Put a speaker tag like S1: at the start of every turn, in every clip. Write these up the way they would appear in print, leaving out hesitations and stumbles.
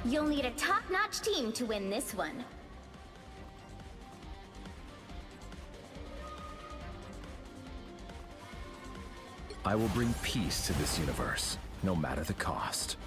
S1: You'll need a top-notch team to win this one.
S2: I will bring peace to this universe, no matter the cost.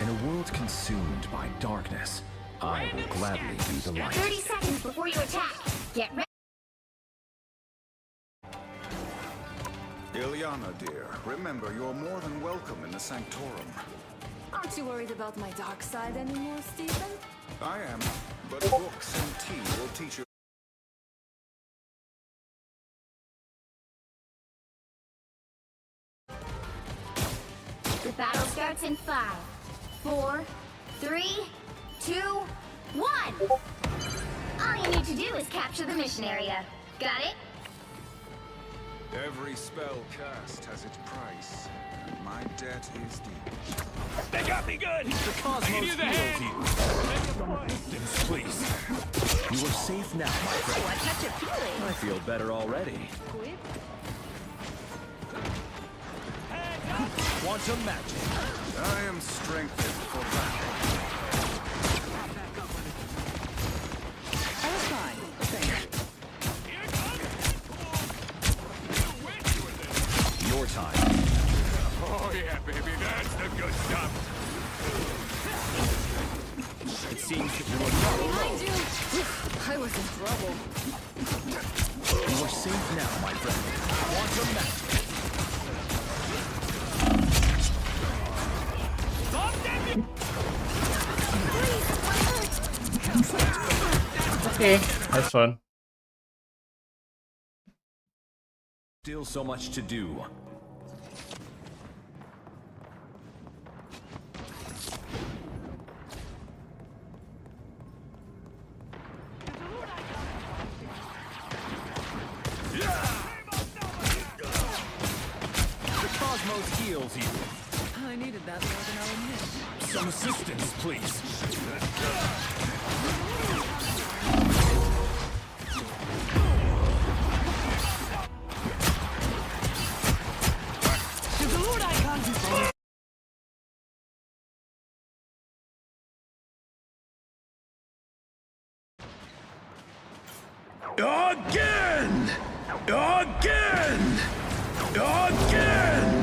S2: In a world consumed by darkness, I will gladly be the light.
S1: 30 seconds before you attack. Get ready.
S3: Ilyana, dear, remember you're more than welcome in the Sanctorum.
S4: Aren't you worried about my dark side anymore, Stephen?
S3: I am, but books and tea will teach you.
S1: The battle starts in 5, 4, 3, 2, 1. All you need to do is capture the mission area. Got it?
S3: Every spell cast has its price, and my debt is deep.
S5: They got me good!
S2: The cosmos
S5: heals you.
S2: Distance, please. You are safe now, my friend.
S1: Oh, I catch a feeling.
S2: I feel better already. Quantum magic.
S3: I am strengthened for battle.
S4: I was fine. Thanks.
S2: Your time.
S5: Oh yeah, baby, that's the good stuff.
S2: It seems that you are not alone.
S4: Behind you! I was in trouble.
S2: You are safe now, my friend. Quantum magic.
S6: Okay, that's fun.
S2: Still so much to do. The cosmos heals you.
S4: I needed that more than I'll admit.
S2: Some assistance, please.
S4: To the Lord I contemplate.
S2: Again! Again! Again!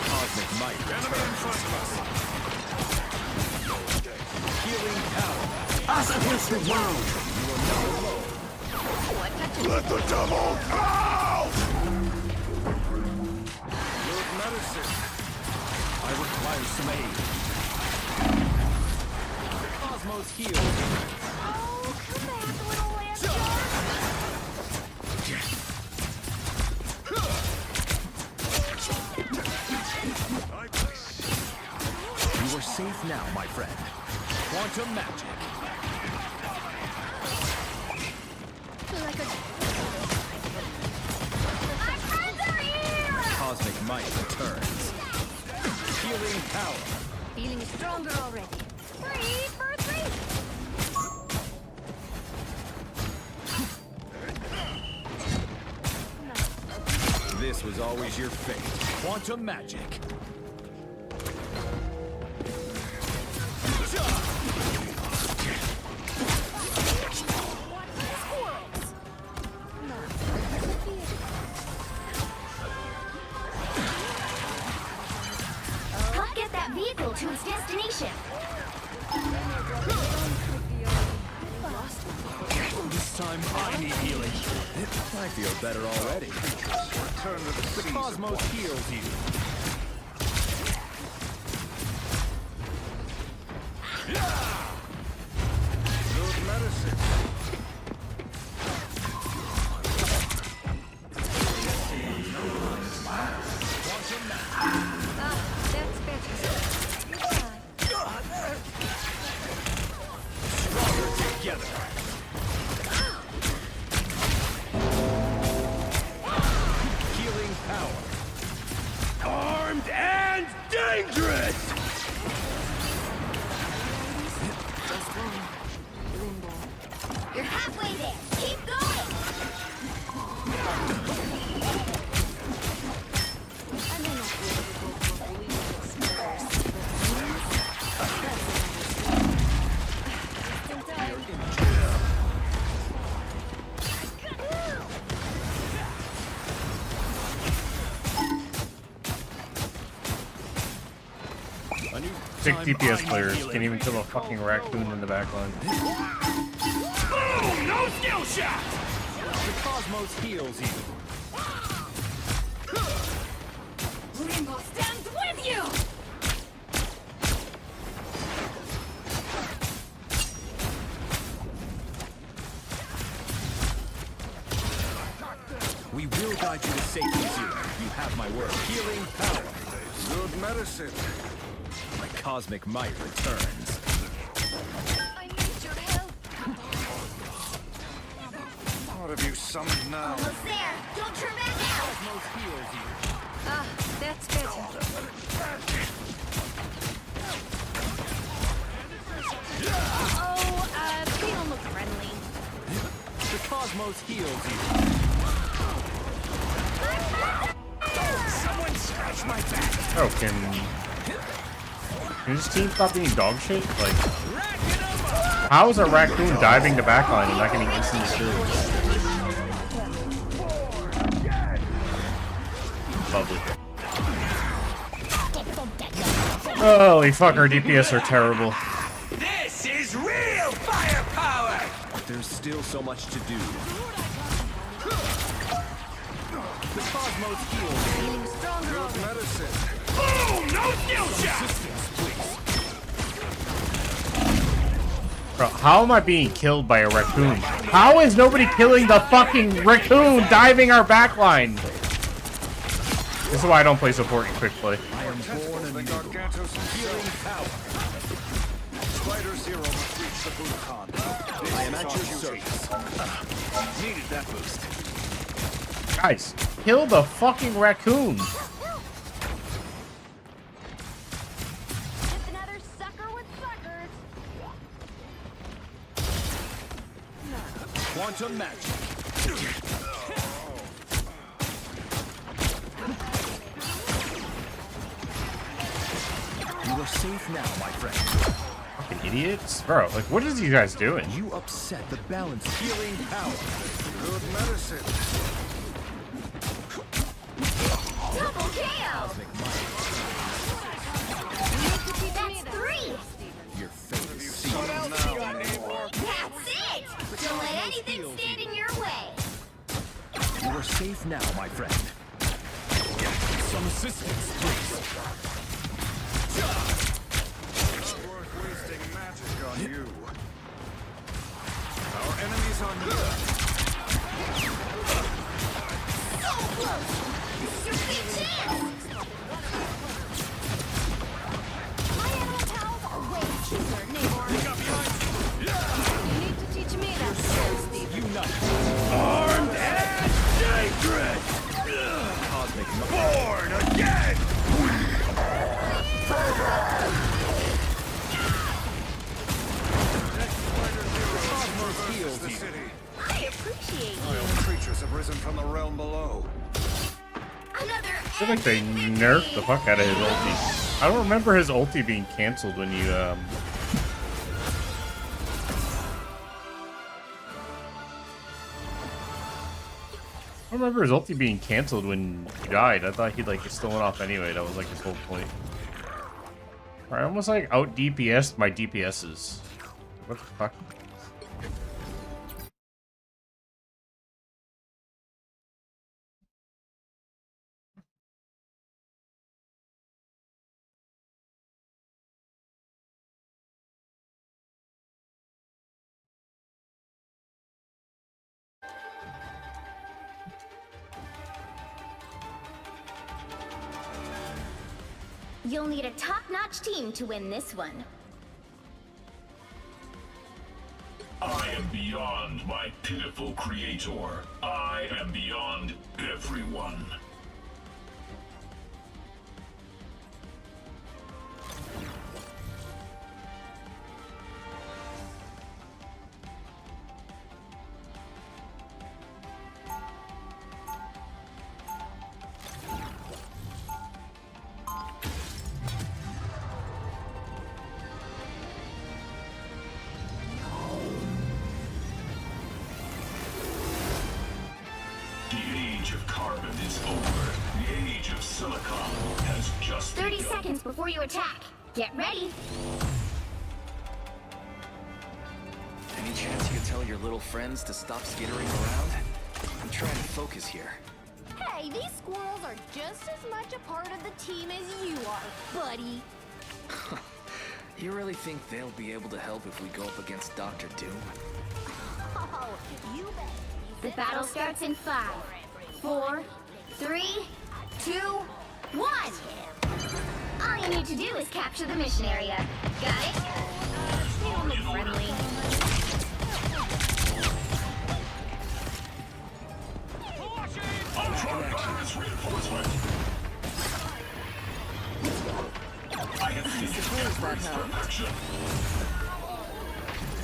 S2: Cosmic might returns. Healing power.
S7: Us against the world!
S3: Let the devil out! Good medicine.
S2: I require some aid. The cosmos heals.
S1: Oh, come back, little Landshark.
S2: You are safe now, my friend. Quantum magic.
S1: Like a... My friends are here!
S2: Cosmic might returns. Healing power.
S1: Feeling stronger already. 3 for 3.
S2: This was always your fate. Quantum magic.
S1: Help get that vehicle to its destination.
S2: This time I need healing. I feel better already.
S3: Return to the
S2: The cosmos heals you.
S3: Good medicine.
S4: That's better.
S2: Together. Healing power. Armed and dangerous!
S4: Just one. Limbo.
S1: You're halfway there. Keep going.
S4: I may not be able to go for a week of spurs, but that's an understatement. Just in time.
S2: A new
S6: Big
S2: time
S6: DPS
S2: I'm
S6: players
S2: healing.
S6: can't even kill a fucking raccoon in the backline.
S2: Boom! No skill shot! The cosmos heals you.
S4: Limbo stands with you!
S2: We will guide you to safety, Zero. You have my word. Healing power.
S3: Good medicine.
S2: My cosmic might returns.
S4: I need your help.
S3: What have you summoned now?
S1: Almost there. Don't turn back now.
S2: Cosmos heals you.
S4: Ah, that's better. Oh, they don't look friendly.
S2: The cosmos heals you. Someone scratch my back.
S6: Oh, can this team stop being dog shit? Like, how is a raccoon diving the backline and not getting instant kills? Lovely. Holy fuck, our DPS are terrible.
S2: This is real firepower! There's still so much to do. The cosmos heals.
S4: Feeling stronger already.
S3: Medicine.
S2: Boom! No skill shot!
S6: Bro, how am I being killed by a raccoon? How is nobody killing the fucking raccoon diving our backline? This is why I don't play support in quick play.
S2: I am born
S3: The
S2: anew.
S3: Gargantos
S2: Healing
S3: himself.
S2: power.
S3: Spider Zero must reach the Budokan.
S2: I am at your service. Needed that boost.
S6: Guys, kill the fucking raccoon.
S1: Just another sucker with suckers.
S2: Quantum magic. You are safe now, my friend.
S6: Fucking idiots. Bro, like, what is you guys doing?
S2: You upset the balance. Healing power.
S3: Good medicine.
S1: Double KO. That's 3.
S2: Your fate is sealed.
S3: Summoned now.
S1: That's it. Don't let anything stand in your way.
S2: You are safe now, my friend. Some assistance, please.
S3: Not worth wasting magic on you. Our enemy's on you.
S1: So close. This is your big chance. My animal pals are way cheaper, Namor.
S4: You need to teach me that skill, Steve.
S2: Unite. Armed and dangerous. Cosmic born again. Cosmos heals
S3: The
S2: you.
S3: city.
S1: I appreciate you.
S3: Wild creatures have risen from the realm below.
S1: Another
S6: I feel like they nerfed the fuck out of his ulti. I don't remember his ulti being canceled when you, I don't remember his ulti being canceled when he died. I thought he'd, like, still went off anyway. That was, like, his whole point. I almost, like, out DPS'd my DPSs. What the fuck?
S1: You'll need a top-notch team to win this one.
S8: I am beyond my pitiful creator. I am beyond everyone. The age of carbon is over. The age of silicon has just
S1: 30
S8: begun.
S1: seconds before you attack. Get ready.
S2: Any chance you could tell your little friends to stop skittering around? I'm trying to focus here.
S4: Hey, these squirrels are just as much a part of the team as you are, buddy.
S2: You really think they'll be able to help if we go up against Dr. Doom?
S4: Oh, you bet.
S1: The battle starts in 5, 4, 3, 2, 1. All you need to do is capture the mission area. Got it? They don't look friendly.
S8: Ultron virus reinforcement. I have seen Emperor's perfection.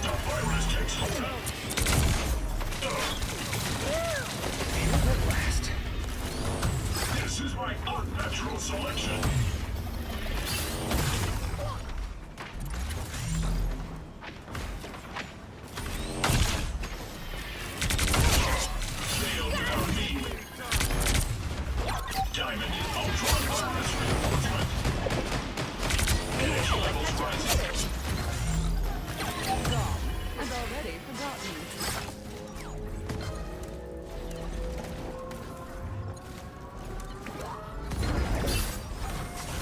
S8: The virus takes hold.
S2: Blast.
S8: This is my unnatural selection. Fail without me. Diamond is Ultron virus reinforcement. Energy levels rising.
S4: I've already forgotten.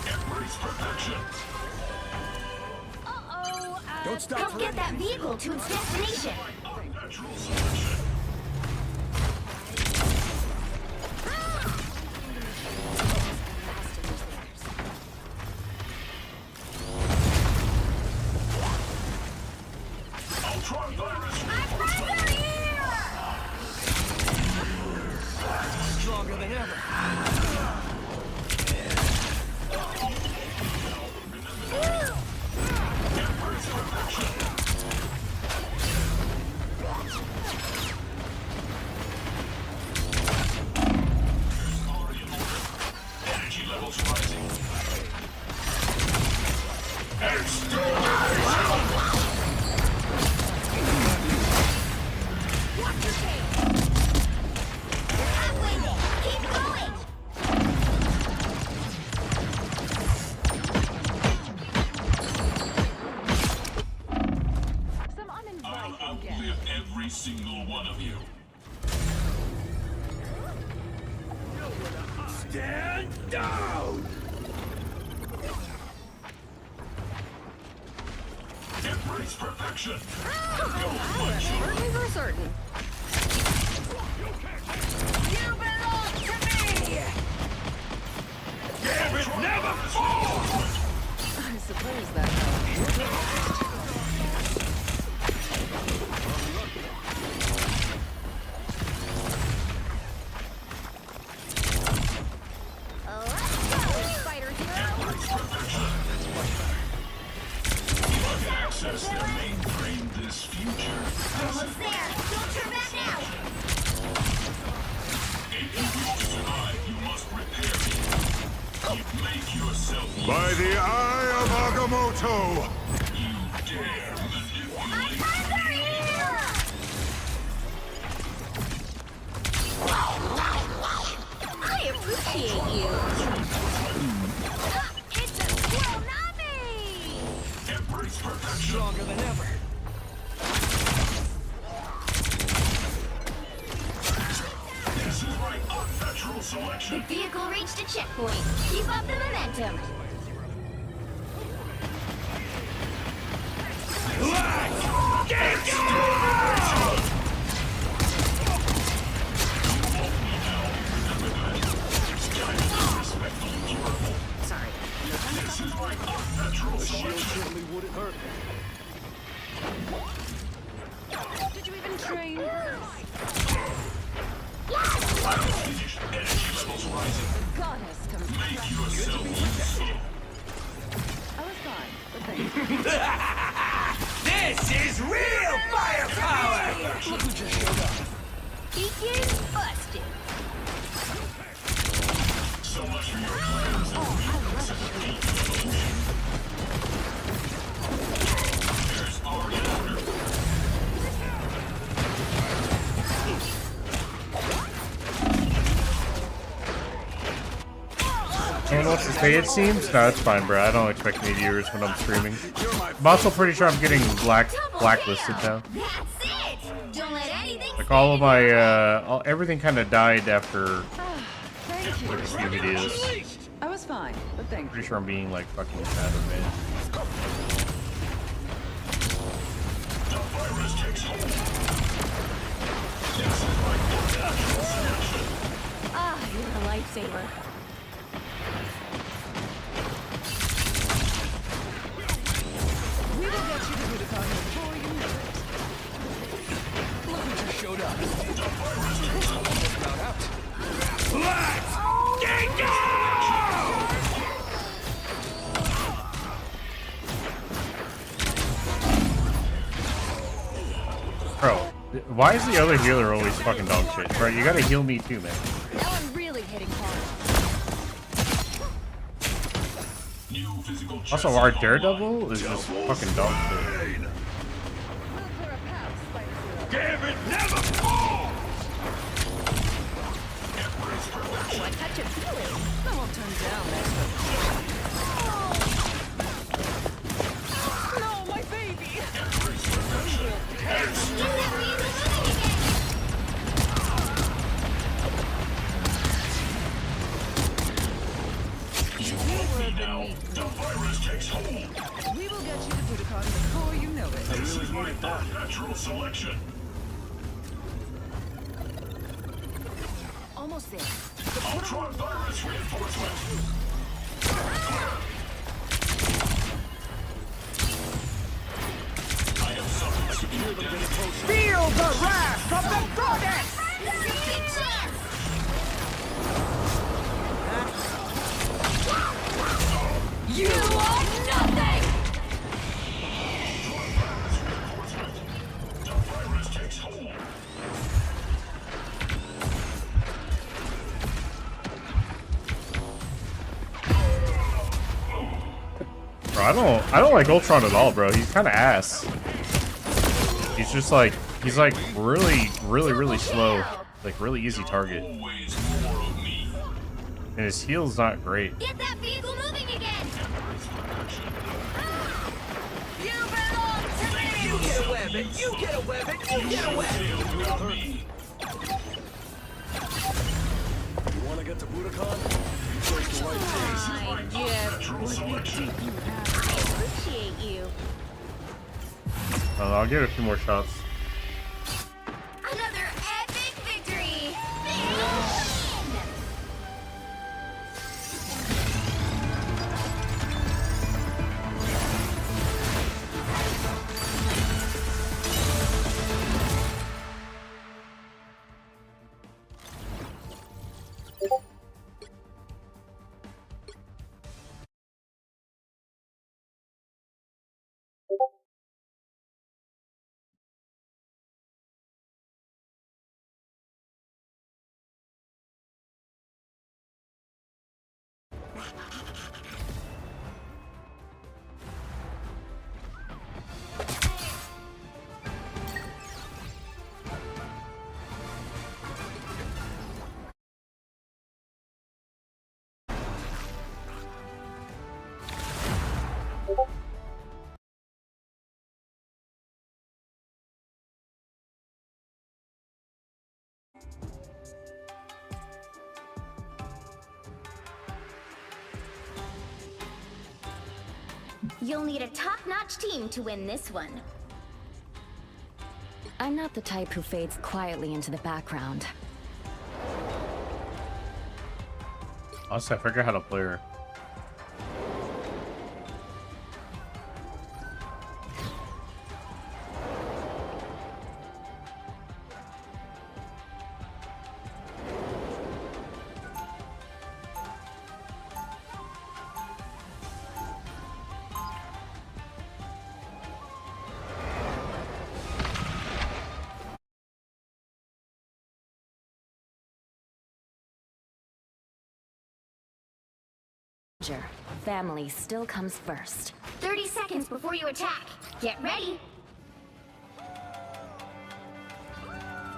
S8: Embrace perfection.
S4: Uh-oh,
S3: Don't stop
S1: Help
S3: for
S1: get that
S3: anything.
S1: vehicle to its destination.
S8: Unnatural selection. Ultron virus reinforcement.
S2: Stronger than ever.
S8: Embrace perfection. Energy levels rising.
S1: Halfway there. Keep going.
S4: some
S8: I'll
S4: uninvited guests.
S8: outlive every single one of you.
S3: Stand down!
S8: Embrace perfection.
S4: Certainly for certain.
S1: You belong to me!
S8: Damn it, never fall!
S4: I suppose that helps. Let's go, Spider Hero!
S8: Access their mainframe this future.
S1: Almost there. Don't turn back now.
S8: If you wish to deny, you must repair me. You make yourself
S5: By the eye of Agamotto!
S8: you dare manipulate me.
S1: I appreciate you. It's a squirrel, not me!
S8: Embrace perfection.
S2: Stronger than ever.
S8: This is my unnatural
S1: The
S8: selection.
S1: vehicle reached a checkpoint. Keep up the momentum.
S4: Sorry.
S8: This
S6: wants to stay, it seems. No, that's fine, bro. I don't expect any viewers when I'm streaming. I'm also pretty sure I'm getting blacklisted now.
S1: That's it! Don't let anything
S6: Like all of my, everything kind of died after
S4: Thank you.
S6: like a few videos.
S4: I was fine, but thank you.
S6: Pretty sure I'm being like fucking shattered, man.
S4: Ah, you're a lifesaver. We will get you to Budokan before you know it.
S5: Look who just showed up. About out.
S6: Bro, why is the other healer always fucking dog shit? Bro, you gotta heal me too, man.
S4: Now I'm really hitting hard.
S8: New physical
S6: Also, our Daredevil is just fucking dog shit.
S4: Look for a path, Spider-Zero.
S8: Damn it, never fall!
S4: Oh, I catch a feeling. I won't turn down extra. No, my baby!
S8: The virus takes hold.
S4: We will get you to Budokan before you know it.
S8: This is my unnatural selection.
S4: Almost there.
S8: Ultron virus reinforcement. I have suffered significant
S5: Feel the wrath of the goddess!
S1: You are nothing!
S8: The virus takes hold.
S6: Bro, I don't like Ultron at all, bro. He's kind of ass. He's just like, he's like really slow. Like really easy target.
S8: Always more of me.
S6: And his heal's not great.
S1: Get that vehicle moving again!
S5: You belong to me! You get a weapon! You get a weapon! You get a weapon!
S7: You want to get to Budokan? You chose the right place.
S4: Appreciate you.
S6: I'll give it a few more shots.
S1: Another epic victory! Win! You'll need a top-notch team to win this one.
S9: I'm not the type who fades quietly into the background.
S6: Honestly, I forgot how to play her.
S9: Family still comes first.
S1: 30 seconds before you attack. Get ready.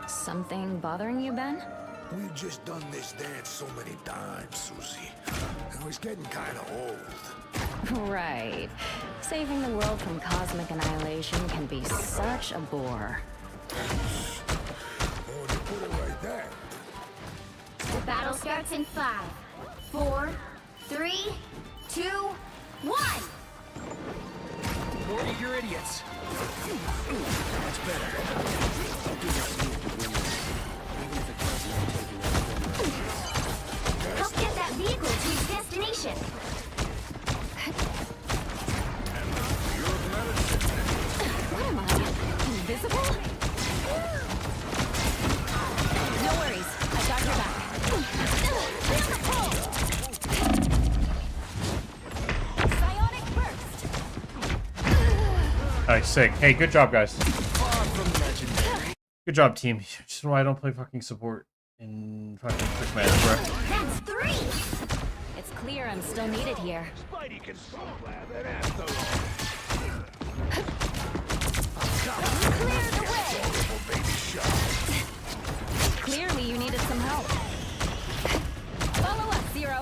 S9: Something bothering you, Ben?
S7: We've just done this dance so many times, Susie. It was getting kind of old.
S9: Right. Saving the world from cosmic annihilation can be such a bore.
S7: Oh, you put it right there.
S1: The battle starts in 5, 4, 3, 2, 1.
S5: Morty, you're idiots.
S7: That's better. I'll do this to win this. Even if it does mean taking out the
S1: Help get that vehicle to its destination.
S9: What am I? Invisible? No worries. I got your back. Psionic burst.
S6: Alright, sick. Hey, good job, guys. Good job, team. Just why I don't play fucking support in fucking quick match, bro.
S1: That's 3.
S9: It's clear I'm still needed here.
S7: Spidey can slap that ass though.
S9: Clear the way.
S7: Horrible baby shot.
S9: Clearly you needed some help. Follow up, Zero.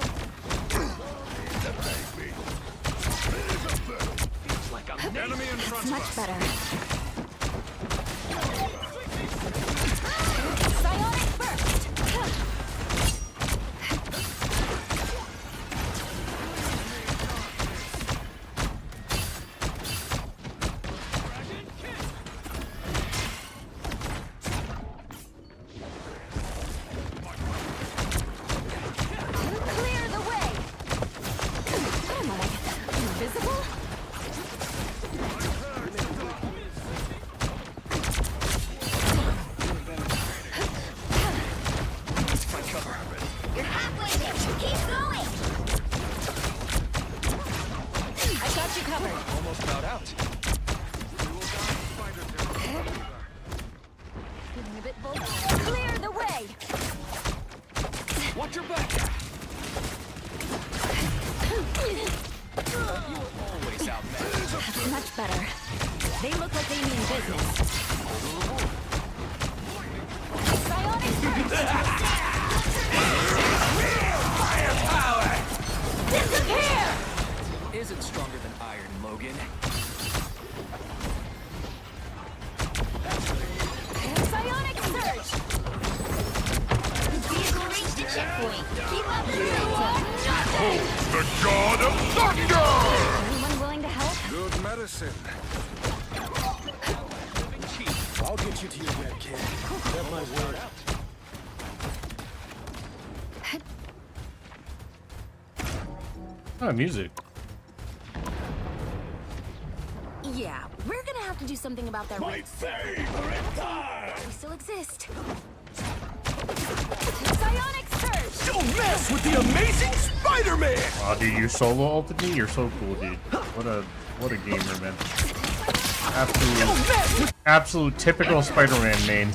S3: Enemy in front
S9: It's
S3: of
S9: much
S3: us.
S9: better. Psionic burst. Clear the way. What am I? Invisible?
S1: You're halfway there. Keep going.
S9: I got you covered.
S5: Almost about out.
S9: Feeling a bit bold. Clear the way.
S5: Watch your back. Always out there.
S9: That's much better. They look like they mean business. Psionic
S5: Firepower!
S9: disappear!
S5: Isn't stronger than iron, Logan.
S9: Psionic surge!
S1: The vehicle reached the checkpoint. Keep up the momentum.
S8: The God of Thunder!
S9: Anyone willing to help?
S3: Good medicine.
S7: I'll get you to your red kid. That might work.
S6: Oh, music.
S4: Yeah, we're gonna have to do something about that.
S7: My favorite time!
S4: We still exist.
S9: Psionic surge!
S5: Don't mess with the amazing Spider-Man!
S6: Wow, dude, you solo ulted me? You're so cool, dude. What a gamer, man. Absolute typical Spider-Man main.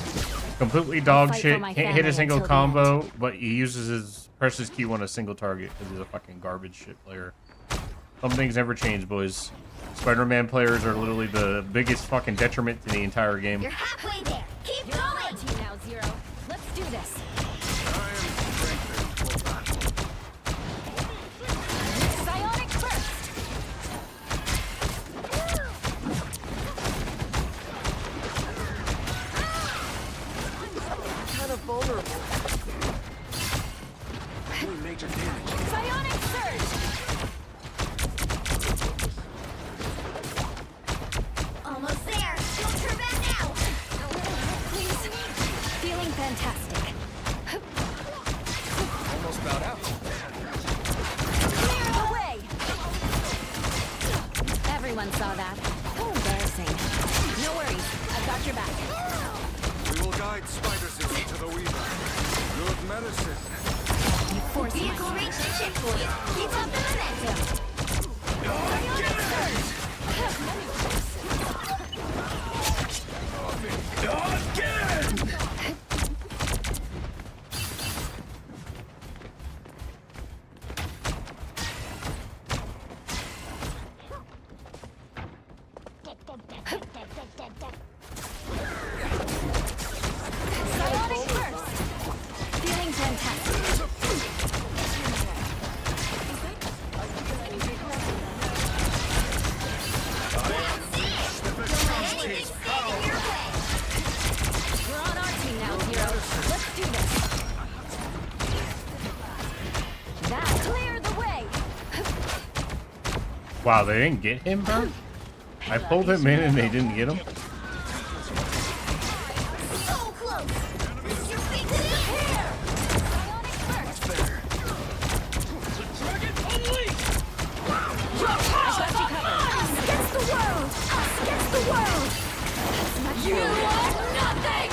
S6: Completely dog
S9: Fight
S6: shit.
S9: for my
S6: Can't hit a
S9: family
S6: single
S9: until the end.
S6: combo, but he uses his presses Q on a single target because he's a fucking garbage shit player. Some things never change, boys. Spider-Man players are literally the biggest fucking detriment to the entire game.
S1: You're halfway there. Keep
S9: You're on my
S1: going.
S9: team now, Zero. Let's do this. Psionic burst!
S5: Kind of vulnerable.
S7: Doing major damage.
S9: Psionic surge!
S1: Almost there. Don't turn back now.
S9: Please. Feeling fantastic.
S5: Almost about out.
S9: Clear the way! Everyone saw that. How embarrassing. No worries. I've got your back.
S3: We will guide Spider City to the Weaver. Good medicine.
S9: You forced my
S1: Vehicle
S9: hand.
S1: reached the checkpoint. Keep up the momentum.
S9: Psionic surge! Psionic burst! Feeling fantastic.
S6: Wow, they didn't get him, bro? I pulled him in and they didn't get him?
S1: So close! Mr. Fate to the hair!
S7: That's better.
S1: Us against the world! Us against the world! That's not you are nothing!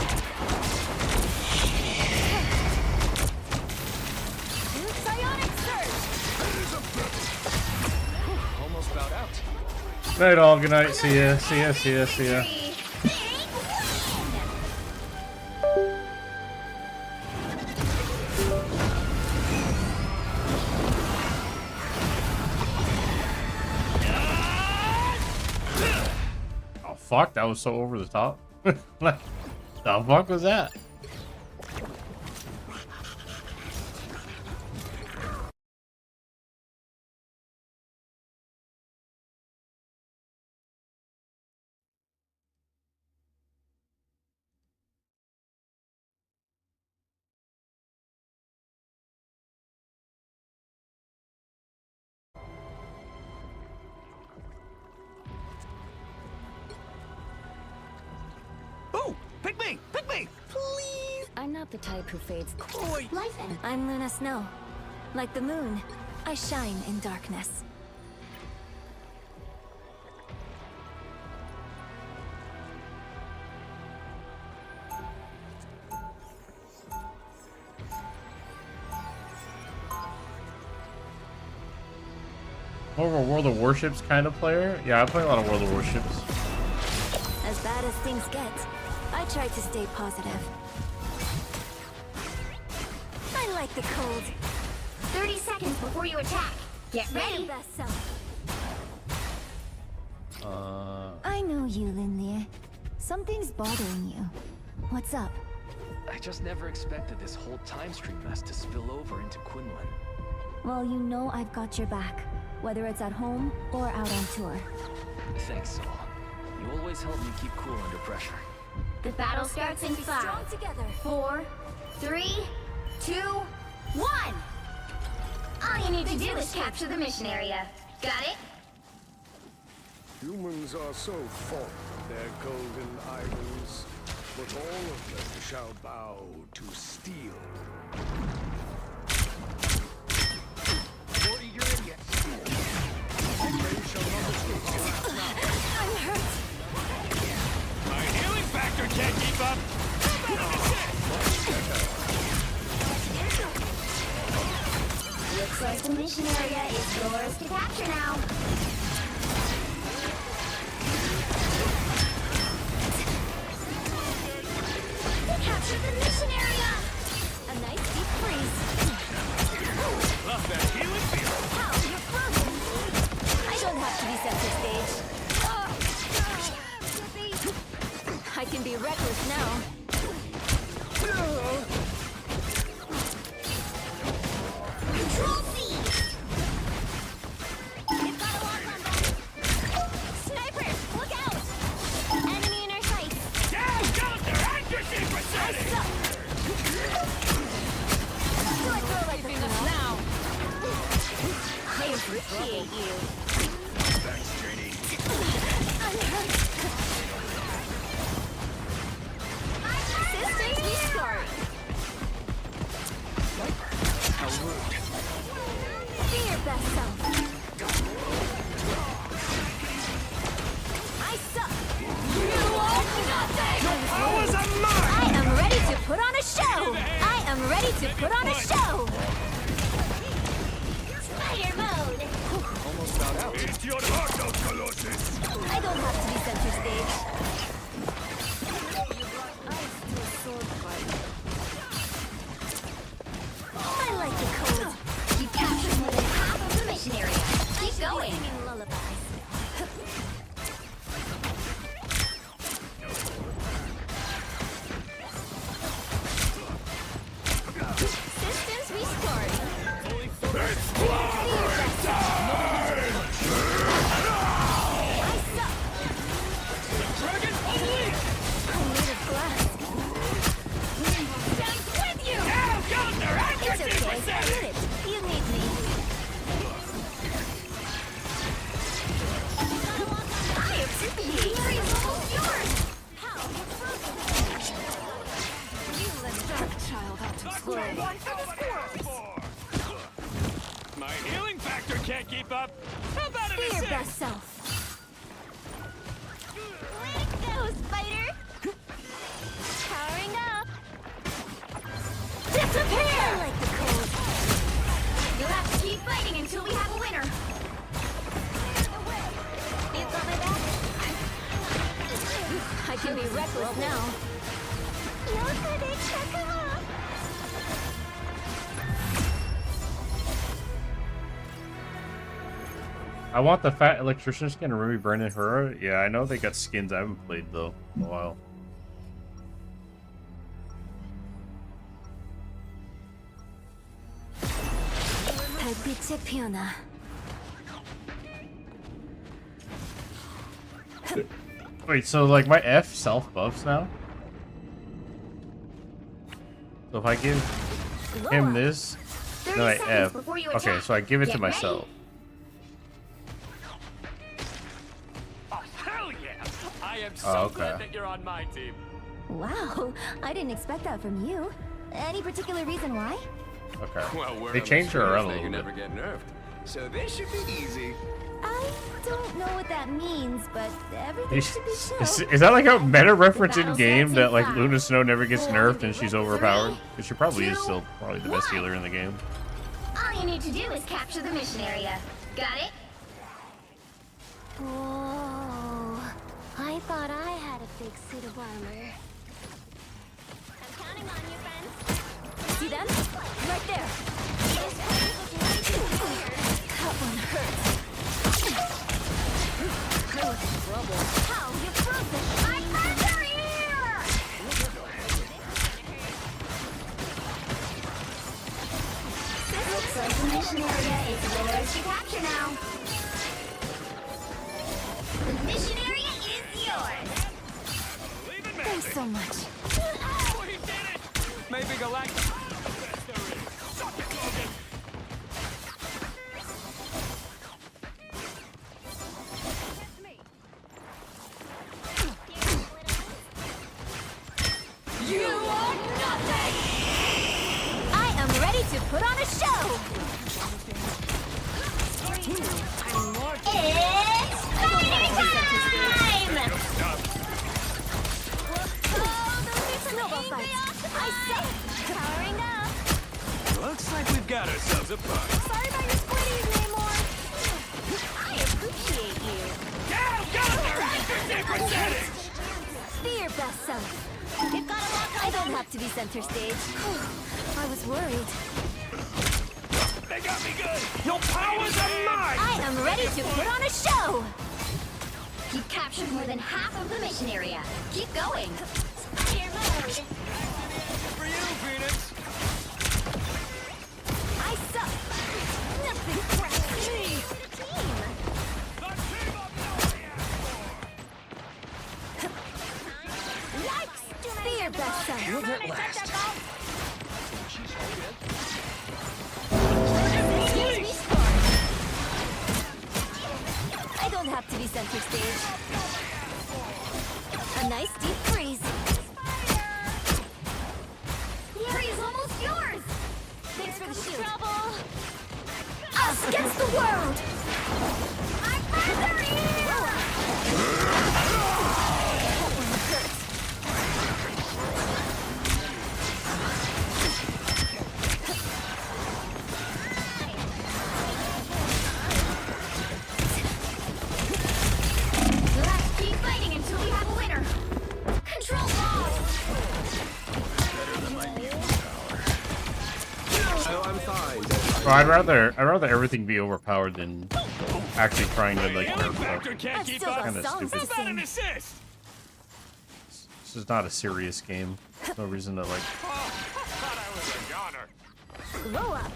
S1: Psionic Surge!
S7: Almost bowed out.
S6: Night all, good night, see ya, see ya, see ya, see ya. Oh fuck, that was so over the top. Like, the fuck was that?
S7: Ooh! Pick me! Pick me! Please!
S9: I'm not the type who fades.
S7: Oi!
S4: I'm Luna Snow. Like the moon, I shine in darkness.
S6: More of a World of Warships kind of player? Yeah, I play a lot of World of Warships.
S4: As bad as things get, I try to stay positive. I like the cold.
S1: 30 seconds before you attack. Get
S4: Be your
S1: ready.
S4: best self.
S10: I know you, Linlier. Something's bothering you. What's up?
S7: I just never expected this whole time stream mess to spill over into Quinlan.
S10: Well, you know I've got your back, whether it's at home or out on tour.
S7: Thanks, Sol. You always help me keep cool under pressure.
S1: The battle starts in
S4: Be strong
S1: 5,
S4: together.
S1: 4, 3, 2, 1. All you need to do is capture the mission area. Got it?
S3: Humans are so fond of their golden idols, but all of them shall bow to steel.
S7: 40, you're in yet. They shall not escape you.
S4: I'm hurt.
S8: My healing factor can't keep up.
S1: Looks like the mission area is yours to capture now. We captured the mission area!
S4: A nice deep freeze.
S8: Love that healing feel.
S4: How? You're frozen. I don't have to be center stage. I can be reckless now.
S1: Control C!
S4: You've got a lock on that. Sniper, look out! Enemy in our sights.
S8: Down, their accuracy percentage.
S4: Do I throw like this now? I appreciate you.
S3: Thanks, JD.
S4: I'm hurt. Sisters, we start.
S7: How rude.
S4: Be your best self. I suck. You are nothing.
S8: I was a mark.
S4: I am ready to put on a show. I am ready to put on a show.
S1: Spider mode!
S7: Almost bowed out.
S8: It's your heart, no Colossus.
S4: I don't have to be center stage. I still sword fight. I like the cold.
S1: You captured more than half of the mission area. Keep going!
S4: Singing lullabies. Systems restart. I suck.
S1: Disappear! I like the cold. You'll have to keep fighting until we have a winner. You got my back?
S10: I can be reckless now.
S6: I want the fat electrician skin and Ruby Brennan Hura. Yeah, I know they got skins. I haven't played though in a while.
S10: 달빛의 피어나.
S6: Wait, so like my F self buffs now? So if I give him this, then I
S1: 30 seconds
S6: F.
S1: before you
S6: Okay,
S1: attack.
S6: so I give it to
S1: Get ready.
S6: myself.
S5: Oh, hell yeah! I am so
S6: Oh, okay.
S5: glad that you're on my team.
S10: Wow, I didn't expect that from you. Any particular reason why?
S6: Okay.
S3: Well, word
S6: They
S3: on the
S6: changed her
S3: street
S6: around
S3: is
S6: a
S3: that you
S6: little
S3: never
S6: bit.
S3: get nerfed. So this should be easy.
S10: I don't know what that means, but everything should be chill.
S6: Is that like a meta reference in
S1: battle
S6: game
S1: starts
S6: that
S1: in
S6: like
S1: 5,
S6: Luna Snow never gets
S1: 4,
S6: nerfed and she's overpowered?
S1: 3,
S6: Because she probably is
S1: 2,
S6: still probably the best
S1: 1.
S6: healer in the game.
S1: All you need to do is capture the mission area. Got it?
S10: Whoa. I thought I had a big suit of armor. I'm counting on you, friends. See them? Right there. That one hurts. How you frozen?
S1: My friends are here! Looks like the mission area is yours to capture now. The mission area is yours.
S10: Thanks so much.
S5: Oh, he did it! Maybe Galactic.
S1: You are nothing!
S10: I am ready to put on a show.
S1: It's fighting time!
S10: Snowball fights. I say, powering up.
S5: Looks like we've got ourselves a party.
S10: Sorry about your squiddies, Namor. I appreciate you. Be your best self. I don't have to be center stage. I was worried.
S5: They got me good. Your powers are mine.
S10: I am ready to put on a show.
S1: You've captured more than half of the mission area. Keep going.
S5: For you, Phoenix.
S10: I suck. Nothing cracks me.
S5: The team up
S10: Yikes! Be your best self.
S7: Feel that last.
S10: I don't have to be center stage. A nice deep freeze.
S1: The area is almost yours!
S10: Thanks for the shield.
S1: Us against the world! My friends are here!
S10: That one hurts.
S1: Let's keep fighting until we have a winner! Control ball!
S3: Oh, I'm fine.
S6: Well, I'd rather everything be overpowered than actually trying to like nerf
S5: Factor
S6: stuff.
S5: can't
S10: I've
S5: keep
S10: still
S5: up.
S10: got
S6: Kinda
S10: songs
S6: stupid.
S10: to
S5: How about an
S10: sing.
S5: assist?
S6: This is not a serious game. There's no reason to like.
S5: Oh, thought I was a goner.
S10: Grow up.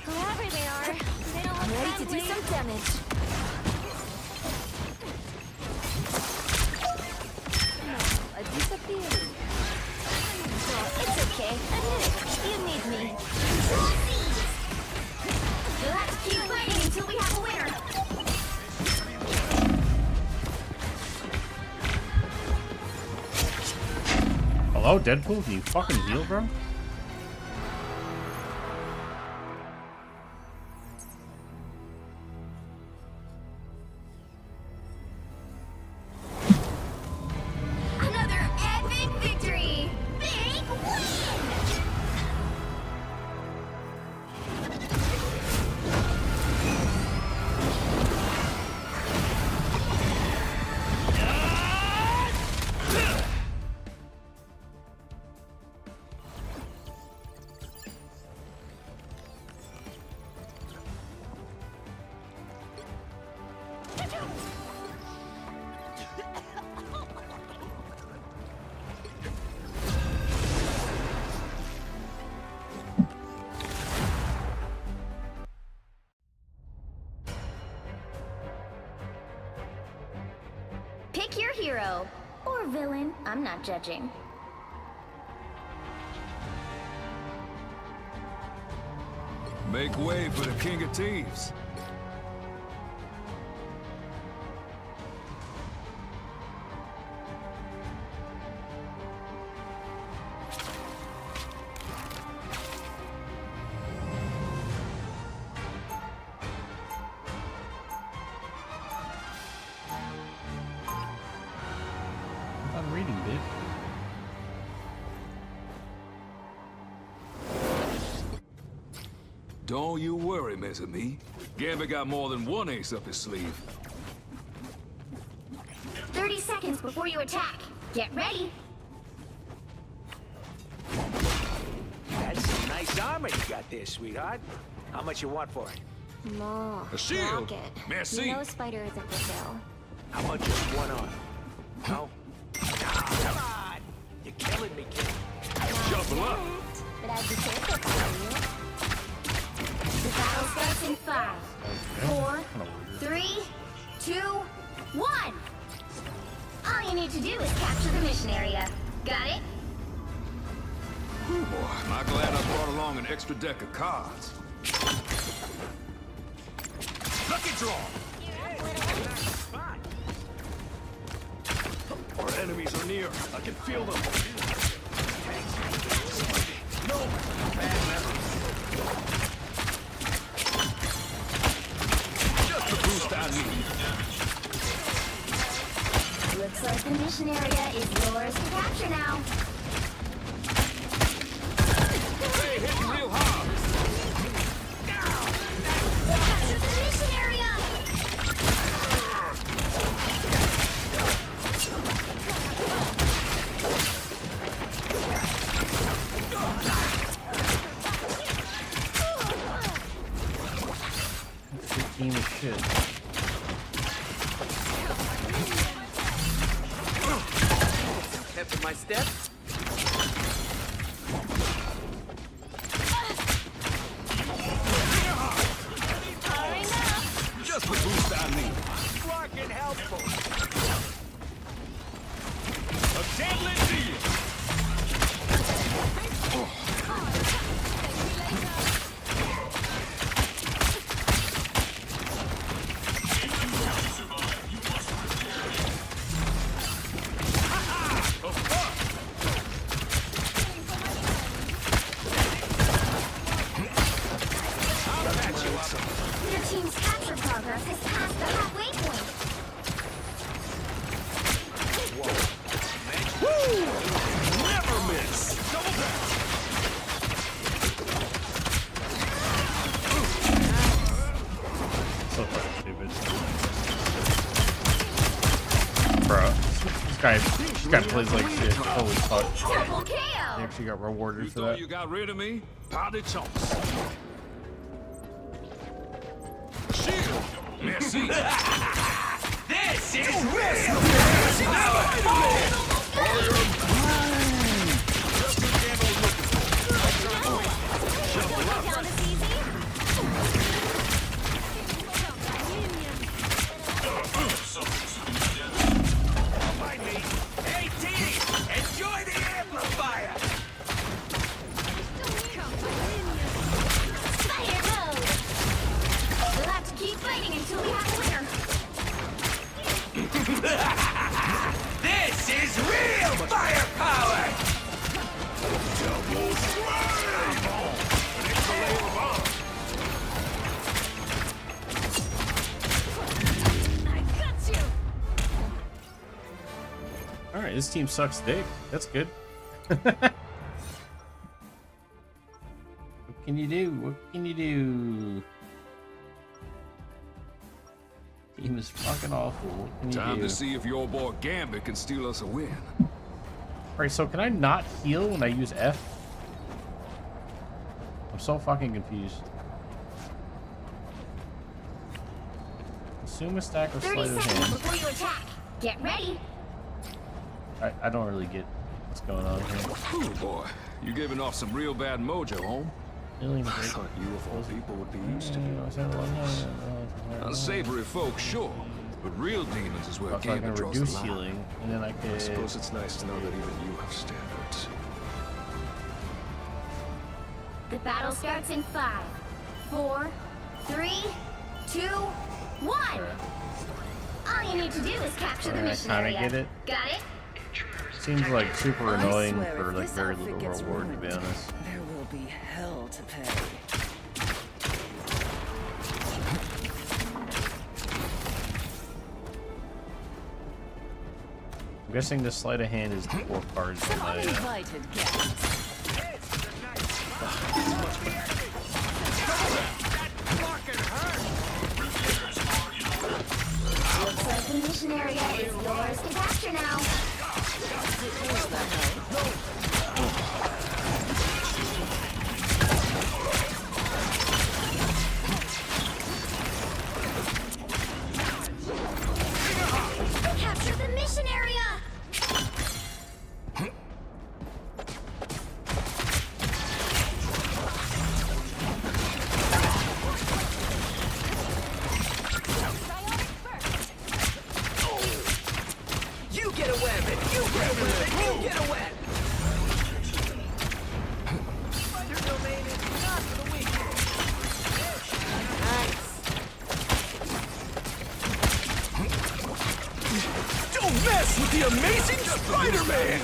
S1: Whoever they are, they don't
S10: I'm
S1: look
S10: ready to do
S1: friendly.
S10: some damage. No, I disappeared. No, it's okay. Admit it. You need me.
S1: Let's keep fighting until we have a winner!
S6: Hello, Deadpool? Can you fucking heal, bro?
S1: Pick your hero. Or villain. I'm not judging.
S8: Make way for the King of Thieves.
S6: I'm reading, bitch.
S8: Don't you worry, Miss Me. Gambit got more than one ace up his sleeve.
S1: 30 seconds before you attack. Get ready.
S5: That's some nice armor you got there, sweetheart. How much you want for it?
S10: More.
S8: A shield.
S10: Rocket.
S8: Merci.
S10: You know Spider isn't for sale.
S5: How much is one arm? No? Come on! You're killing me, kid.
S8: Shuffle up.
S10: But I'd be careful if I were you.
S1: The battle starts in 5, 4, 3, 2, 1. All you need to do is capture the mission area. Got it?
S8: Boy, am I glad I brought along an extra deck of cards. Lucky draw.
S3: Our enemies are near. I can feel them. No! Bad memories.
S8: Just the boost I need.
S1: Looks like the mission area is yours to capture now.
S8: Hey, hitting real hard.
S1: Capture the mission area!
S6: Good team of shit.
S5: Pep in my step?
S8: Just the boost I need.
S5: Fucking helpful.
S8: A deadly deal.
S1: Your team's capture progress has passed the halfway point.
S8: Never miss. Double back.
S6: So fucking stupid. Bro, this guy plays like shit. Holy fuck.
S1: Double
S6: They
S1: KO!
S6: actually got rewarded
S8: You
S6: for
S8: thought
S6: that.
S8: you got rid of me? Pas de chance. Shield. Merci.
S5: This is real!
S10: Count us easy?
S5: Hey, team! Enjoy the amplifier!
S1: Fire mode! We'll have to keep fighting until we have a winner.
S5: This is real firepower!
S3: Double slam! It's a layer of armor.
S10: I got you!
S6: Alright, this team sucks dick. That's good. What can you do? What can you do? Team is fucking awful. What can you
S8: Time
S6: do?
S8: to see if your boy Gambit can steal us a win.
S6: Alright, so can I not heal when I use F? I'm so fucking confused. Consume a stack of
S1: 30
S6: sleight of
S1: seconds
S6: hand.
S1: before you attack. Get ready.
S6: I don't really get what's going on here.
S8: Ooh, boy, you giving off some real bad mojo, home.
S6: Healing
S3: I thought you of all people would be used to
S6: break-
S3: doing.
S8: Unsavory folks, sure,
S2: But real demons is where
S6: So I can
S2: Gambit draws
S6: reduce
S2: the line.
S6: healing, and then I
S3: I
S6: could.
S3: suppose it's nice to know that even you have standards.
S1: The battle starts in 5, 4, 3, 2, 1. All you need to do is capture the
S6: I
S1: mission
S6: kinda
S1: area.
S6: get it.
S1: Got it?
S6: Seems like super
S4: I
S6: annoying
S4: swear,
S6: for
S4: if
S6: like
S4: this
S6: very
S4: outfit
S6: little
S4: gets
S6: reward, to be
S4: ruined,
S6: honest.
S4: There will be hell to pay.
S6: I'm guessing the sleight of hand is the 4 cards in
S4: Some
S6: my.
S4: uninvited guests.
S1: Looks like the mission area is yours to capture now.
S4: Here's the help.
S1: Capture the mission area!
S5: You get a weapon! You get a weapon! You get a weapon! Spider domain is not for the weak. Don't mess with the amazing Spider-Man!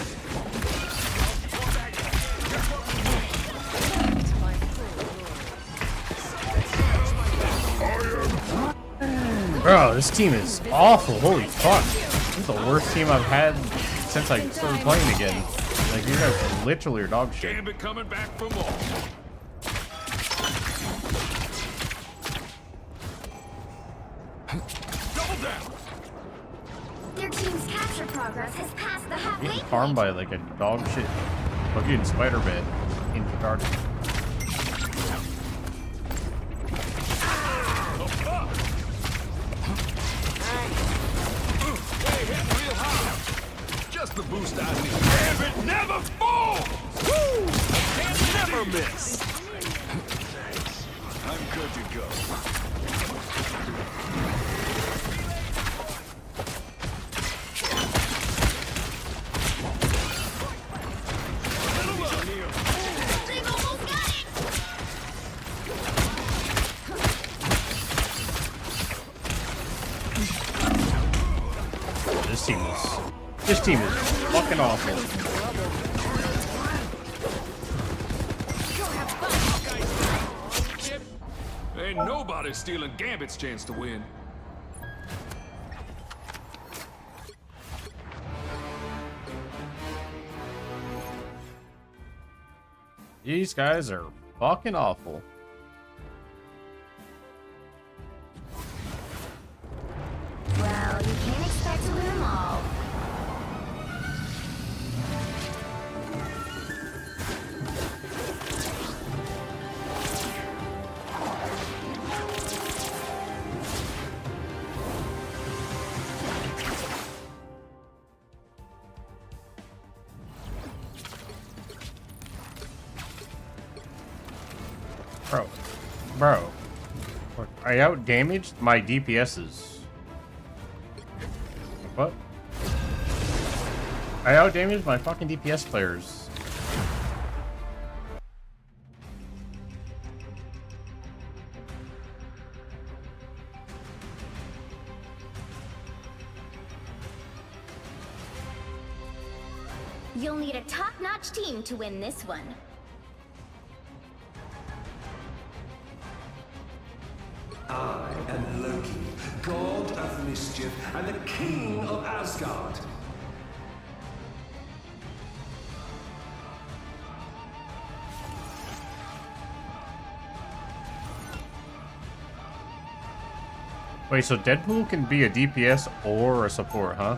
S6: Bro, this team is awful. Holy fuck. This is the worst team I've had since I started playing again. Like, you guys literally are dog shit.
S8: Gambit coming back for more. Double down.
S1: Their team's capture progress has passed the halfway
S6: Getting
S1: point.
S6: farmed by like a dog shit fucking Spider-Man in Jakarta.
S8: They hit real high. Just the boost I need. Gambit never falls. Woo! Can never miss. I'm good to go.
S1: They've almost got it!
S6: This team is fucking awful.
S8: Ain't nobody stealing Gambit's chance to win.
S6: These guys are fucking awful.
S1: Well, you can't expect to win them all.
S6: Bro. I out damaged my DPSs. What? I out damaged my fucking DPS players.
S1: You'll need a top-notch team to win this one.
S3: I am Loki, god of mischief and the king of Asgard.
S6: Wait, so Deadpool can be a DPS or a support, huh?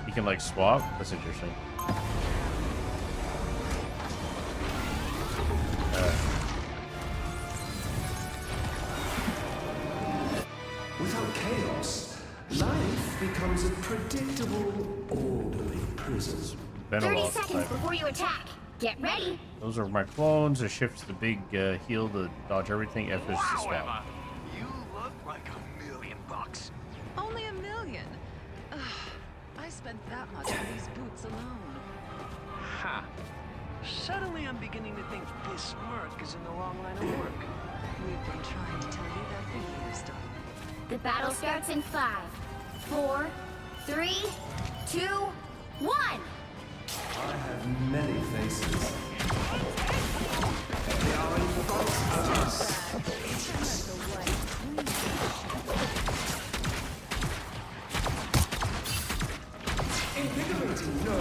S6: He can like swap? That's interesting.
S3: Without chaos, life becomes a predictable, orderly prison.
S6: Been a
S1: 30
S6: long
S1: seconds
S6: time.
S1: before you attack. Get ready.
S6: Those are my clones. A shift's the big heal to dodge everything. F is to swap.
S5: You look like $1 million.
S4: Only $1 million.
S5: spent that much on these boots alone.
S7: Ha! Suddenly I'm beginning to think this work is in the wrong line of work.
S5: We've been trying to tell you that for years, darling.
S1: The battle starts in 5, 4, 3, 2, 1.
S2: I have many faces. They are in fault of us. Invigorating, no.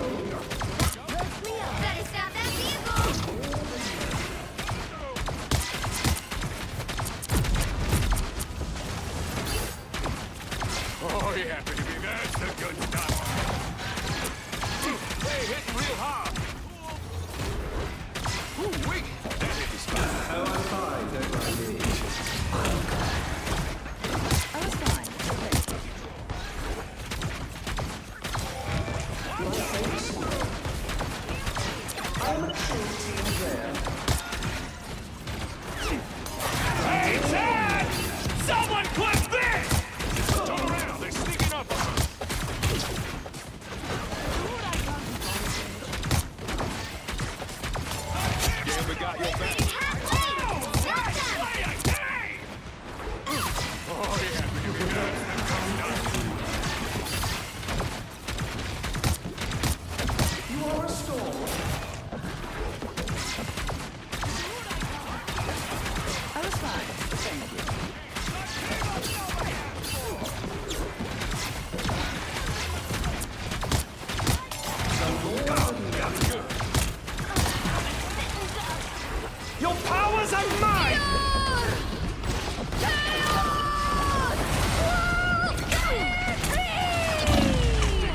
S1: Better stop that vehicle!
S8: Oh yeah, baby, that's the good stuff. Hey, hitting real hard. Ooh, wait, that is fine.
S2: Oh, I'm fine, don't mind me.
S9: I was fine.
S2: I'm a true team player.
S8: Hey, Chad! Someone clip this! Turn around, they're sneaking up on us. Yeah, we got your back. Oh, yeah, baby, that's the good stuff.
S2: You are restored.
S9: I was fine. Thank you.
S8: Your powers are mine!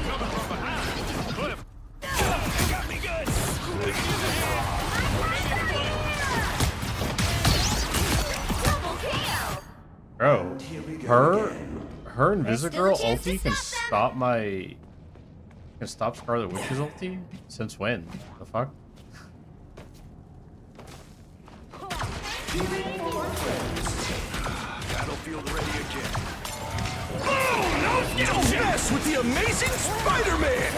S8: Coming from behind. Cliff. You got me good.
S6: Bro, her Invisigirl ulti can stop Scarlet Witch's ulti? Since when? The fuck?
S8: Battlefield ready again. Oh, no skill mess with the amazing Spider-Man!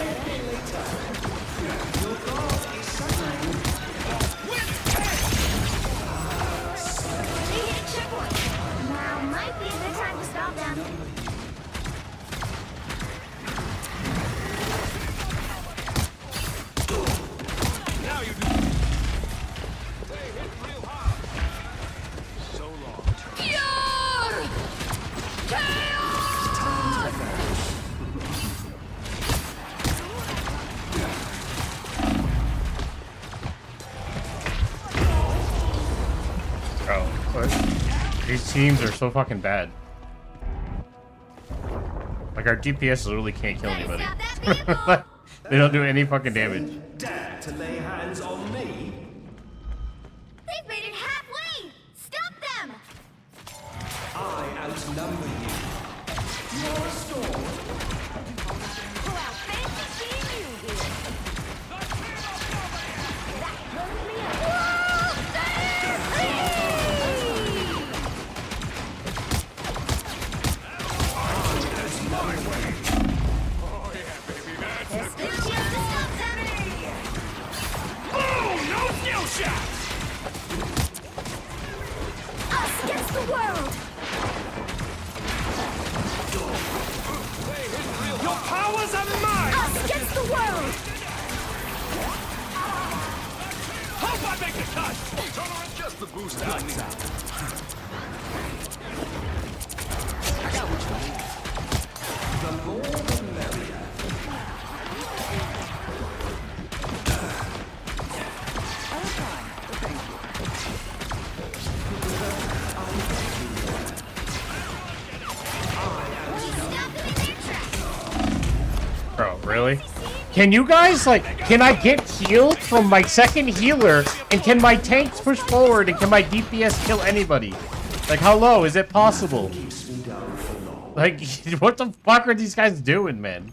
S1: Now might be a good time to stop them.
S8: Now you do. They hit real hard. So long, turn.
S6: Bro, what? These teams are so fucking bad. Like, our DPS literally can't kill anybody. They don't do any fucking damage.
S2: Dare to lay hands on me?
S1: They've made it halfway! Stop them!
S2: I outnumber you. You are restored.
S10: Wow, fancy seeing you here. That blows me up.
S8: Oh, yeah, baby, that's the good Oh, no skill shot!
S1: Us against the world!
S8: They hit real Your powers are mine!
S1: Us against the world!
S8: Hope I make the cut! Tolerant just the boost I need.
S7: I got what you need.
S2: The more the merrier.
S9: I was fine. But thank you.
S1: Stop them in their tracks!
S6: Bro, really? Can you guys, like, can I get healed from my second healer? And can my tanks push forward? And can my DPS kill anybody? Like, how low is it possible? Like, what the fuck are these guys doing, man?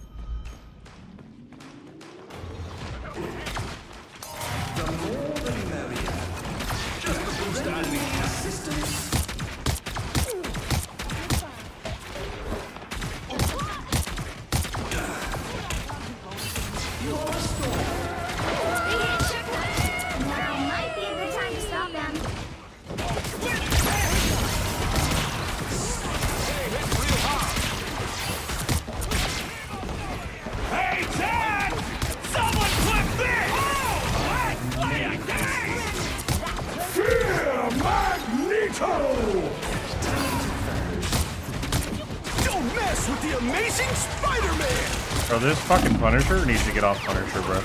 S3: Amazing Spider-Man!
S6: Bro, this fucking Punisher needs to get off Punisher, bro.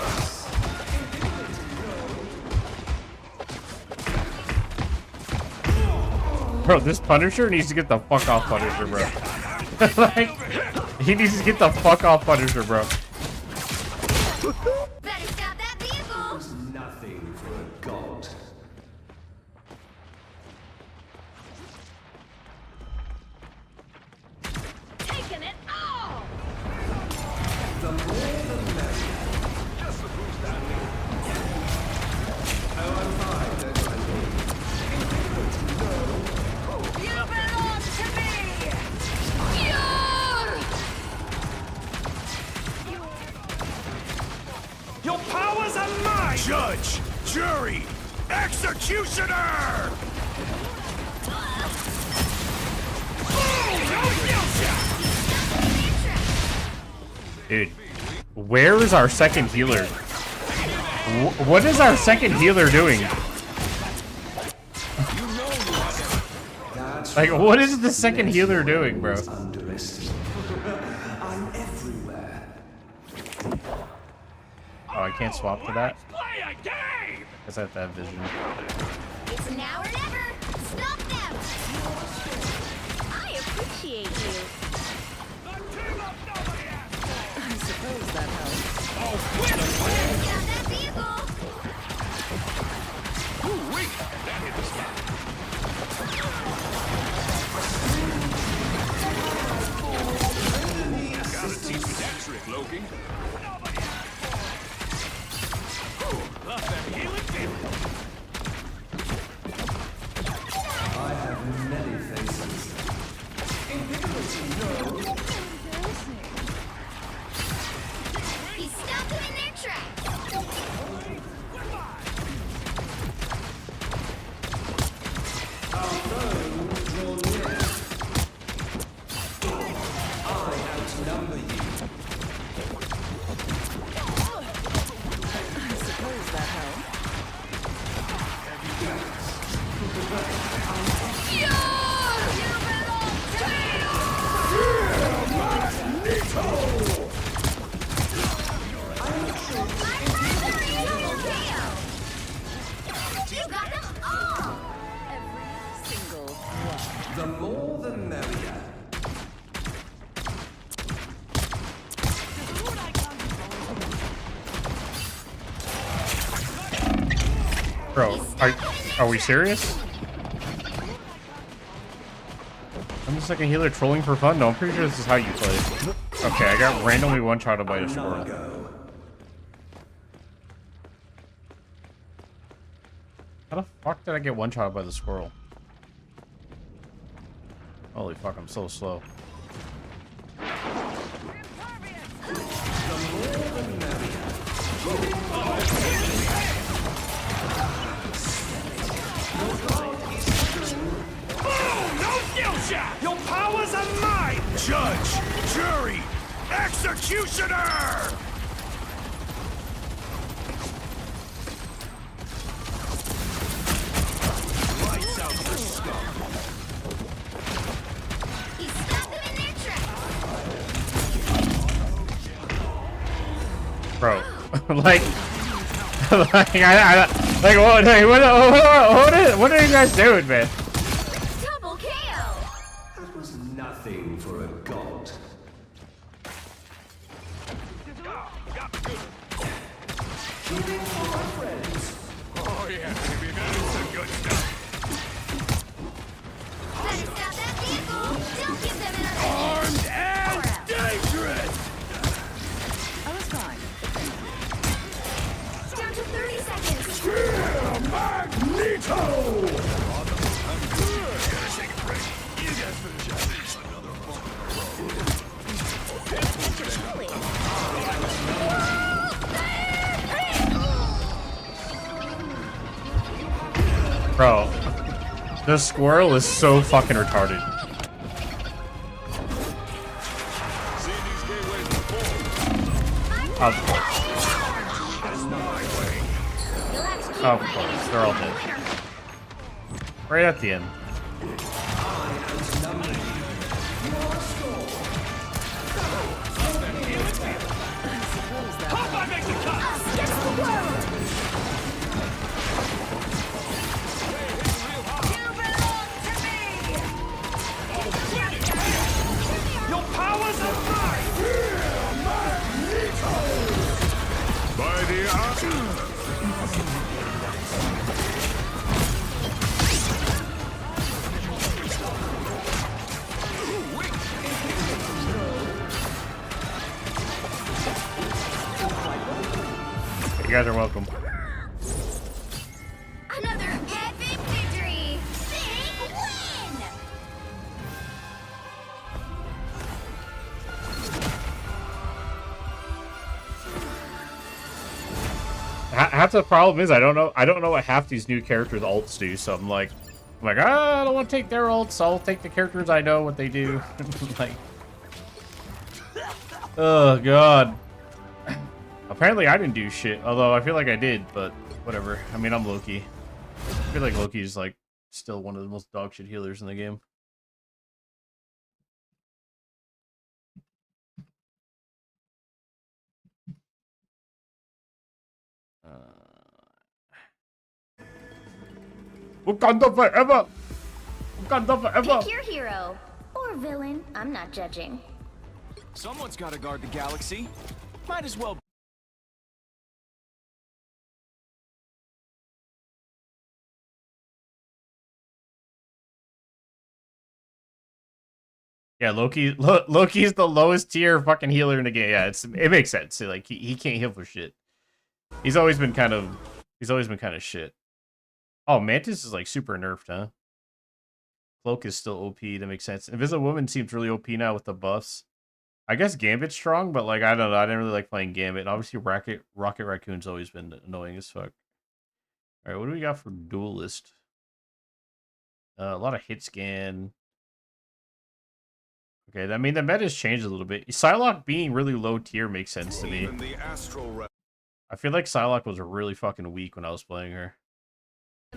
S6: Bro, this Punisher needs to get the fuck off Punisher, bro. Like, he needs to get the fuck off Punisher, bro.
S1: Better stop that vehicle!
S2: Nothing for a god.
S1: Taking it all!
S5: You belong to me!
S3: Your powers are mine! Judge, jury, executioner!
S6: Dude, where is our second healer? What is our second healer doing? Like, what is the second healer doing, bro?
S2: I'm everywhere.
S6: Oh, I can't swap to that?
S8: Play a game!
S6: Guess I have to have vision.
S1: It's now or never! Stop them! I appreciate you.
S4: I suppose that helps.
S1: Better stop that vehicle!
S8: Ooh-wee! That hit the spot. Gotta teach me that trick, Loki. Love that healing feeling.
S2: I have many faces.
S1: He stopped them in their tracks!
S4: I suppose that helps.
S1: You got them all!
S4: Every single one.
S2: The more the merrier.
S6: Bro, are we serious? I'm the second healer trolling for fun? No, I'm pretty sure this is how you play. Okay, I got randomly one-shotted by a squirrel. How the fuck did I get one-shotted by the squirrel? Holy fuck, I'm so slow.
S3: No skill shot! Your powers are mine! Judge, jury, executioner! Lights out the scum.
S1: He stopped them in their tracks!
S6: Bro, like, what are you guys doing, man?
S1: Double KO!
S2: That was nothing for a god.
S8: Oh yeah, baby, that's some good stuff.
S1: Better stop that vehicle! Don't give them another
S3: Armed and dangerous!
S4: I was fine.
S1: Down to 30 seconds!
S3: Magneto!
S6: Bro, the squirrel is so fucking retarded.
S8: Seeing these gateways before.
S6: Of course. Of course, they're all dead. Right at the end.
S8: Your powers of mine! By the
S6: You guys are welcome.
S1: Another epic victory! Big win!
S6: Half the problem is I don't know what half these new characters' ults do, so I'm like, I don't want to take their ults. I'll take the characters I know what they do. Like, oh god. Apparently I didn't do shit, although I feel like I did, but whatever. I mean, I'm Loki. I feel like Loki's like still one of the most dog shit healers in the game. Wakanda forever! Wakanda forever!
S1: Pick your hero. Or villain. I'm not judging.
S7: Someone's got to guard the galaxy. Might as well.
S6: Yeah, Loki's the lowest tier fucking healer in the game. Yeah, it makes sense. Like he can't heal for shit. He's always been kind of shit. Oh, Mantis is like super nerfed, huh? Cloak is still OP. That makes sense. Invisible Woman seems really OP now with the buffs. I guess Gambit's strong, but like I don't know. I didn't really like playing Gambit. And obviously, Rocket Raccoon's always been annoying as fuck. All right, what do we got for Duelist? A lot of hit scan. Okay, I mean the meta's changed a little bit. Psylocke being really low tier makes sense to me. I feel like Psylocke was really fucking weak when I was playing her.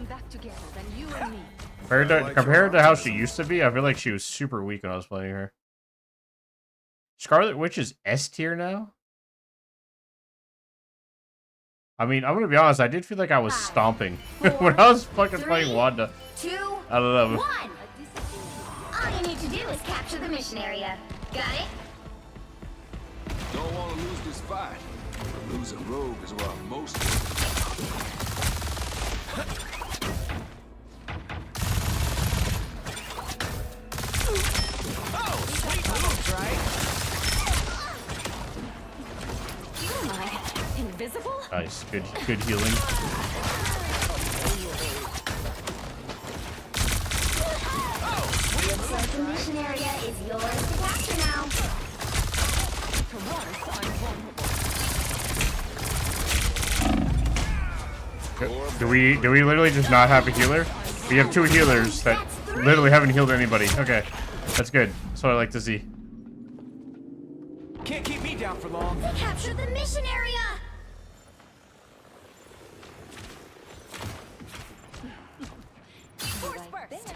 S4: Back together, then you and me.
S6: Compared to how she used to be, I feel like she was super weak when I was playing her. Scarlet Witch is S tier now? I mean, I'm gonna be honest, I did feel like I was stomping when I was fucking playing Wanda.
S1: 2,
S6: I don't know.
S1: 1. All you need to do is capture the mission area. Got it?
S8: Don't want to lose this fight. Losing Rogue is where I'm most.
S5: Oh, sweet moves, right?
S9: What am I? Invisible?
S6: Nice, good healing.
S1: Looks like the mission area is yours to capture now.
S4: For once, I'm vulnerable.
S6: Do we literally just not have a healer? We have 2 healers that literally haven't healed anybody. Okay, that's good. That's what I like to see.
S5: Can't keep me down for long.
S1: Capture the mission area.
S4: Force burst.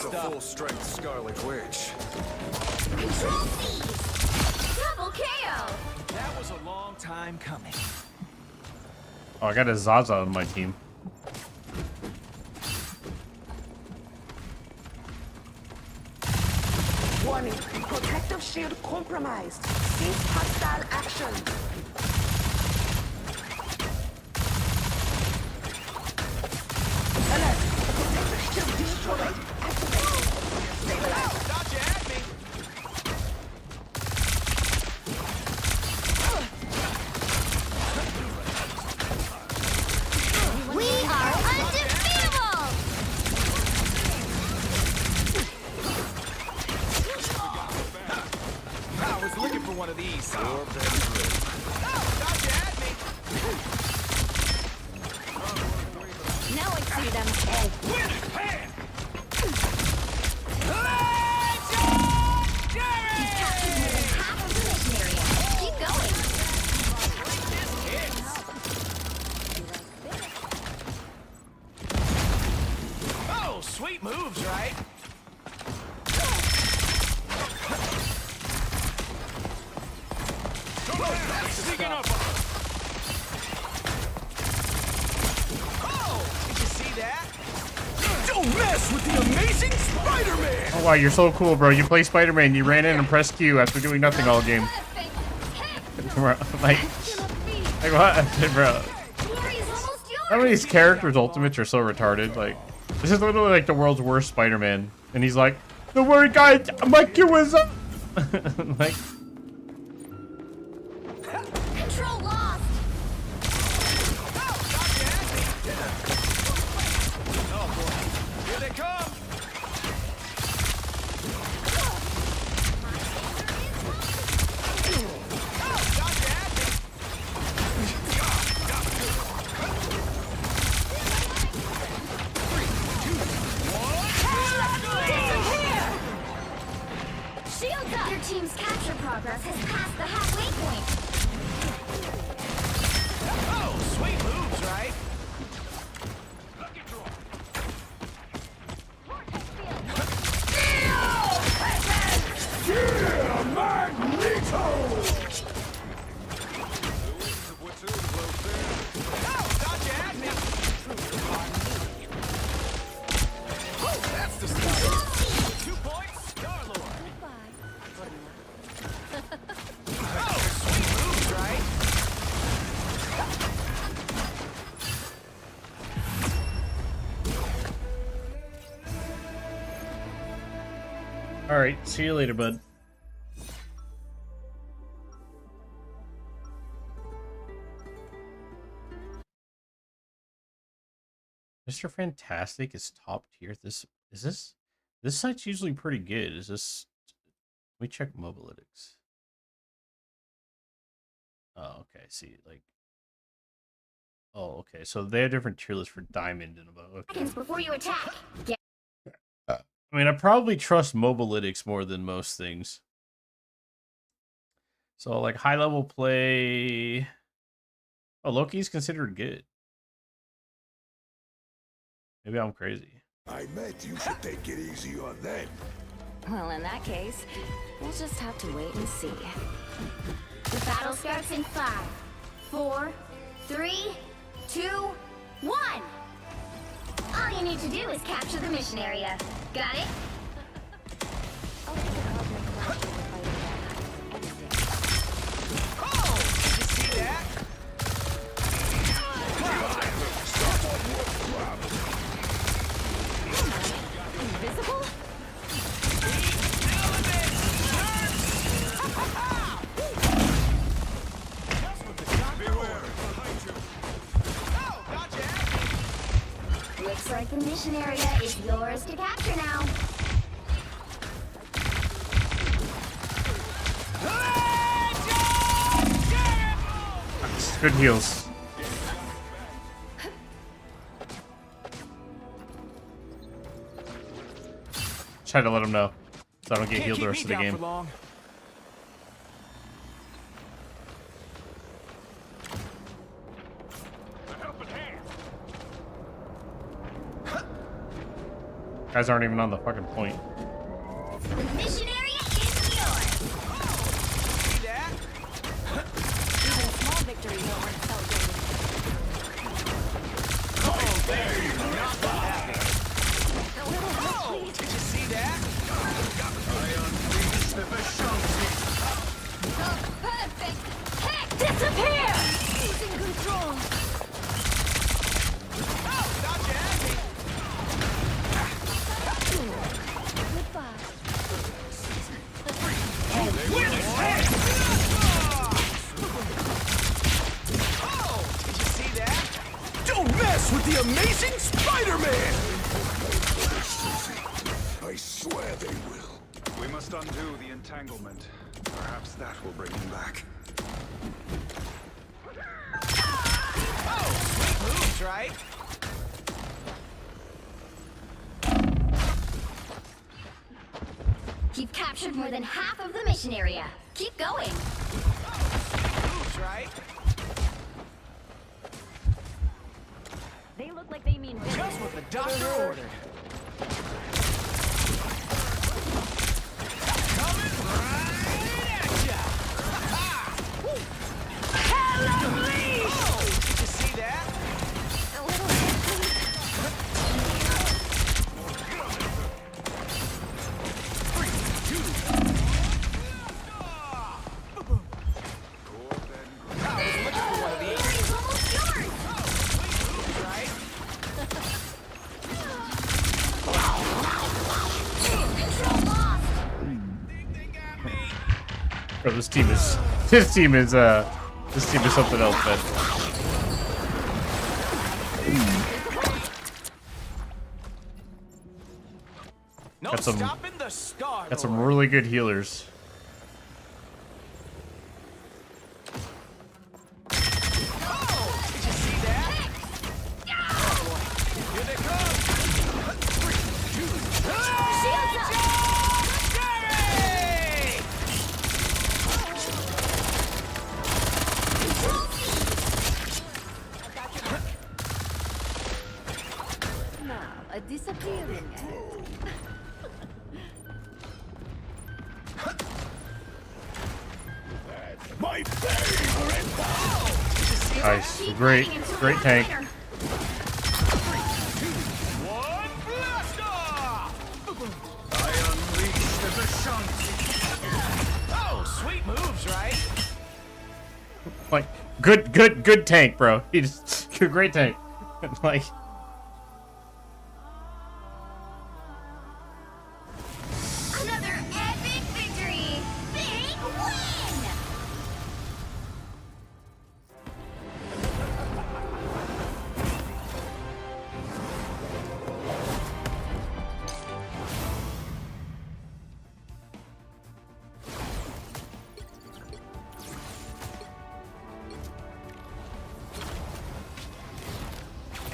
S3: Full-strength Scarlet Witch.
S1: Control C. Double KO.
S5: That was a long time coming.
S6: Oh, I got a Zaza on my team.
S11: Warning, protective shield compromised. Cease hostile action. Alert, protective shield destroyed.
S5: Thought you had me.
S1: We are undefeatable.
S5: I was looking for one of these. Oh, thought you had me.
S9: Now I see them.
S8: Winning hand!
S5: Let's go!
S8: Sneaking up on us.
S5: Oh, did you see that? Don't mess with the amazing Spider-Man!
S6: Oh wow, you're so cool, bro. You play Spider-Man, you ran in and pressed Q after doing nothing all game. Bro, like what? Bro. Some of these characters' ultimates are so retarded. Like, this is literally like the world's worst Spider-Man. And he's like, don't worry guys, my Q is up! Like,
S1: Control lost.
S8: Oh boy. Here they come.
S1: Shields up. Your team's capture progress has passed the halfway point.
S5: Oh, sweet moves, right?
S6: alright, see you later, bud. Mr. Fantastic is top tier. This site's usually pretty good. Is this? Let me check Mobalytics. Oh, okay. See, like, oh, okay. So they have different tier lists for diamond and above. Okay.
S1: Seconds before you attack.
S6: I mean, I probably trust Mobalytics more than most things. So, like, high level play. Oh, Loki's considered good. Maybe I'm crazy.
S3: I bet you should take it easy on them.
S9: Well, in that case, we'll just have to wait and see.
S1: The battle starts in 5, 4, 3, 2, 1. All you need to do is capture the mission area. Got it?
S9: I'll take a cosmic flash to fight again. Any day.
S5: Oh, did you see that?
S9: Invisible?
S1: Looks like the mission area is yours to capture now.
S6: Good heals. Try to let him know so I don't get healed the rest of the game. Guys aren't even on the fucking point.
S1: The mission area is yours.
S5: See that?
S9: Even small victories aren't celebrated.
S5: Oh, there you go. Not that happy. Oh, did you see that?
S8: I unleash the Vishanti.
S1: Oh, perfect. Heck,
S9: Disappear!
S1: losing control.
S5: Oh, gotcha, Abby. Oh, did you see that? Don't mess with the amazing Spider-Man!
S3: I swear they will.
S8: We must undo the entanglement. Perhaps that will bring him back.
S5: Oh, sweet moves, right?
S1: You've captured more than half of the mission area. Keep going.
S5: Moves, right?
S9: They look like they mean business.
S5: Just what the doctor ordered. Coming right at ya!
S6: Bro, this team is something else, man.
S5: No
S6: Got some-
S5: stopping the star.
S6: Got some really good healers.
S5: Oh, did you see that? Oh, boy. Here they come. 3, 2, 1,
S4: Now, a disappearing act.
S3: My favorite!
S6: Nice. Great tank.
S5: 1, blast off!
S8: I unleash the Vishanti.
S5: Oh, sweet moves, right?
S6: Like, good tank, bro. He just great tank. Like,
S1: Another epic victory! Big win!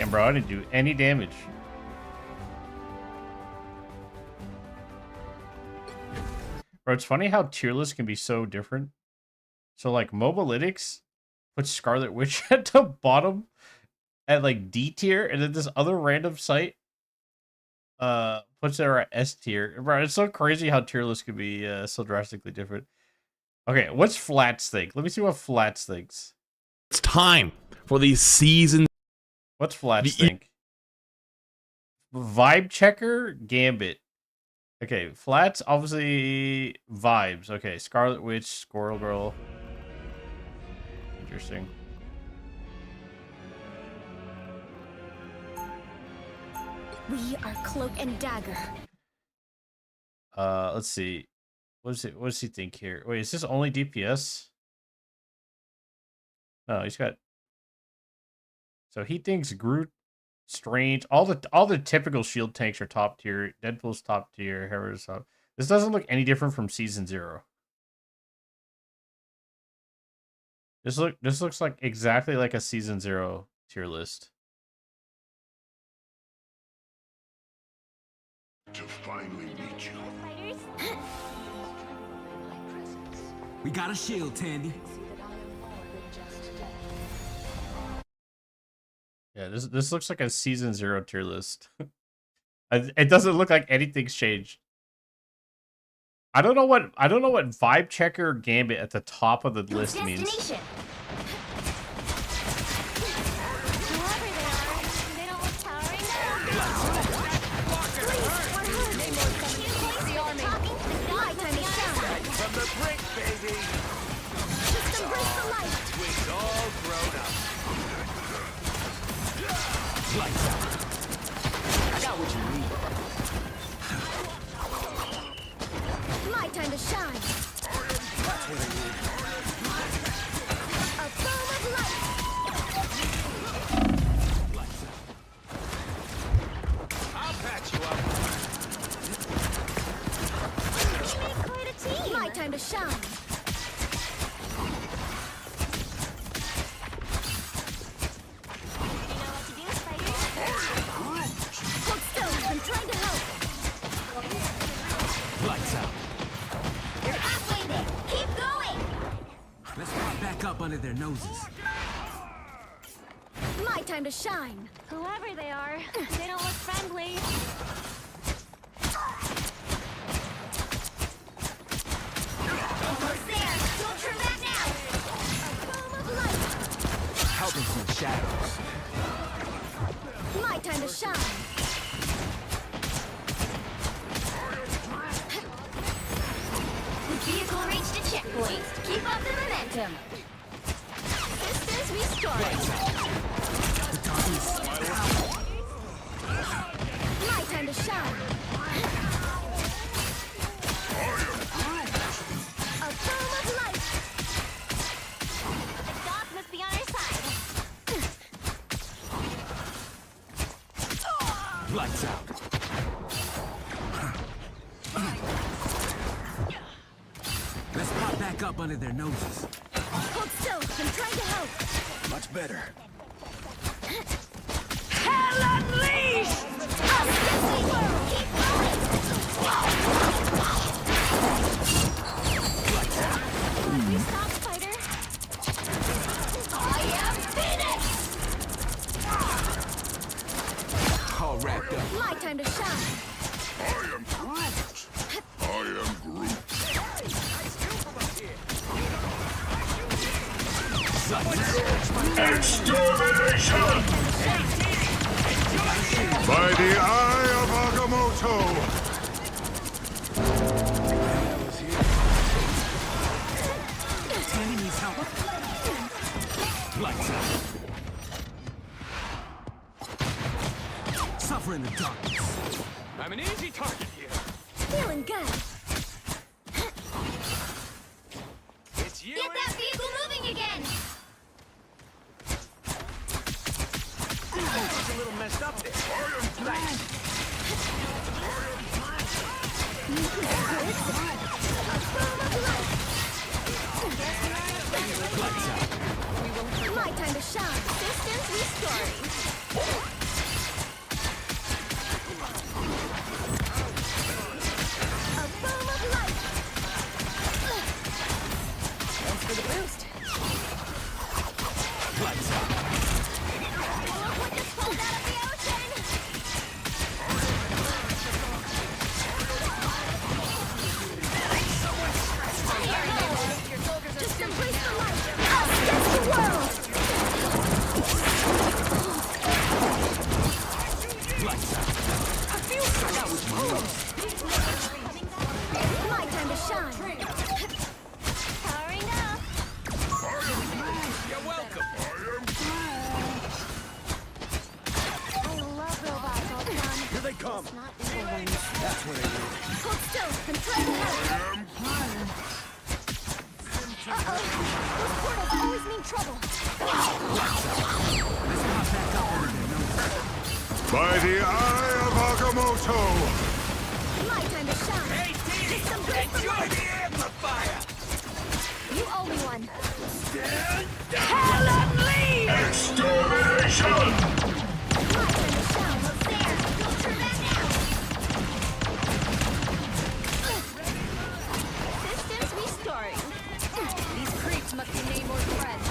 S6: damn, bro, I didn't do any damage. Bro, it's funny how tier lists can be so different. So, like, Mobalytics puts Scarlet Witch at the bottom at, like, D tier, and then this other random site puts her at S tier. Bro, it's so crazy how tier lists can be so drastically different. Okay, what's Flats think? Let me see what Flats thinks.
S12: It's time for these seasons.
S6: What's Flats think? Vibe Checker, Gambit. Okay, Flats, obviously vibes. Okay, Scarlet Witch, Squirrel Girl. Interesting.
S10: We are Cloak and Dagger.
S6: Let's see. What does he think here? Wait, is this only DPS? No, he's got. So he thinks Groot, Strange, all the typical shield tanks are top tier. Deadpool's top tier. Hera's top. This doesn't look any different from Season 0. This looks like exactly like a Season 0 tier list.
S3: To finally meet you.
S7: We got a shield, Tandy.
S6: Yeah, this looks like a Season 0 tier list. It doesn't look like anything's changed. I don't know what Vibe Checker Gambit at the top of the list means.
S1: Destination.
S10: Whoever they are, they don't look towering.
S5: From the brink, baby.
S10: Just embrace the light.
S5: Wings all grown up.
S7: Lights out. I got what you need.
S10: My time to shine. A foam of light.
S7: Lights out.
S5: I'll patch you up.
S10: You make quite a team. My time to shine. Hold still. I'm trying to help.
S7: Lights out.
S1: You're halfway there. Keep going.
S7: Let's pop back up under their noses.
S10: My time to shine. Whoever they are, they don't look friendly.
S1: Almost there. Don't turn back now.
S10: A foam of light.
S7: Helping from the shadows.
S10: My time to shine.
S1: The vehicle reached a checkpoint. Keep up the momentum.
S10: Sisters, we started. My time to shine. A foam of light.
S7: Lights out. Let's pop back up under their noses.
S10: Hold still. I'm trying to help.
S7: Much better.
S10: Hell unleashed! Keep going! You stop, Spider. I am finished!
S7: All wrapped up.
S10: My time to shine.
S8: I am Groot. I am Groot. Extermination! By the eye of Agamotto!
S7: Tandy needs help. Lights out. Suffer in the darkness.
S5: I'm an easy target here.
S10: Feeling good.
S5: It's you.
S1: Get that vehicle moving again!
S5: It's a little messed up there.
S10: My time to shine. Systems restoring. A boom of light. Thanks for the boost.
S7: Lights out.
S10: Look what just pulled out of the ocean. Just embrace the light. Us against the world.
S7: Lights out.
S10: I feel so. That was my time to shine. Powering up.
S5: You're welcome.
S10: I love robots all the time.
S3: Here they come.
S10: Not evil ones.
S3: That's what I need.
S10: Hold still. I'm trying to help. Uh-oh. Those portals always mean trouble.
S8: By the eye of Agamotto!
S10: My time to shine.
S5: Hey, Dee!
S10: Just embrace the
S5: Enjoy
S10: light.
S5: the amplifier!
S10: You owe me one.
S5: Hell unleashed!
S8: Extermination!
S10: My time to shine.
S1: There! Don't turn back now!
S10: Systems restoring. These creeps must be named more friends.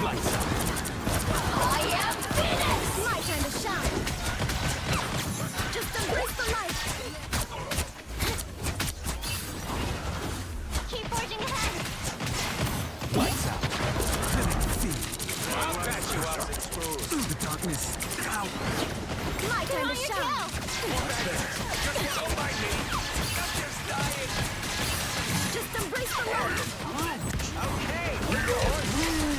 S7: Lights out.
S10: I am finished! My time to shine. Just embrace the light. Keep forging ahead.
S7: Lights out.
S5: I'll patch you up.
S7: Through the darkness. Out.
S10: My time to shine.
S5: Don't mind me. I'm just dying.
S10: Just embrace the light.
S5: Okay.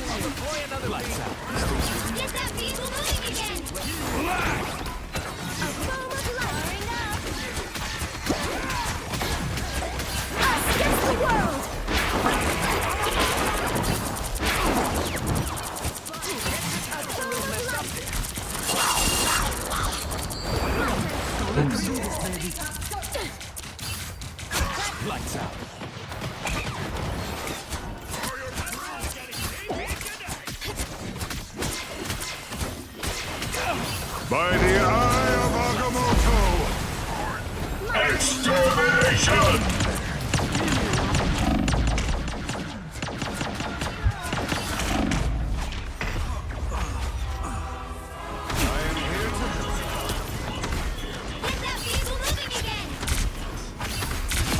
S5: I'll deploy another
S7: Lights out.
S1: Get that vehicle moving again!
S10: A boom of light. Us against the world. A boom of light.
S7: Lights out.
S8: By the eye of Agamotto! Extermination!
S1: Get that vehicle moving again!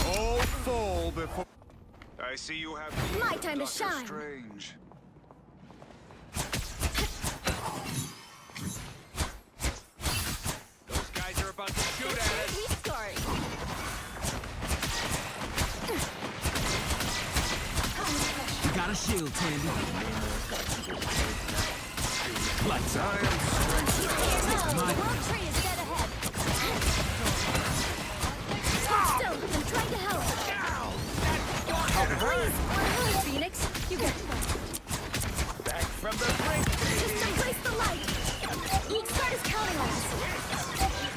S3: All fall before. I see you have.
S10: My time to shine.
S3: Strange.
S5: Those guys are about to shoot at us.
S10: Restoring.
S7: You got a shield, Tandy. Lights out.
S10: Wrong tree is dead ahead. Hold still. I'm trying to help. Please. Phoenix, you get one.
S5: Back from the brink, baby.
S10: Just embrace the light. Eastgard is counting on us.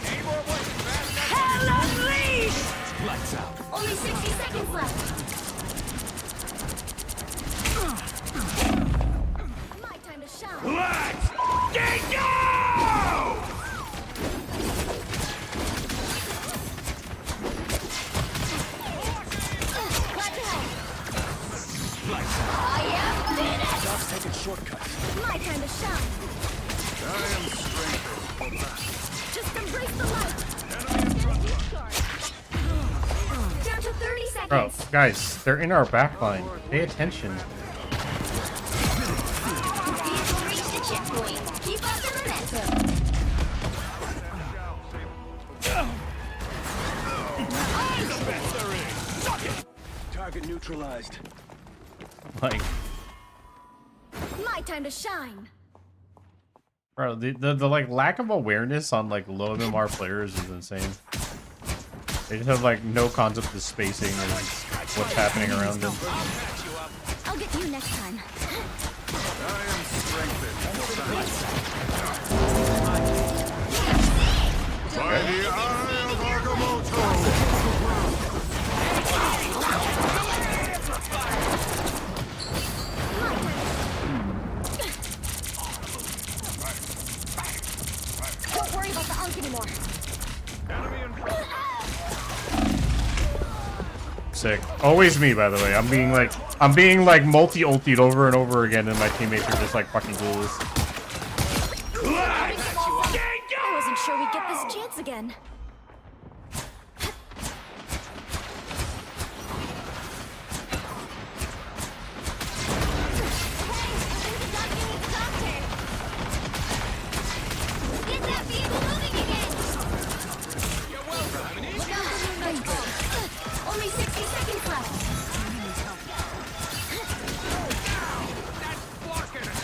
S5: Any more wasn't bad enough?
S10: Hell unleashed!
S8: Lights out.
S1: Only 60 seconds left.
S10: My time to shine.
S8: Let's get go!
S10: Glad to help.
S1: I am finished!
S7: Stop taking shortcuts.
S10: My time to shine.
S3: I am strengthened for battle.
S10: Just embrace the light.
S1: Down to 30 seconds.
S6: Bro, guys, they're in our back line. Pay attention.
S1: Vehicle reached the checkpoint. Keep up the momentum.
S7: Target neutralized.
S6: Like,
S10: My time to shine.
S6: bro, the like lack of awareness on like low MMR players is insane. They just have like no concept of spacing or what's happening around them.
S10: I'll get you next time.
S3: I am strengthened for battle. By the eye of Agamotto!
S10: Don't worry about the unk anymore.
S3: Enemy in front.
S6: Sick. Always me, by the way. I'm being like multi-ultied over and over again, and my teammates are just like fucking clueless.
S10: I wasn't sure we'd get this chance again.
S1: Get that vehicle moving again. Only 60 seconds left.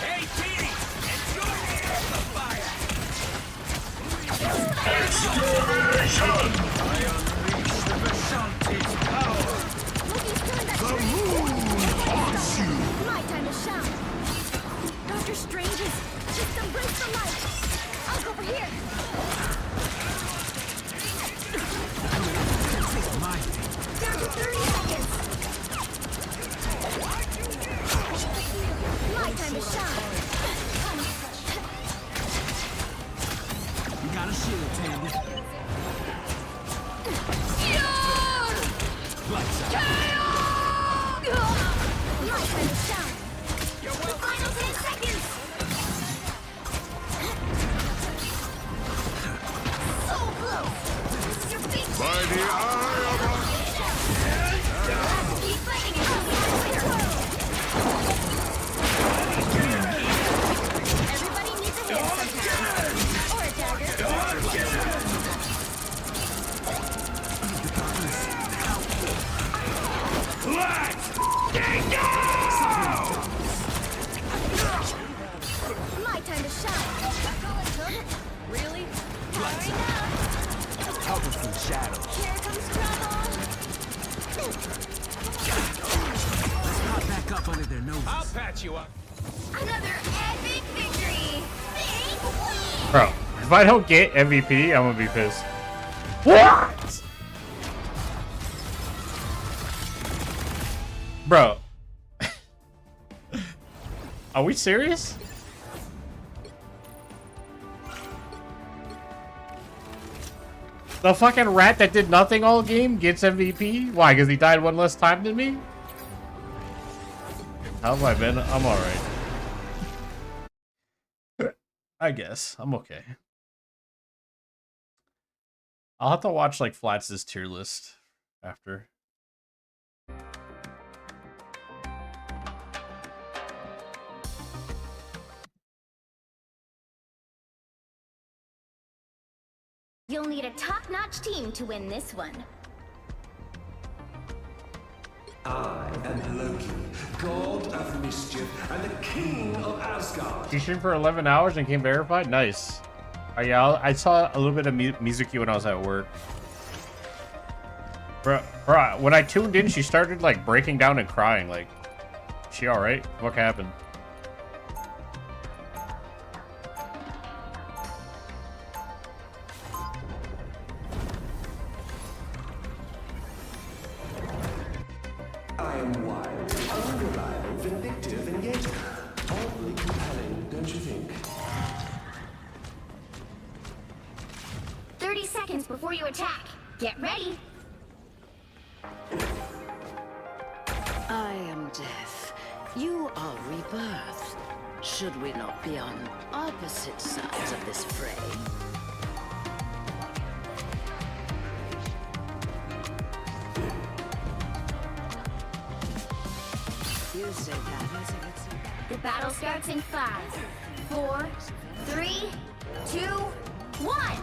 S5: Hey, Petey! Enjoy the fire!
S10: My time to shine. Doctor Strange's. Just embrace the light. I'll go over here.
S1: Down to 30 seconds.
S10: My time to shine.
S7: You got a shield, Tandy.
S10: My time to shine.
S1: The final 10 seconds. So close. Your big
S3: By the eye of
S1: keep fighting it. Everybody needs a hit sometimes. Or a dagger.
S10: My time to shine. Really? Hurry now.
S7: Cover from shadow.
S10: Here comes trouble.
S7: Pop back up under their noses.
S5: I'll patch you up.
S1: Another epic victory. Big win.
S6: Bro, if I don't get MVP, I'm gonna be pissed. What? Bro. Are we serious? The fucking rat that did nothing all game gets MVP? Why? Because he died one less time than me? How have I been? I'm alright. I guess. I'm okay. I'll have to watch like Flats' tier list after.
S1: You'll need a top-notch team to win this one.
S13: I am Loki, god of mischief and the king of Asgard.
S6: She streamed for 11 hours and came verified? Nice. Yeah, I saw a little bit of Mizuki when I was at work. Bro, when I tuned in, she started like breaking down and crying. Like, she alright? What happened?
S13: effective and yet oddly compelling, don't you think?
S1: 30 seconds before you attack. Get ready.
S14: I am death. You are rebirth. Should we not be on opposite sides of this fray? You say that.
S1: The battle starts in 5, 4, 3, 2, 1.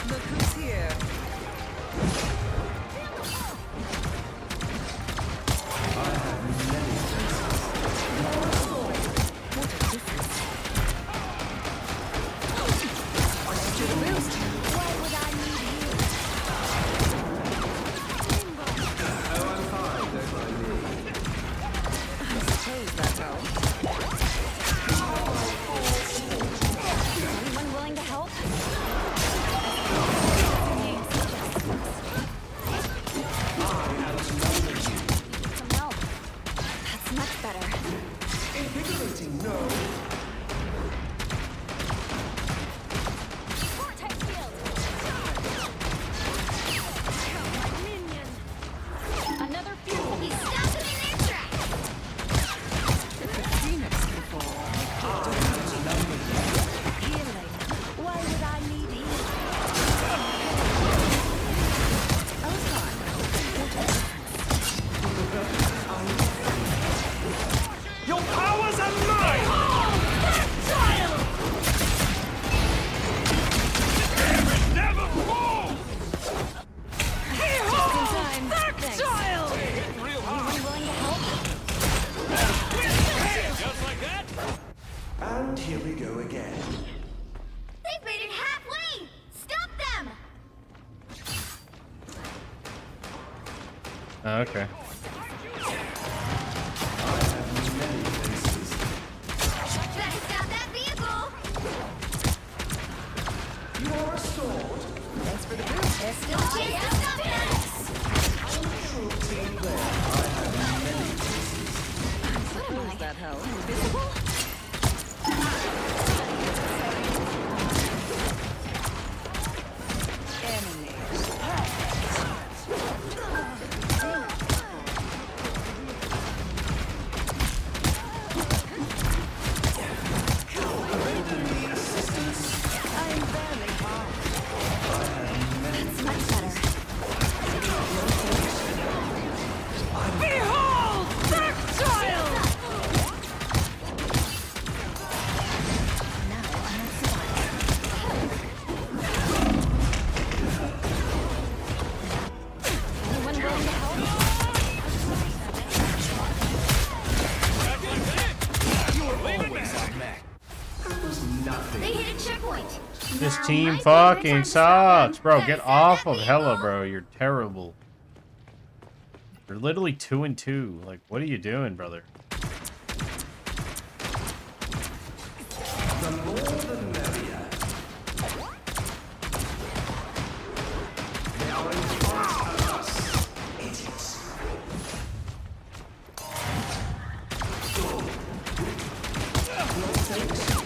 S14: Look who's here.
S9: Anyone willing to help? Some help. That's much better.
S13: Invigorating, no.
S10: Vortex field.
S9: Another fuel.
S1: He's stuck in their tracks.
S14: Phoenix can fall.
S10: Healing. Why would I need healing?
S5: Your powers are mine!
S8: Never fall!
S5: Real hard.
S9: Anyone willing to help?
S8: Just like that?
S13: And here we go again.
S1: They've made it halfway. Stop them.
S6: Okay.
S1: Better stop that vehicle.
S13: You are restored.
S1: Thanks for the boost. There's still a chance to stop them.
S13: True team player. I have many faces.
S14: Suppose that helps. Invisible?
S9: That's much better.
S5: Behold! Tactile!
S9: Anyone willing to help?
S1: They hit a checkpoint.
S6: This
S1: Now
S6: team
S1: might be the time
S6: fucking
S1: to stop them.
S6: sucks, bro.
S1: Better
S6: Get
S1: stop
S6: off
S1: that
S6: of Hella,
S1: vehicle.
S6: bro. You're terrible. You're literally 2-2. Like, what are you doing, brother?
S13: The more the merrier. They are in front of us. Idiots. No thanks, sir.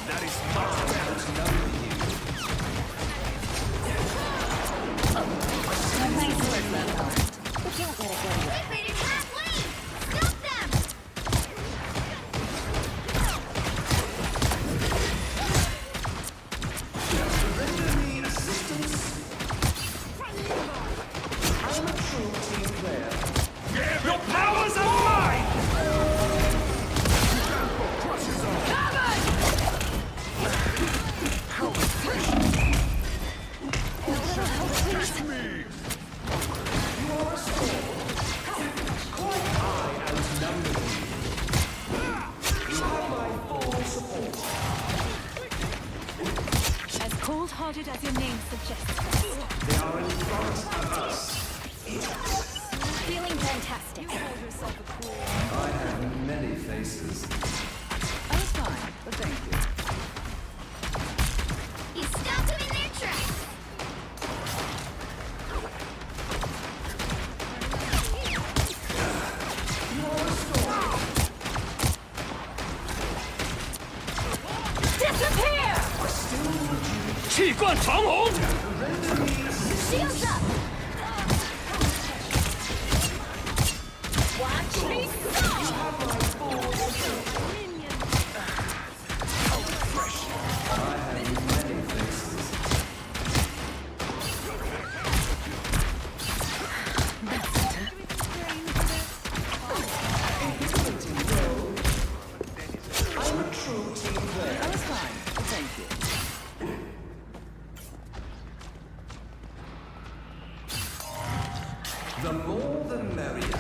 S5: That is mine.
S13: Outnumber you.
S9: But don't let it go.
S1: They've made it halfway. Stop them.
S13: Render me assistance. I'm a true team player.
S5: Your powers are mine!
S4: As cold-hearted as your name suggests.
S13: They are in front of us.
S9: Feeling fantastic.
S4: Hold yourself a cool.
S13: I have many faces.
S14: I was fine, but thank you.
S5: 气贯长虹。
S1: Shields up! Watch me go!
S13: The more the merrier.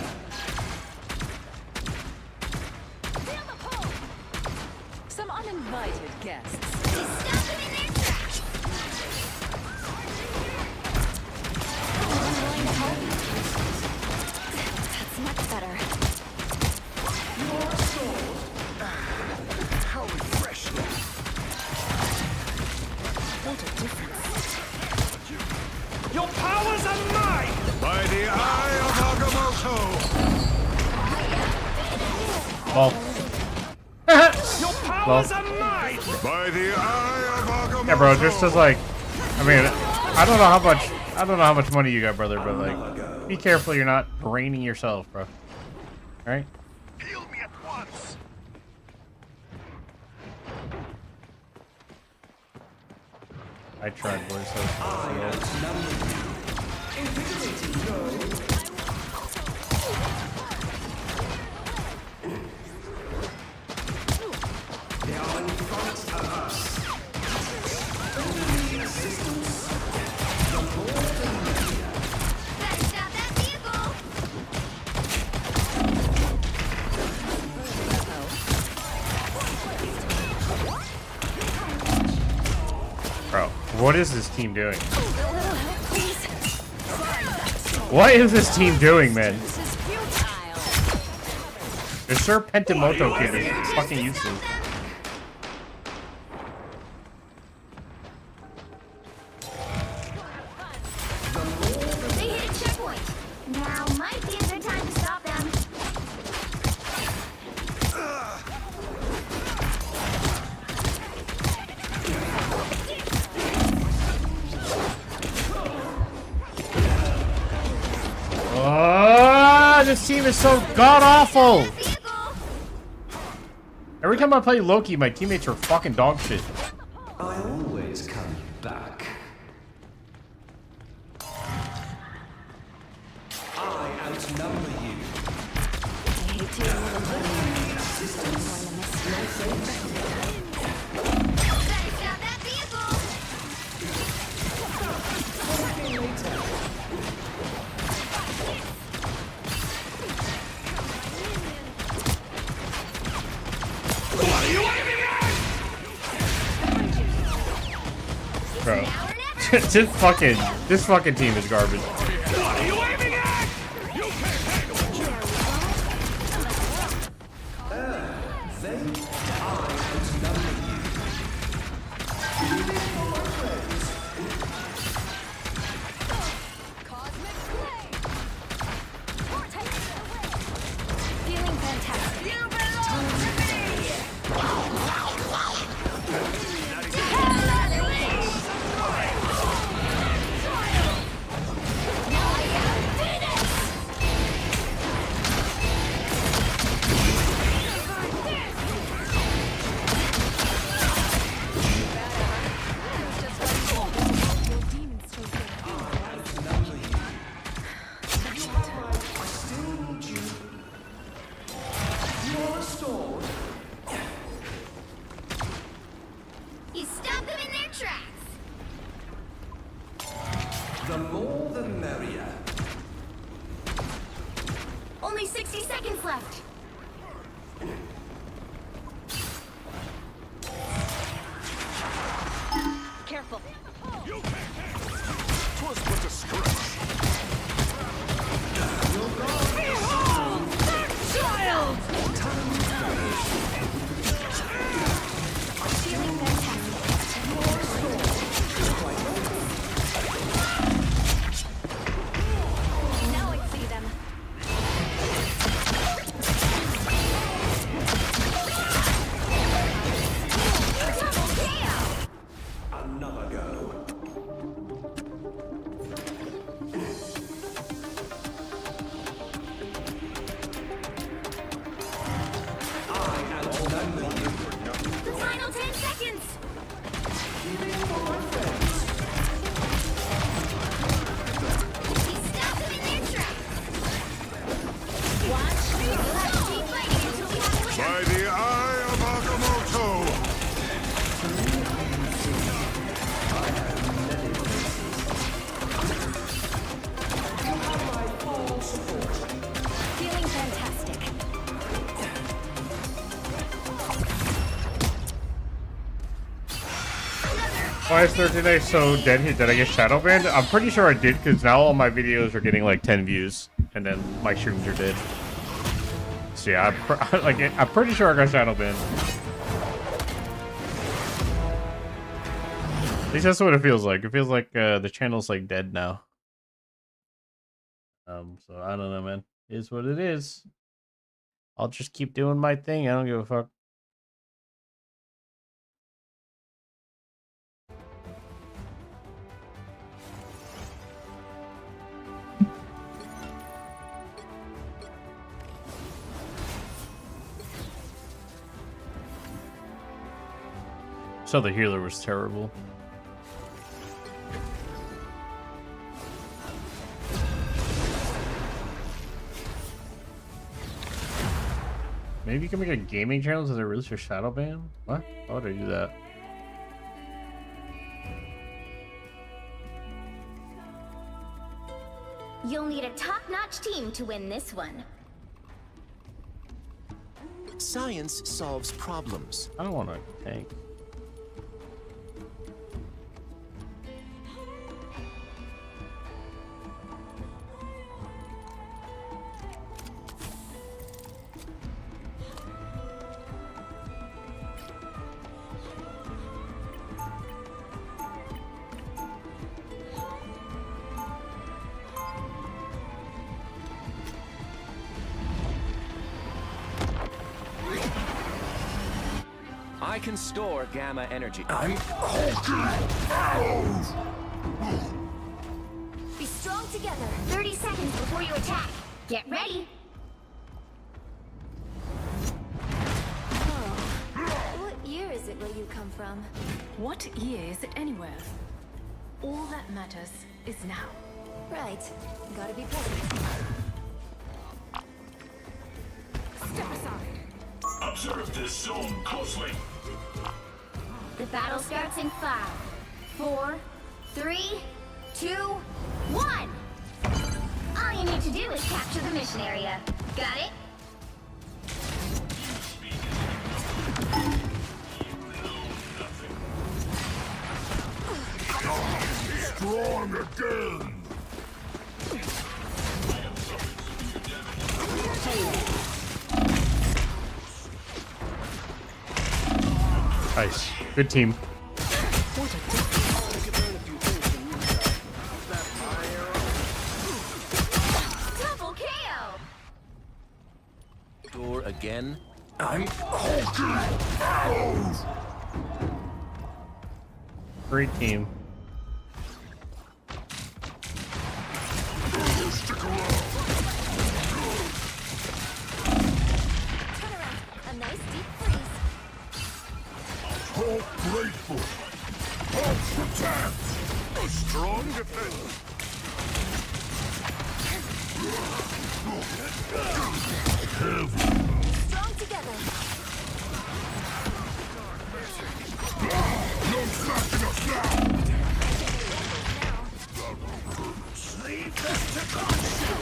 S4: Some uninvited guests.
S1: Stop them in their tracks!
S10: That's much better.
S3: How refreshing.
S10: What a difference.
S5: Your powers are mine.
S3: By the eye of Agamotto!
S6: Well.
S5: Your powers are mine.
S3: By the eye of Agamotto!
S6: Yeah, bro, just as like, I mean, I don't know how much money you got, brother, but like, be careful you're not draining yourself, bro. Alright?
S3: Heal me at once!
S6: I tried, boys.
S13: They are in front of us.
S1: Better stop that vehicle!
S6: Bro, what is this team doing? What is this team doing, man? The Sir Pentimoto kid is fucking useless.
S1: They hit a checkpoint. Now might be a good time to stop them.
S6: Oh, this team is so god awful. Every time I play Loki, my teammates are fucking dog shit.
S13: I always come back. I outnumber you.
S1: Better stop that vehicle!
S6: Bro. This fucking team is garbage.
S10: Feeling fantastic.
S1: You stop them in their tracks.
S13: The more the merrier.
S1: Only 60 seconds left.
S4: Careful.
S3: Twas but a stretch.
S10: Feeling fantastic. Now I see them.
S1: Double kill!
S6: Why is 13 days so dead? Did I get shadow banned? I'm pretty sure I did, because now all my videos are getting like 10 views, and then my streams are dead. So yeah, I'm pretty sure I got shadow banned. At least that's what it feels like. It feels like the channel's like dead now. So I don't know, man. It is what it is. I'll just keep doing my thing. I don't give a fuck. So the healer was terrible. Maybe you can make a gaming channel to release your shadow ban? What? Why would I do that?
S1: You'll need a top-notch team to win this one.
S7: Science solves problems.
S6: I don't want to tank.
S5: I can store gamma energy.
S13: I'm hulking.
S1: Be strong together. 30 seconds before you attack. Get ready.
S10: What year is it where you come from?
S4: What year is it anywhere? All that matters is now.
S10: Right. Gotta be present.
S4: Step aside.
S8: Observe this zone closely.
S1: The battle starts in 5, 4, 3, 2, 1. All you need to do is capture the mission area. Got it?
S13: Strong again.
S6: Nice. Good team.
S1: Double KO.
S7: Door again.
S13: I'm hulking.
S6: Great team.
S13: Stick around.
S10: Turn around. A nice deep freeze.
S13: Hulk grateful. Hulk protect.
S8: A strong defense.
S13: Heavy.
S10: Strong together.
S13: No stacking us now.
S8: Leave this to Khonshu.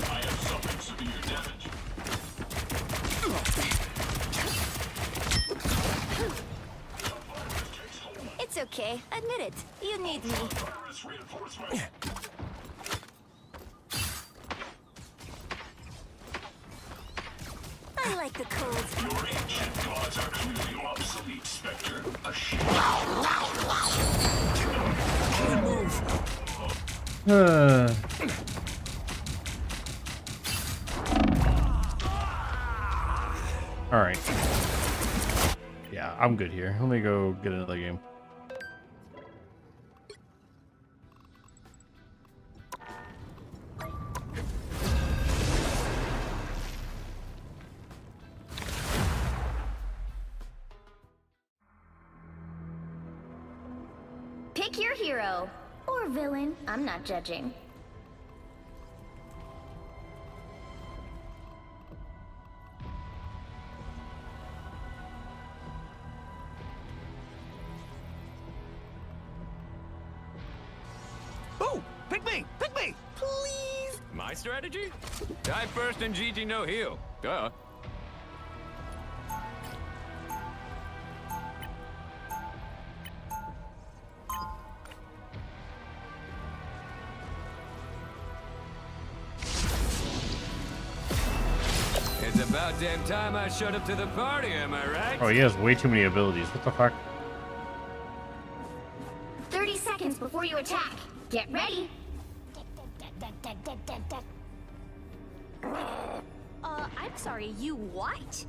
S8: I have suffered severe damage.
S10: It's okay. Admit it. You need me. I like the cold.
S8: Your ancient gods are clearly obsolete, Spectre. A ship.
S7: Can't move.
S6: All right. Yeah, I'm good here. Let me go get another game.
S1: Pick your hero. Or villain. I'm not judging.
S5: Ooh, pick me, please.
S15: My strategy? Die first and GG no heal. Duh. About damn time I showed up to the party, am I right?
S6: Oh, he has way too many abilities. What the fuck?
S1: 30 seconds before you attack. Get ready.
S10: I'm sorry, you what?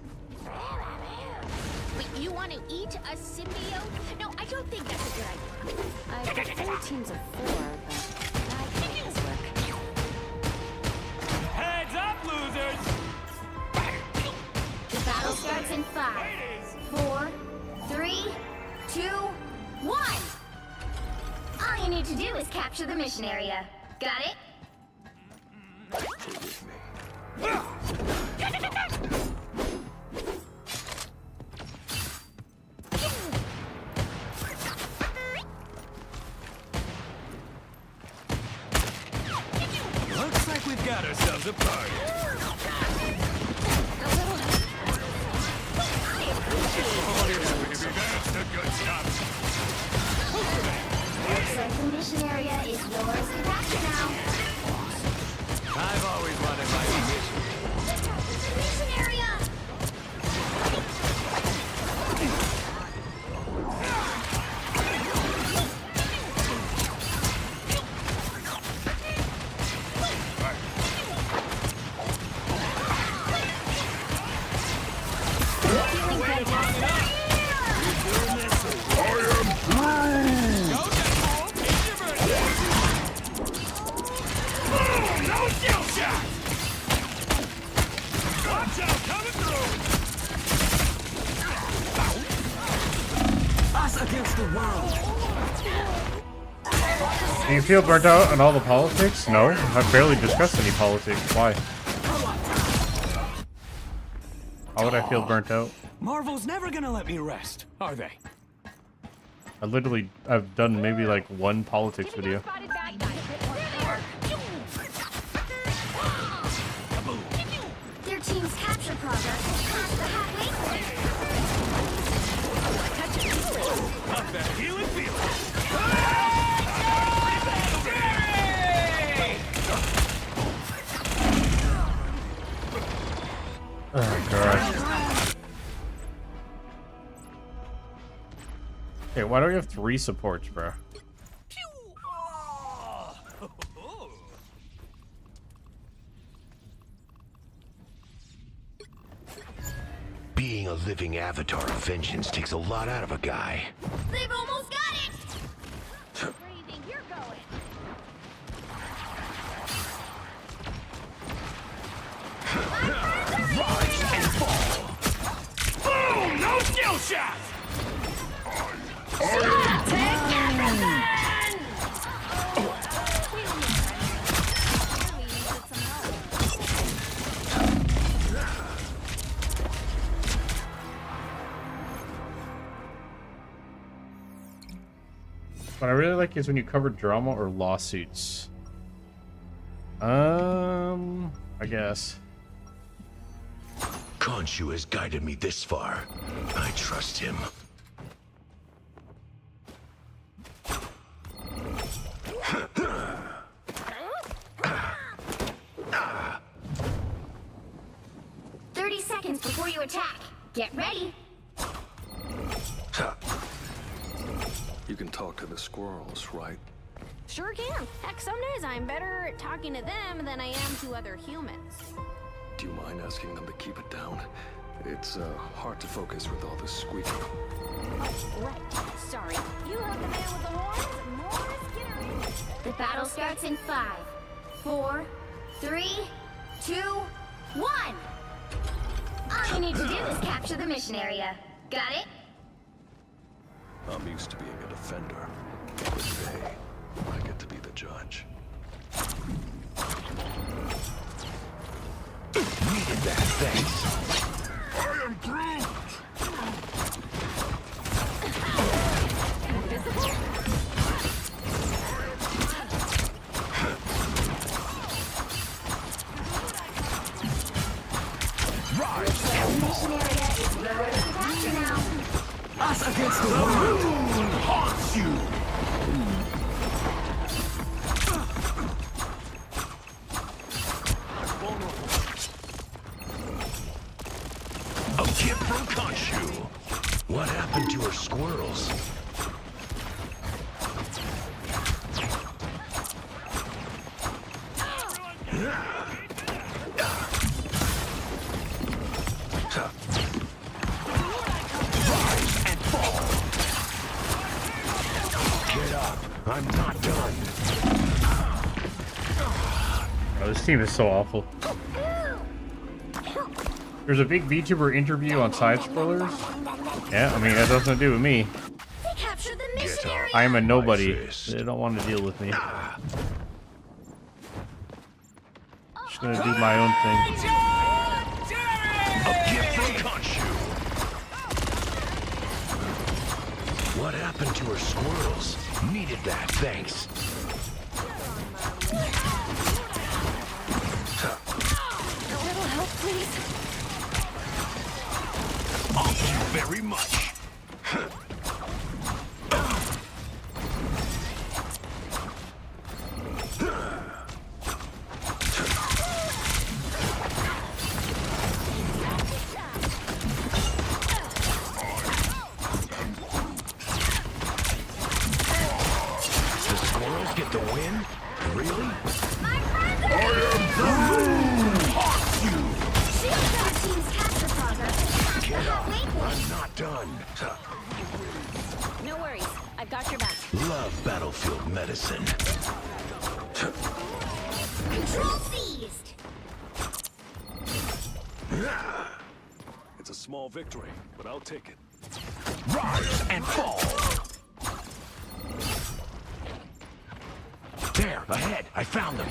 S10: Wait, you want to eat a symbiote? No, I don't think that's a good idea.
S9: I've got 4 teams of 4, but I can make this work.
S15: Heads up, losers!
S1: The battle starts in 5, 4, 3, 2, 1. All you need to do is capture the mission area. Got it?
S15: Looks like we've got ourselves a party. That's the good stuff.
S1: Looks like the mission area is yours to capture now.
S15: I've always wanted my mission.
S1: Mission area!
S6: Do you feel burnt out on all the politics? No, I've barely discussed any politics. Why? How would I feel burnt out?
S5: Marvel's never gonna let me rest, are they?
S6: I've done maybe like 1 politics video.
S1: Their team's capture progress has passed the halfway point.
S15: Up that healing feeling.
S6: Oh god. Okay, why don't we have 3 supports, bro?
S13: Being a living avatar of vengeance takes a lot out of a guy.
S1: They've almost got it! Where do you think you're going?
S13: Rise and fall!
S15: Boom! No skill shots!
S6: What I really like is when you cover drama or lawsuits. I guess.
S13: Khonshu has guided me this far. I trust him.
S1: Seconds before you attack. Get ready.
S3: You can talk to the squirrels, right?
S10: Sure can. Heck, some days I'm better at talking to them than I am to other humans.
S3: Do you mind asking them to keep it down? It's hard to focus with all this squeaking.
S10: Oh, right. Sorry. You heard the man with the horns. More scary.
S1: The battle starts in 5, 4, 3, 2, 1. All you need to do is capture the mission area. Got it?
S3: I'm used to being a defender, but today I get to be the judge.
S13: Needed that, thanks.
S8: I am Groot!
S1: Mission area is yours to capture now.
S13: Us against the world! Haunts you!
S8: from Khonshu. What happened to her squirrels? Rise and fall. Get up. I'm not done.
S6: Oh, this team is so awful. There's a big VTuber interview on side spoilers. Yeah, I mean, that has nothing to do with me.
S1: They captured the mission area.
S6: I am a nobody. They don't want to deal with me. Just gonna do my own thing.
S8: A gift from Khonshu. What happened to her squirrels? Needed that, thanks.
S10: A little help, please.
S8: Thank you very much. The squirrels get the win? Really? Get up. I'm not done.
S10: No worries. I've got your back.
S8: Love battlefield medicine.
S1: Control seized.
S3: It's a small victory, but I'll take it.
S8: Rise and fall. There, ahead. I found them.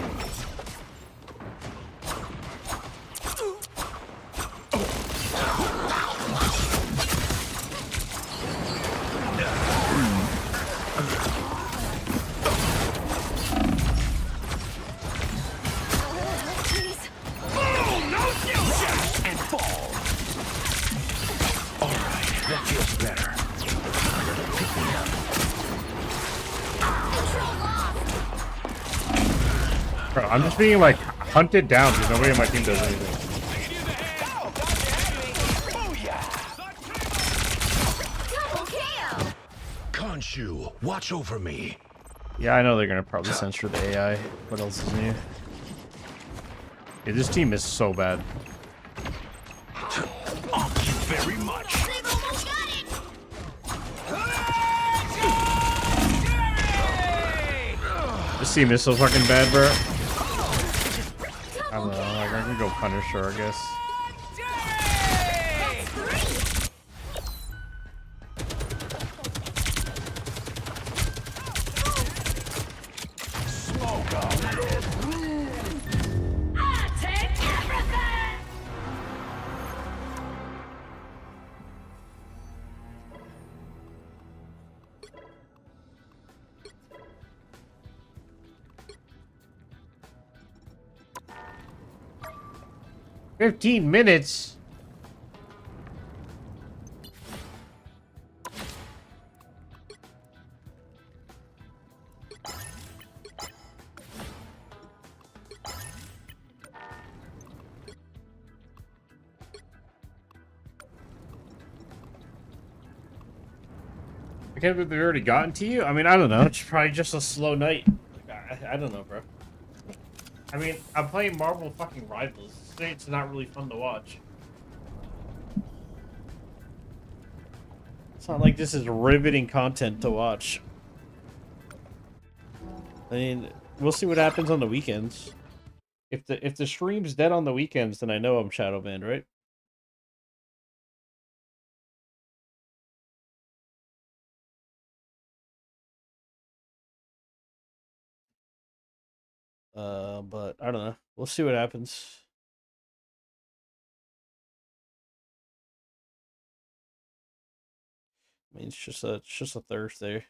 S8: And fall. All right, that feels better. Pick me up.
S6: Bro, I'm just being like hunted down because nobody on my team does anything.
S1: Double KO.
S8: Khonshu, watch over me.
S6: Yeah, I know they're gonna probably censor the AI. What else is new? Yeah, this team is so bad.
S8: Thank you very much.
S1: They've almost got it.
S6: This team is so fucking bad, bro. I don't know. Like, I can go Punisher, I guess.
S8: Smoke up.
S1: I take everything.
S6: "15 minutes? I can't believe they've already gotten to you. I mean, I don't know. It's probably just a slow night. I don't know, bro. I mean, I'm playing Marvel fucking Rivals. It's not really fun to watch. It's not like this is riveting content to watch. I mean, we'll see what happens on the weekends. If the stream's dead on the weekends, then I know I'm shadow banned, right? But I don't know. We'll see what happens. I mean, it's just a Thursday.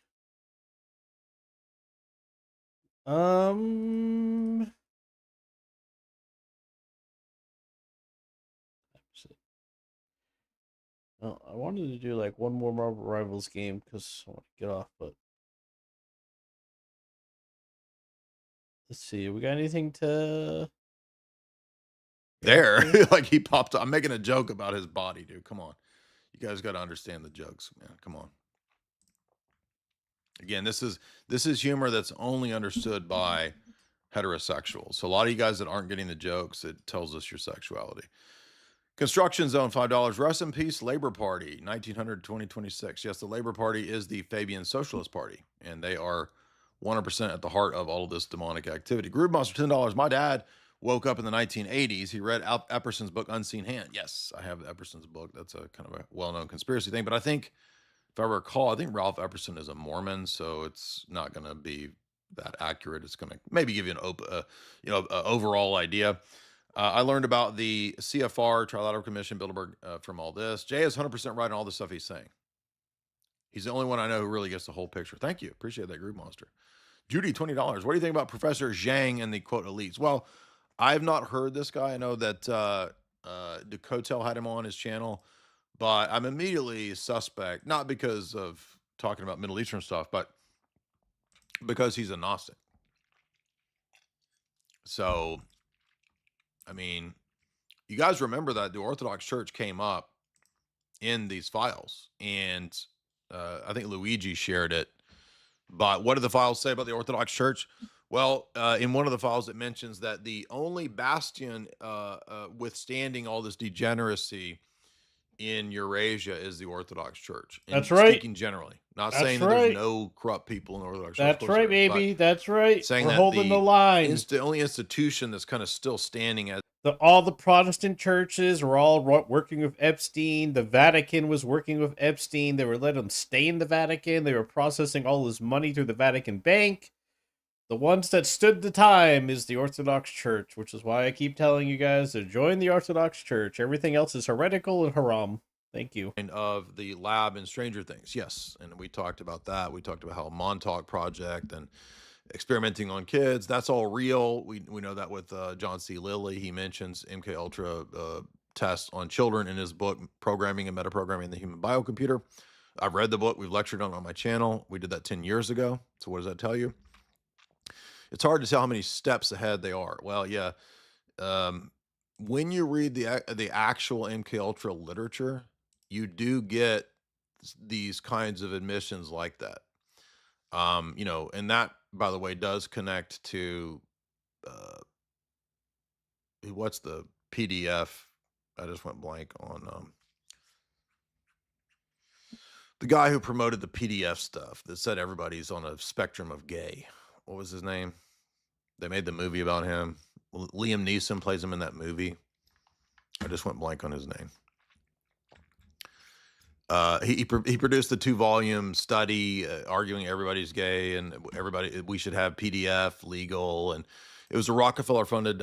S6: Well, I wanted to do like one more Marvel Rivals game because I want to get off, but let's see. We got anything to
S16: There, like he popped up. I'm making a joke about his body, dude. Come on. You guys got to understand the jokes, man. Come on. Again, this is humor that's only understood by heterosexuals. So a lot of you guys that aren't getting the jokes, it tells us your sexuality. Construction Zone, $5. Rest in peace, Labor Party, 1900 2026. Yes, the Labor Party is the Fabian Socialist Party, and they are 100% at the heart of all of this demonic activity. Groove Monster, $10. My dad woke up in the 1980s. He read Epperson's book, Unseen Hand. Yes, I have Epperson's book. That's a kind of a well-known conspiracy thing. But I think, if I recall, I think Ralph Epperson is a Mormon, so it's not going to be that accurate. It's going to maybe give you an overall idea. I learned about the CFR, Trilateral Commission, Bilderberg, from all this. Jay is 100% right on all the stuff he's saying. He's the only one I know who really gets the whole picture. Thank you. Appreciate that, Groove Monster. Judy, $20. What do you think about Professor Zhang and the, quote, elites? Well, I have not heard this guy. I know that Ducotel had him on his channel, but I'm immediately suspect, not because of talking about Middle Eastern stuff, but because he's a Gnostic. So, I mean, you guys remember that the Orthodox Church came up in these files, and I think Luigi shared it. But what do the files say about the Orthodox Church? Well, in one of the files, it mentions that the only bastion withstanding all this degeneracy in Eurasia is the Orthodox Church. And
S6: That's right.
S16: Speaking generally, not
S6: That's
S16: saying that
S6: right.
S16: there's no corrupt people in the Orthodox Church.
S6: That's right, baby. That's right.
S16: Saying
S6: We're
S16: that
S6: holding the line.
S16: The only institution that's kind of still standing as
S6: All the Protestant churches were all working with Epstein. The Vatican was working with Epstein. They were letting him stay in the Vatican. They were processing all his money through the Vatican Bank. The ones that stood the time is the Orthodox Church, which is why I keep telling you guys to join the Orthodox Church. Everything else is heretical and haram. Thank you.
S16: Of the lab in Stranger Things, yes. And we talked about that. We talked about how Montauk Project and experimenting on kids, that's all real. We know that with John C. Lilly. He mentions MK Ultra tests on children in his book, Programming and Metaprogramming the Human Biocomputer. I've read the book. We've lectured on it on my channel. We did that 10 years ago. So what does that tell you? It's hard to tell how many steps ahead they are. Well, yeah. When you read the actual MK Ultra literature, you do get these kinds of admissions like that. And that, by the way, does connect to what's the PDF? I just went blank on the guy who promoted the PDF stuff that said everybody's on a spectrum of gay. What was his name? They made the movie about him. Liam Neeson plays him in that movie. I just went blank on his name. He produced the 2-volume study arguing everybody's gay and we should have PDF legal, and it was a Rockefeller funded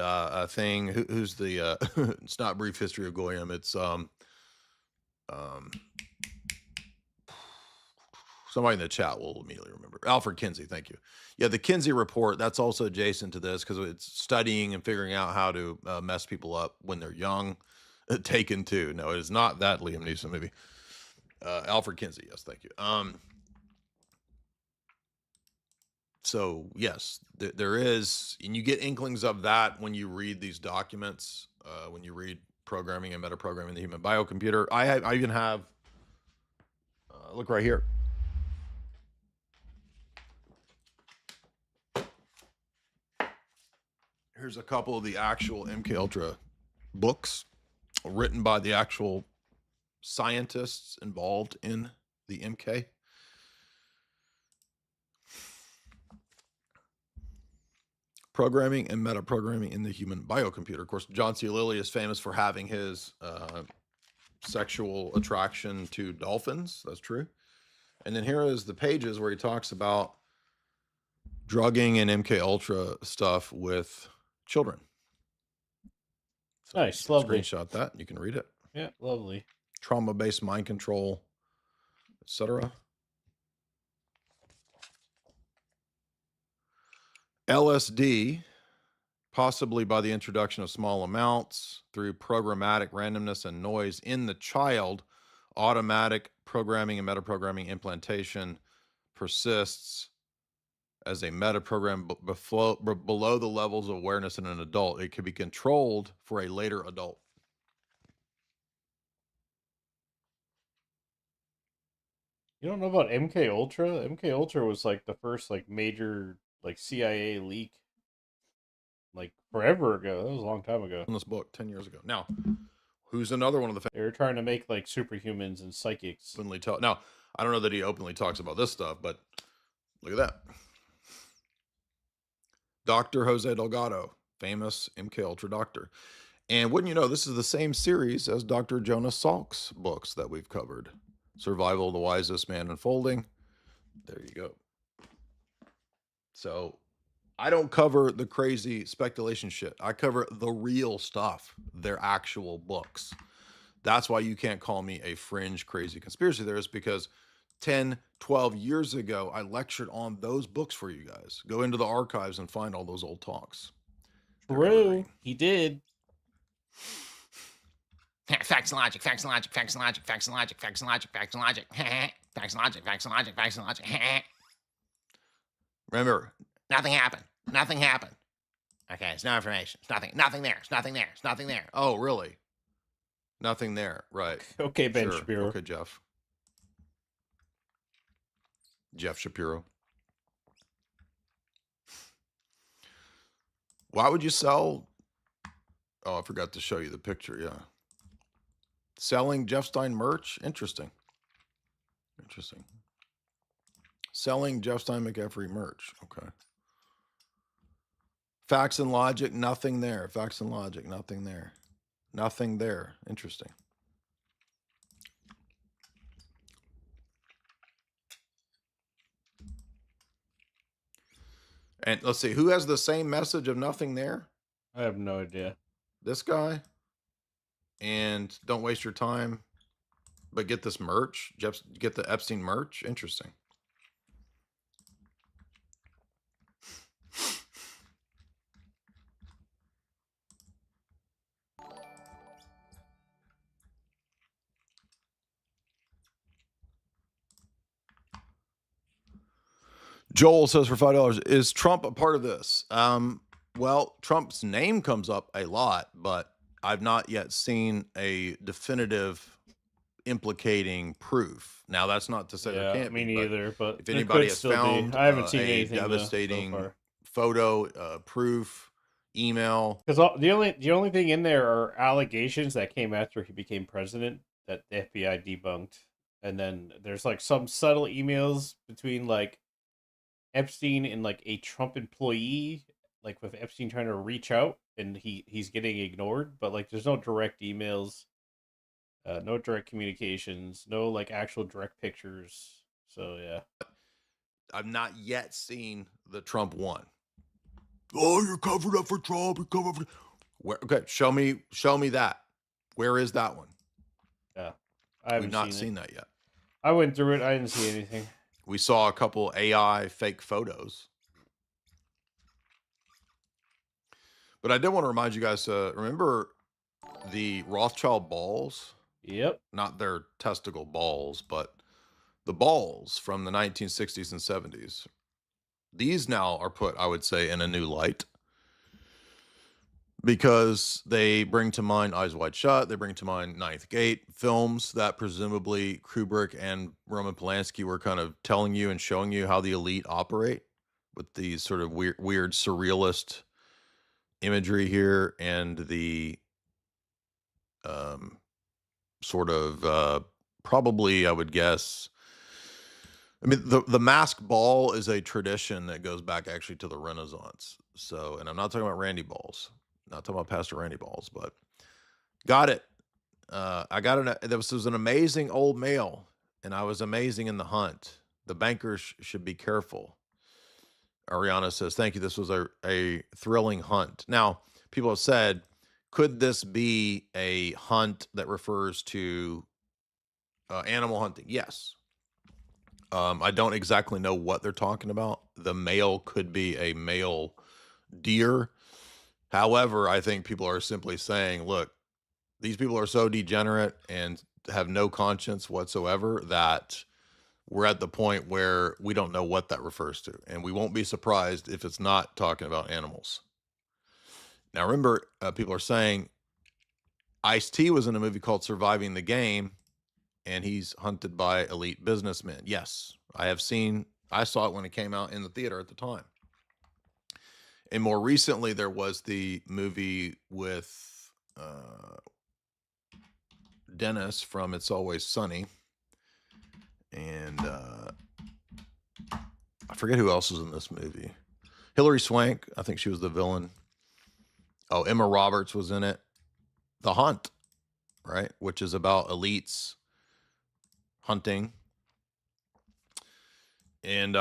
S16: thing. Who's the it's not Brief History of Goyim, it's somebody in the chat will immediately remember. Alfred Kinsey, thank you. Yeah, the Kinsey report, that's also adjacent to this because it's studying and figuring out how to mess people up when they're young. Taken 2. No, it is not that Liam Neeson movie. Alfred Kinsey, yes, thank you. So yes, there is, and you get inklings of that when you read these documents, when you read Programming and Metaprogramming the Human Biocomputer. I even have, look right here. Here's a couple of the actual MK Ultra books written by the actual scientists involved in the MK. Programming and Metaprogramming in the Human Biocomputer. Of course, John C. Lilly is famous for having his sexual attraction to dolphins. That's true. And then here is the pages where he talks about drugging and MK Ultra stuff with children. So
S6: nice, lovely.
S16: Screenshot that. You can read it.
S6: Yeah, lovely.
S16: Trauma-based mind control, etc. LSD, possibly by the introduction of small amounts through programmatic randomness and noise in the child, automatic programming and metaprogramming implantation persists as a metaprogram below the levels of awareness in an adult. It can be controlled for a later adult.
S6: You don't know about MK Ultra? MK Ultra was like the first like major like CIA leak like forever ago. That was a long time ago.
S16: In this book 10 years ago. Now, who's another one of the
S6: They were trying to make like superhumans and psychics.
S16: openly tell? Now, I don't know that he openly talks about this stuff, but look at that. Dr. Jose Delgado, famous MK Ultra doctor. And wouldn't you know, this is the same series as Dr. Jonas Salk's books that we've covered. Survival of the Wisest Man Unfolding. There you go. So I don't cover the crazy speculation shit. I cover the real stuff, their actual books. That's why you can't call me a fringe crazy conspiracy theorist, because 10, 12 years ago, I lectured on those books for you guys. Go into the archives and find all those old talks.
S6: True. He did.
S5: Facts and logic, facts and logic, facts and logic, facts and logic, facts and logic, facts and logic, facts and logic, facts and logic, facts and logic.
S16: Remember,
S5: Nothing happened. Nothing happened. Okay, it's no information. It's nothing. Nothing there. It's nothing there. It's nothing there.
S16: oh, really? Nothing there. Right.
S6: Okay, Ben
S16: Sure.
S6: Shapiro.
S16: Okay, Jeff. Jeff Shapiro. Why would you sell? Oh, I forgot to show you the picture. Yeah. Selling Jeff Stein merch? Interesting. Interesting. Selling Jeff Stein McEffery merch. Okay. Facts and logic, nothing there. Facts and logic, nothing there. Nothing there. Interesting. And let's see, who has the same message of nothing there?
S6: I have no idea.
S16: This guy. And don't waste your time, but get this merch. Get the Epstein merch. Interesting. Joel says for $5, is Trump a part of this? Well, Trump's name comes up a lot, but I've not yet seen a definitive implicating proof. Now, that's not to say there can't
S6: me
S16: be.
S6: neither. But
S16: if
S6: there
S16: anybody
S6: could
S16: has
S6: still be.
S16: found
S6: I haven't seen
S16: a
S6: anything so
S16: devastating
S6: far.
S16: photo, proof, email.
S6: Because the only thing in there are allegations that came after he became president that the FBI debunked, and then there's like some subtle emails between like Epstein and like a Trump employee, like with Epstein trying to reach out and he's getting ignored, but like there's no direct emails, no direct communications, no like actual direct pictures. So yeah,
S16: I've not yet seen the Trump one. Oh, you're covered up for Trump. You're covered for. Where? Okay, show me that. Where is that one?
S6: Yeah, I haven't
S16: We've not
S6: seen
S16: seen
S6: it.
S16: that yet.
S6: I went through it. I didn't see anything.
S16: We saw a couple AI fake photos. But I did want to remind you guys, remember the Rothschild balls?
S6: Yep.
S16: Not their testicle balls, but the balls from the 1960s and 70s. These now are put, I would say, in a new light, because they bring to mind Eyes Wide Shut. They bring to mind Ninth Gate, films that presumably Kubrick and Roman Polanski were kind of telling you and showing you how the elite operate with these sort of weird surrealist imagery here, and the sort of probably, I would guess, I mean, the mask ball is a tradition that goes back actually to the Renaissance. So, and I'm not talking about Randy Balls, not talking about Pastor Randy Balls, but got it. I got it. This was an amazing old male, and I was amazing in the hunt. The bankers should be careful. Ariana says, thank you. This was a thrilling hunt. Now, people have said, could this be a hunt that refers to animal hunting? Yes. I don't exactly know what they're talking about. The male could be a male deer. However, I think people are simply saying, look, these people are so degenerate and have no conscience whatsoever that we're at the point where we don't know what that refers to. And we won't be surprised if it's not talking about animals. Now, remember, people are saying Ice-T was in a movie called Surviving the Game, and he's hunted by elite businessmen. Yes, I saw it when it came out in the theater at the time. And more recently, there was the movie with Dennis from It's Always Sunny. And I forget who else is in this movie. Hilary Swank, I think she was the villain. Oh, Emma Roberts was in it. The Hunt, right? Which is about elites hunting. And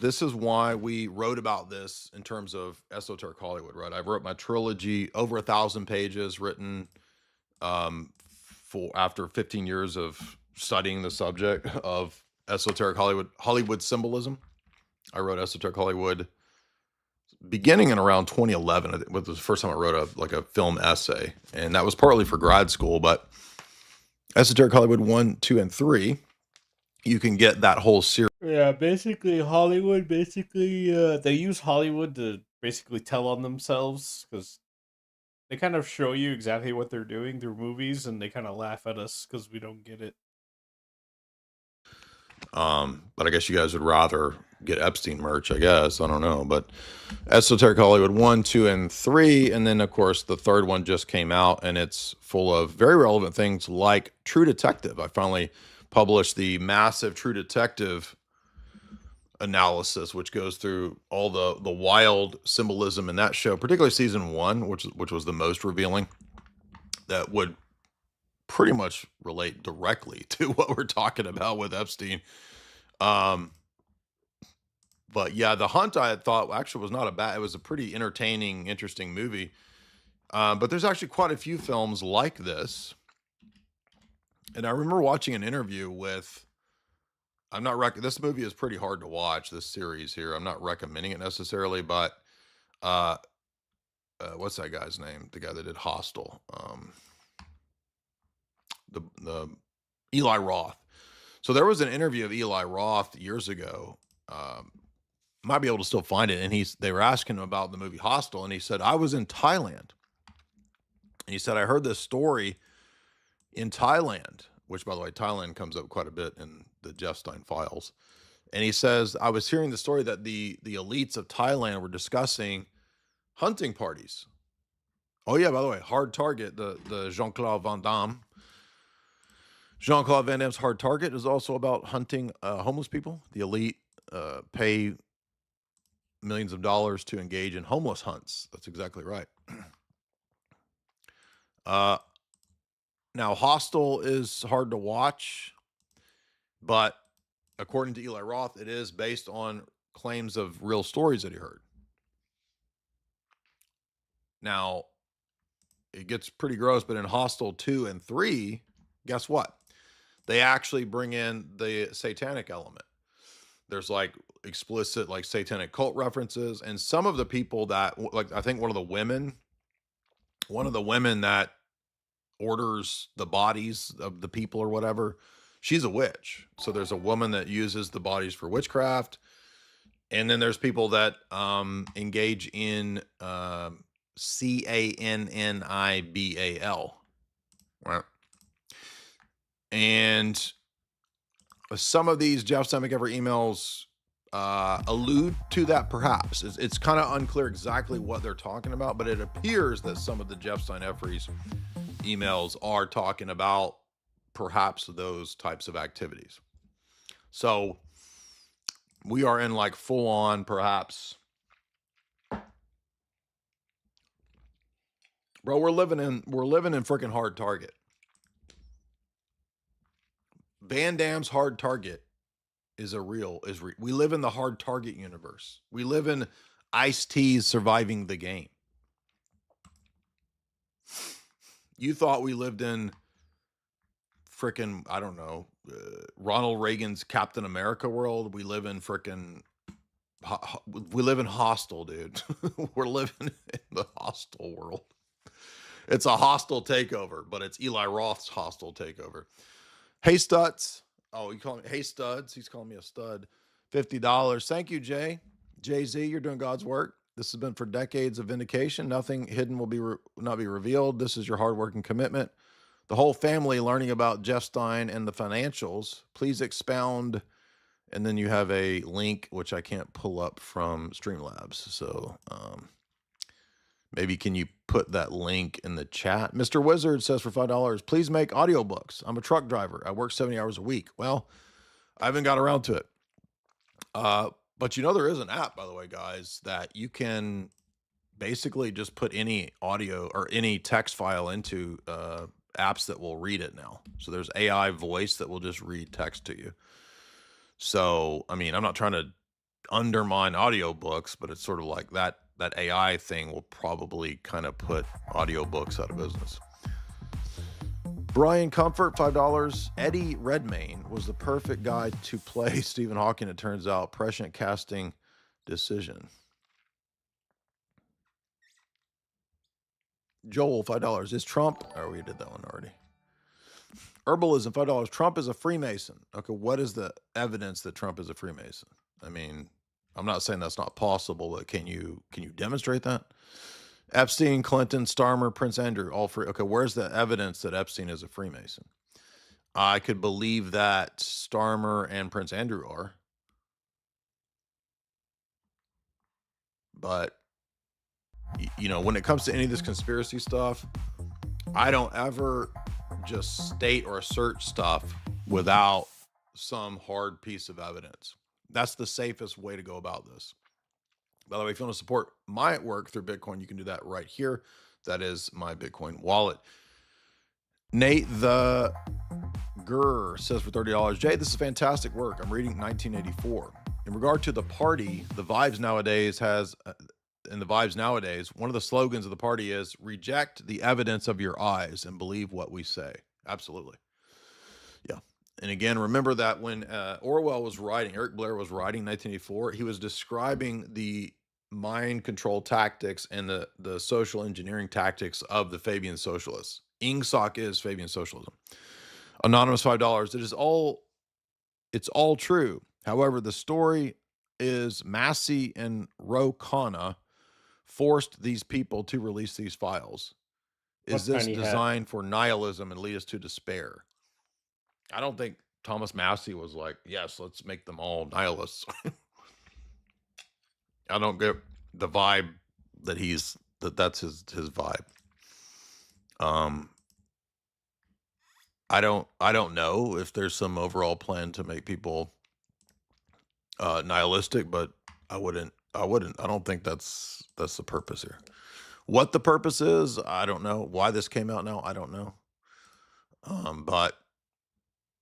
S16: this is why we wrote about this in terms of Esoteric Hollywood, right? I wrote my trilogy, over 1,000 pages, written for after 15 years of studying the subject of Esoteric Hollywood symbolism. I wrote Esoteric Hollywood beginning in around 2011. It was the first time I wrote a film essay, and that was partly for grad school. But Esoteric Hollywood 1, 2, and 3, you can get that whole series.
S6: Yeah, basically Hollywood. They use Hollywood to basically tell on themselves because they kind of show you exactly what they're doing through movies, and they kind of laugh at us because we don't get it.
S16: But I guess you guys would rather get Epstein merch, I guess. I don't know. But Esoteric Hollywood 1, 2, and 3. And then, of course, the third one just came out, and it's full of very relevant things like True Detective. I finally published the massive True Detective analysis, which goes through all the wild symbolism in that show, particularly season 1, which was the most revealing, that would pretty much relate directly to what we're talking about with Epstein. But yeah, The Hunt, I had thought actually was not it was a pretty entertaining, interesting movie. But there's actually quite a few films like this. And I remember watching an interview with, this movie is pretty hard to watch, this series here. I'm not recommending it necessarily, but what's that guy's name? The guy that did Hostel. The Eli Roth. So there was an interview of Eli Roth years ago. Might be able to still find it. And they were asking him about the movie Hostel, and he said, I was in Thailand. And he said, I heard this story in Thailand, which, by the way, Thailand comes up quite a bit in the Jeff Stein files. And he says, I was hearing the story that the elites of Thailand were discussing hunting parties. Oh yeah, by the way, Hard Target, the Jean-Claude Van Damme. Jean-Claude Van Damme's Hard Target is also about hunting homeless people. The elite pay millions of dollars to engage in homeless hunts. That's exactly right. Now, Hostel is hard to watch, but according to Eli Roth, it is based on claims of real stories that he heard. Now, it gets pretty gross, but in Hostel 2 and 3, guess what? They actually bring in the satanic element. There's like explicit like satanic cult references, and some of the people that, like, I think one of the women that orders the bodies of the people or whatever, she's a witch. So there's a woman that uses the bodies for witchcraft, and then there's people that engage in Cannibal, right? And some of these Jeff Stein McEver emails allude to that, perhaps. It's kind of unclear exactly what they're talking about, but it appears that some of the Jeff Stein McEver's emails are talking about perhaps those types of activities. So we are in like full on, perhaps. Bro, we're living in freaking Hard Target. Van Damme's Hard Target we live in the Hard Target universe. We live in Ice-T's Surviving the Game. You thought we lived in frickin', I don't know, Ronald Reagan's Captain America world. We live in Hostel, dude. We're living in the Hostel world. It's a hostile takeover, but it's Eli Roth's hostile takeover. Hey, Studs. Oh, you call me Hey Studs. He's calling me a stud. $50. Thank you, Jay. Jay-Z, you're doing God's work. This has been for decades of vindication. Nothing hidden will not be revealed. This is your hardworking commitment. The whole family learning about Jeff Stein and the financials. Please expound. And then you have a link, which I can't pull up from Streamlabs. So maybe can you put that link in the chat? Mr. Wizard says for $5, please make audiobooks. I'm a truck driver. I work 70 hours a week. Well, I haven't got around to it. But you know, there is an app, by the way, guys, that you can basically just put any audio or any text file into apps that will read it now. So there's AI voice that will just read text to you. So, I mean, I'm not trying to undermine audiobooks, but it's sort of like that AI thing will probably kind of put audiobooks out of business. Brian Comfort, $5. Eddie Redmayne was the perfect guy to play Stephen Hawking, it turns out. Prescient casting decision. Joel, $5. Is Trump... Oh, we did that one already. Herbalism, $5. Trump is a Freemason. Okay, what is the evidence that Trump is a Freemason? I mean, I'm not saying that's not possible, but can you demonstrate that? Epstein, Clinton, Starmer, Prince Andrew, all free. Okay, where's the evidence that Epstein is a Freemason? I could believe that Starmer and Prince Andrew are. But, you know, when it comes to any of this conspiracy stuff, I don't ever just state or assert stuff without some hard piece of evidence. That's the safest way to go about this. By the way, if you want to support my work through Bitcoin, you can do that right here. That is my Bitcoin wallet. Nate the Gurr says for $30, Jay, this is fantastic work. I'm reading 1984. In regard to the party, the Vibes nowadays, one of the slogans of the party is reject the evidence of your eyes and believe what we say. Absolutely. Yeah. And again, remember that when Orwell was writing, Eric Blair was writing 1984, he was describing the mind control tactics and the social engineering tactics of the Fabian socialists. Ingsoc is Fabian socialism. Anonymous, $5. It's all true. However, the story is Massey and Ro Khanna forced these people to release these files. Is this designed for nihilism and lead us to despair? I don't think Thomas Massey was like, yes, let's make them all nihilists. I don't get the vibe that that's his vibe. I don't know if there's some overall plan to make people nihilistic, but I don't think that's the purpose here. What the purpose is, I don't know. Why this came out now, I don't know. But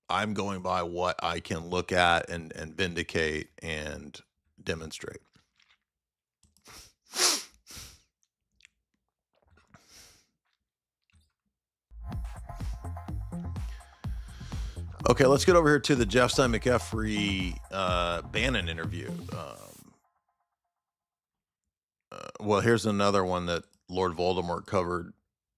S16: I'm going by what I can look at and vindicate and demonstrate. Okay, let's get over here to the Jeff Stein McCaffrey Bannon interview. Well, here's another one that Lord Voldemort covered.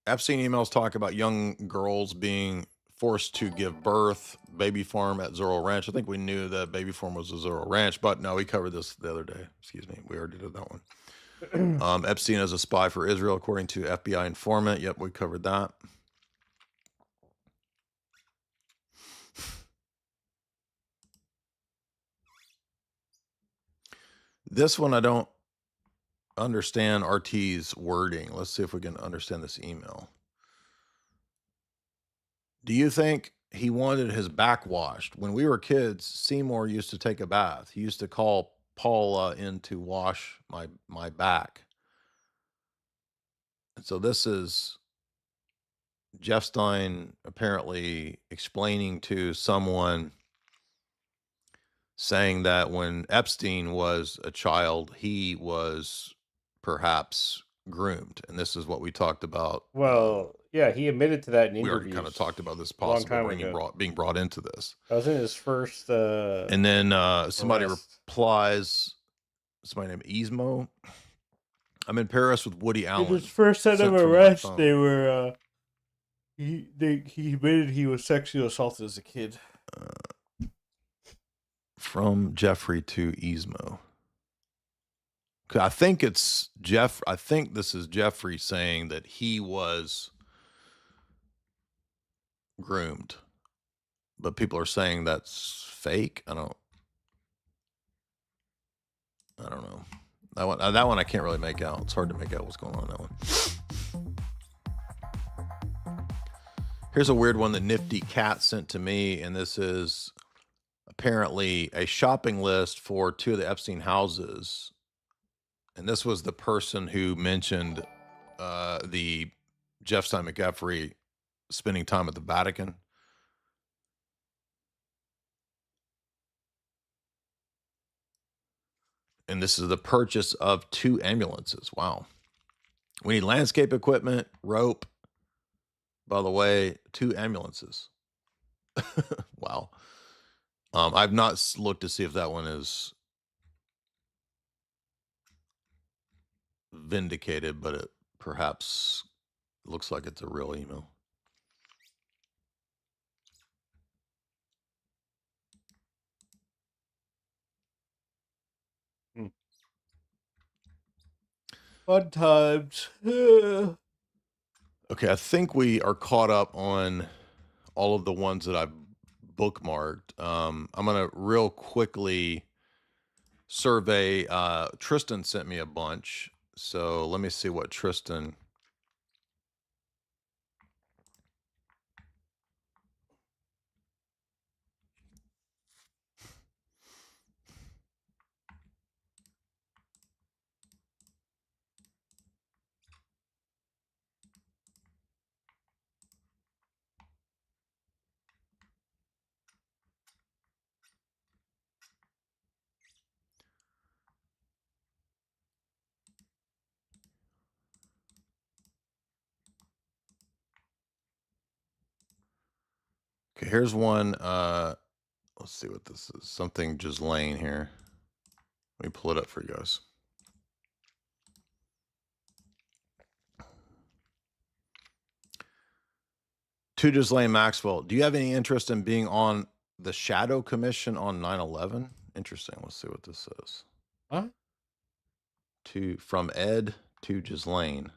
S16: Epstein emails talk about young girls being forced to give birth, baby farm at Zorro Ranch. I think we knew that baby farm was a Zorro Ranch, but no, we covered this the other day. Excuse me. We already did that one. Epstein as a spy for Israel, according to FBI informant. Yep, we covered that. This one, I don't understand RT's wording. Let's see if we can understand this email. Do you think he wanted his back washed? When we were kids, Seymour used to take a bath. He used to call Paula in to wash my back. And so this is Jeff Stein apparently explaining to someone, saying that when Epstein was a child, he was perhaps groomed. And this is what we talked about.
S6: Well, yeah, he admitted to that in interviews.
S16: We already kind of talked about this possible being brought into this.
S6: That was in his first
S16: and then somebody replies, somebody named Ismo. I'm in Paris with Woody Allen.
S6: His first set of arrests, they were he admitted he was sexually assaulted as a kid.
S16: From Jeffrey to Ismo. I think it's Jeff. I think this is Jeffrey saying that he was groomed, but people are saying that's fake. I don't know. That one I can't really make out. It's hard to make out what's going on in that one. Here's a weird one that Nifty Cat sent to me, and this is apparently a shopping list for 2 of the Epstein houses. And this was the person who mentioned the Jeff Stein McGaffrey spending time at the Vatican. And this is the purchase of 2 ambulances. Wow. We need landscape equipment, rope. By the way, 2 ambulances. Wow. I've not looked to see if that one is vindicated, but it perhaps looks like it's a real email.
S6: Fun times.
S16: Okay, I think we are caught up on all of the ones that I've bookmarked. I'm going to real quickly survey. Tristan sent me a bunch. So let me see what Tristan... Okay, here's one. Let's see what this is. Something Ghislaine here. Let me pull it up for you guys. To Ghislaine Maxwell, do you have any interest in being on the Shadow Commission on 9/11? Interesting. Let's see what this says.
S6: Huh?
S16: From Ed to Ghislaine.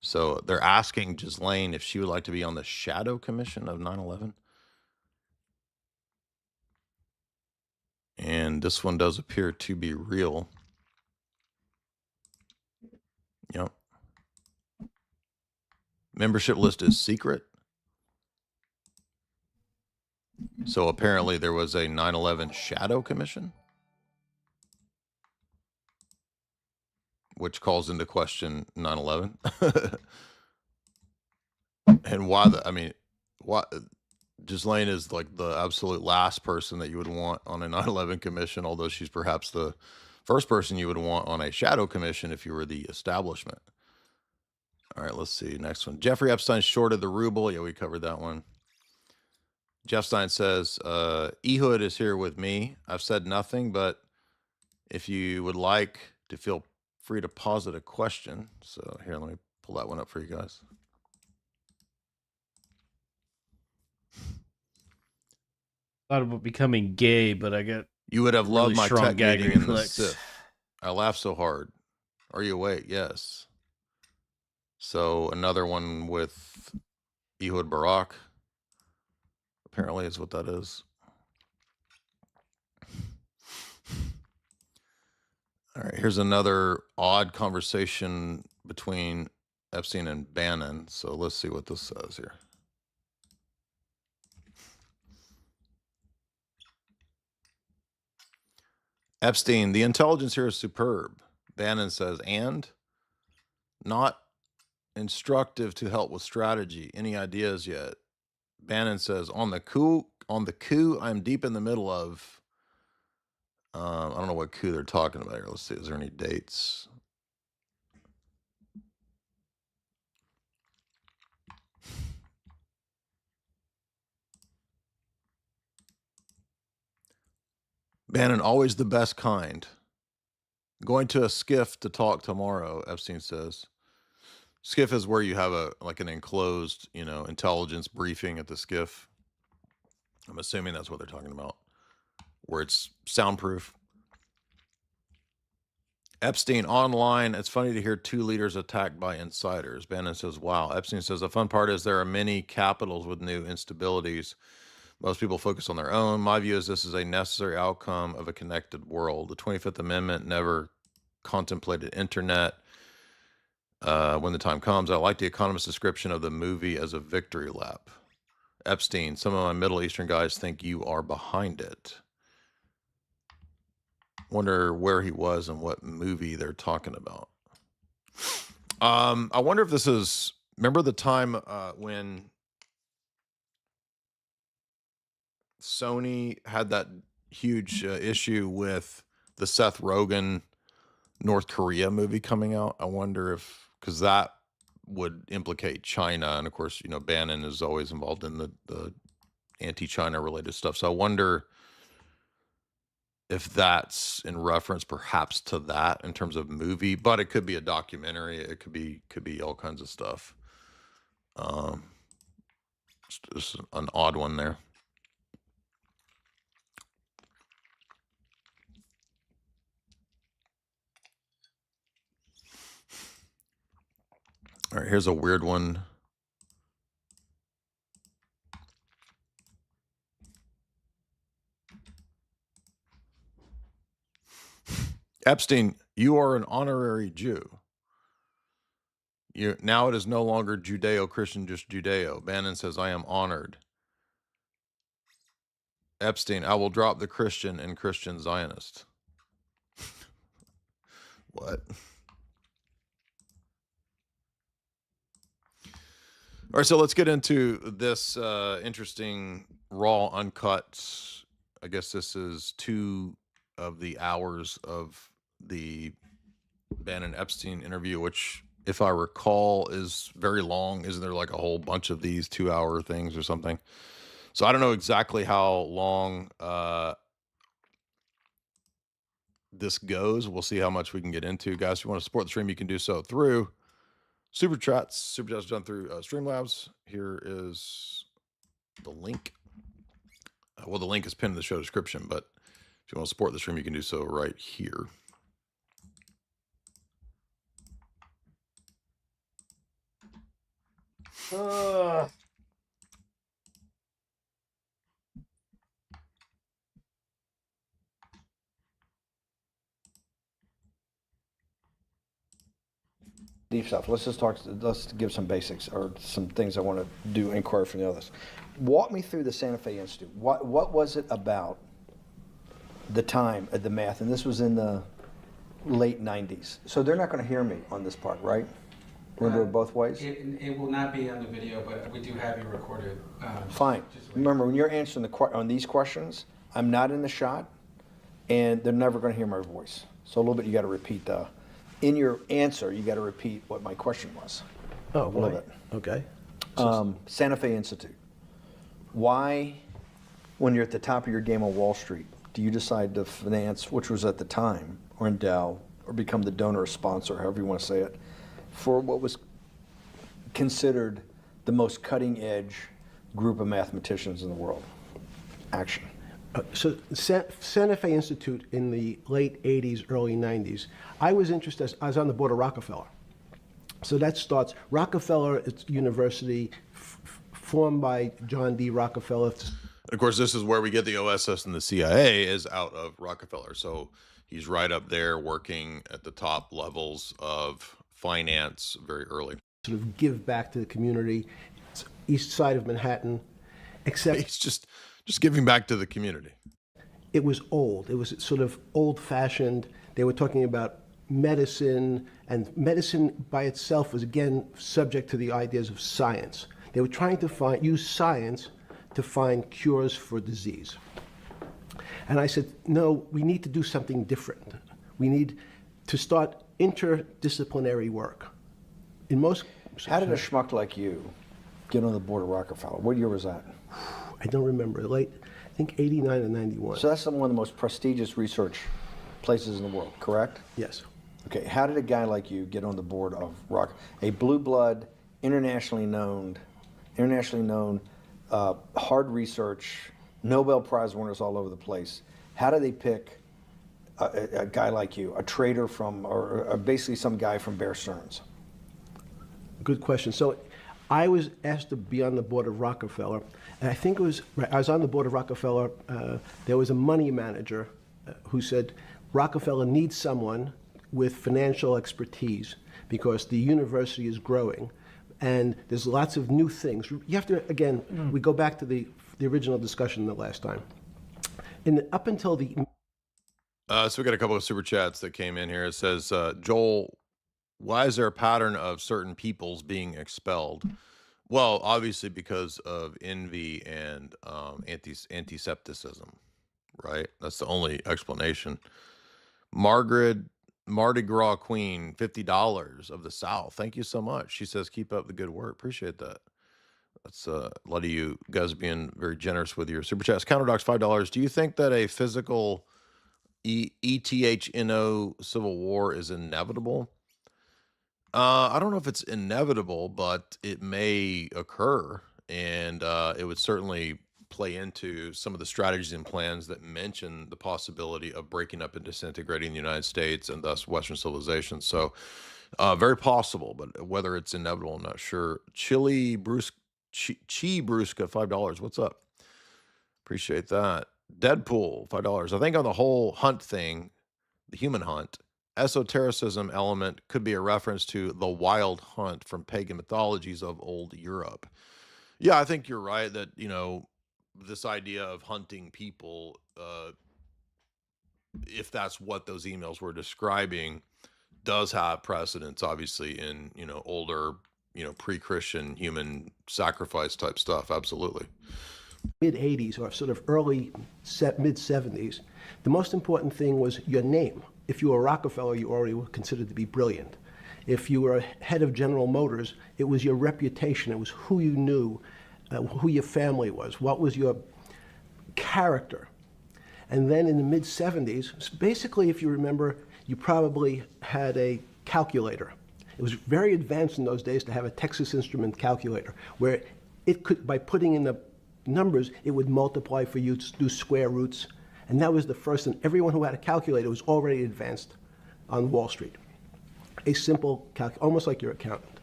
S16: So they're asking Ghislaine if she would like to be on the Shadow Commission of 9/11. And this one does appear to be real. Yep. Membership list is secret. So apparently there was a 9/11 Shadow Commission, which calls into question 9/11. And why Ghislaine is like the absolute last person that you would want on a 9/11 commission, although she's perhaps the first person you would want on a Shadow Commission if you were the establishment. All right, let's see. Next one. Jeffrey Epstein shorted the ruble. Yeah, we covered that one. Jeff Stein says, Ehud is here with me. I've said nothing, but if you would like to feel free to posit a question. So here, let me pull that one up for you guys.
S6: Thought about becoming gay, but I got
S16: You would have loved my
S6: strong
S16: tech
S6: gag
S16: meeting in the
S6: reflex.
S16: SIF. I laughed so hard. Are you awake? Yes. So another one with Ehud Barak. Apparently is what that is. All right, here's another odd conversation between Epstein and Bannon. So let's see what this says here. Epstein, the intelligence here is superb. Bannon says, and not instructive to help with strategy. Any ideas yet? Bannon says, on the coup I'm deep in the middle of. I don't know what coup they're talking about here. Let's see. Is there any dates? Bannon, always the best kind. Going to a skiff to talk tomorrow, Epstein says. Skiff is where you have an enclosed, intelligence briefing at the skiff. I'm assuming that's what they're talking about, where it's soundproof. Epstein online. It's funny to hear 2 leaders attacked by insiders. Bannon says, wow. Epstein says, the fun part is there are many capitals with new instabilities. Most people focus on their own. My view is this is a necessary outcome of a connected world. The 25th Amendment never contemplated internet. When the time comes, I like the Economist's description of the movie as a victory lap. Epstein, some of my Middle Eastern guys think you are behind it. Wonder where he was and what movie they're talking about. I wonder if this is, remember the time when Sony had that huge issue with the Seth Rogen North Korea movie coming out? I wonder if, because that would implicate China, and of course, you know, Bannon is always involved in the anti-China related stuff. So I wonder if that's in reference perhaps to that in terms of movie, but it could be a documentary. It could be all kinds of stuff. Just an odd one there. All right, here's a weird one. Epstein, you are an honorary Jew. Now it is no longer Judeo-Christian, just Judeo. Bannon says, I am honored. Epstein, I will drop the Christian and Christian Zionist. What? All right, so let's get into this interesting raw uncut. I guess this is 2 of the hours of the Bannon Epstein interview, which, if I recall, is very long. Isn't there like a whole bunch of these 2-hour things or something? So I don't know exactly how long this goes. We'll see how much we can get into. Guys, if you want to support the stream, you can do so through Super Chats. Super Chats done through Streamlabs. Here is the link. Well, the link is pinned in the show description, but if you want to support the stream, you can do so right here.
S17: Deep stuff. Let's give some basics or some things I want to do inquiry from the others. Walk me through the Santa Fe Institute. What was it about the time of the math? And this was in the late 90s. So they're not going to hear me on this part, right? We're going to do it both ways?
S18: It will not be on the video, but we do have you recorded.
S17: Fine. Remember, when you're answering on these questions, I'm not in the shot, and they're never going to hear my voice. So a little bit you got to repeat in your answer, you got to repeat what my question was.
S7: Oh,
S17: a little bit.
S7: Okay.
S17: Santa Fe Institute. Why, when you're at the top of your game on Wall Street, do you decide to finance, which was at the time, or endow, or become the donor or sponsor, however you want to say it, for what was considered the most cutting-edge group of mathematicians in the world? Action.
S7: So Santa Fe Institute in the late 80s, early 90s, I was interested, I was on the board of Rockefeller. So that starts, Rockefeller University, formed by John D. Rockefeller.
S16: Of course, this is where we get the OSS and the CIA is out of Rockefeller. So he's right up there working at the top levels of finance very early.
S7: Sort of give back to the community, it's east side of Manhattan, except...
S16: He's just giving back to the community.
S7: It was old. It was sort of old-fashioned. They were talking about medicine, and medicine by itself was, again, subject to the ideas of science. They were trying to use science to find cures for disease. And I said, no, we need to do something different. We need to start interdisciplinary work. In most...
S17: How did a schmuck like you get on the board of Rockefeller? What year was that?
S7: I don't remember. Late, I think 89 and 91.
S17: So that's one of the most prestigious research places in the world, correct?
S7: Yes.
S17: Okay, how did a guy like you get on the board of a blue blood, internationally known, hard research, Nobel Prize winners all over the place? How do they pick a guy like you, a trader from, or basically some guy from Bear Stearns?
S7: Good question. So I was asked to be on the board of Rockefeller, and I think it was, I was on the board of Rockefeller. There was a money manager who said Rockefeller needs someone with financial expertise because the university is growing and there's lots of new things. You have to, again, we go back to the original discussion the last time. Up until the...
S16: So we got a couple of super chats that came in here. It says, Joel, why is there a pattern of certain peoples being expelled? Well, obviously because of envy and antisepticism, right? That's the only explanation. Mardi Gras Queen, $50 of the South. Thank you so much. She says, keep up the good work. Appreciate that. That's a lot of you guys being very generous with your super chats. Counterdocs, $5. Do you think that a physical ETHNO civil war is inevitable? I don't know if it's inevitable, but it may occur, and it would certainly play into some of the strategies and plans that mention the possibility of breaking up and disintegrating the United States and thus Western civilization. So very possible, but whether it's inevitable, I'm not sure. Chili Bruce, Chi Brusca, $5. What's up? Appreciate that. Deadpool, $5. I think on the whole hunt thing, the human hunt, esotericism element could be a reference to the wild hunt from pagan mythologies of old Europe. Yeah, I think you're right that, you know, this idea of hunting people, if that's what those emails were describing, does have precedence, obviously, in, you know, older, you know, pre-Christian human sacrifice type stuff. Absolutely.
S7: Mid-'80s or sort of mid-'70s, the most important thing was your name. If you were Rockefeller, you already were considered to be brilliant. If you were head of General Motors, it was your reputation. It was who you knew, who your family was, what was your character. And then in the mid-'70s, basically, if you remember, you probably had a calculator. It was very advanced in those days to have a Texas Instrument calculator, where it could, by putting in the numbers, it would multiply for you to do square roots. And that was the first, and everyone who had a calculator was already advanced on Wall Street. A simple calculator, almost like your accountant.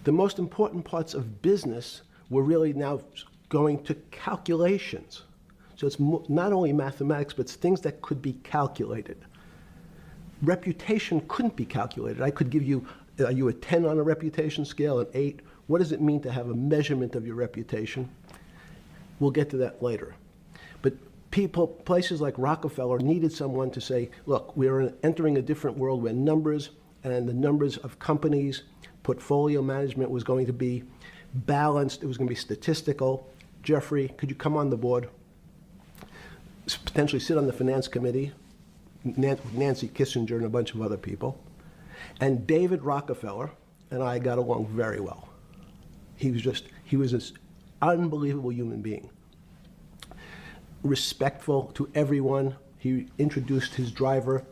S7: The most important parts of business were really now going to calculations. So it's not only mathematics, but it's things that could be calculated. Reputation couldn't be calculated. I could give you, are you a 10 on a reputation scale, an 8? What does it mean to have a measurement of your reputation? We'll get to that later. But places like Rockefeller needed someone to say, look, we're entering a different world where numbers and the numbers of companies, portfolio management was going to be balanced. It was going to be statistical. Jeffrey, could you come on the board? Potentially sit on the finance committee. Nancy Kissinger and a bunch of other people. And David Rockefeller and I got along very well. He was this unbelievable human being. Respectful to everyone. He introduced his driver.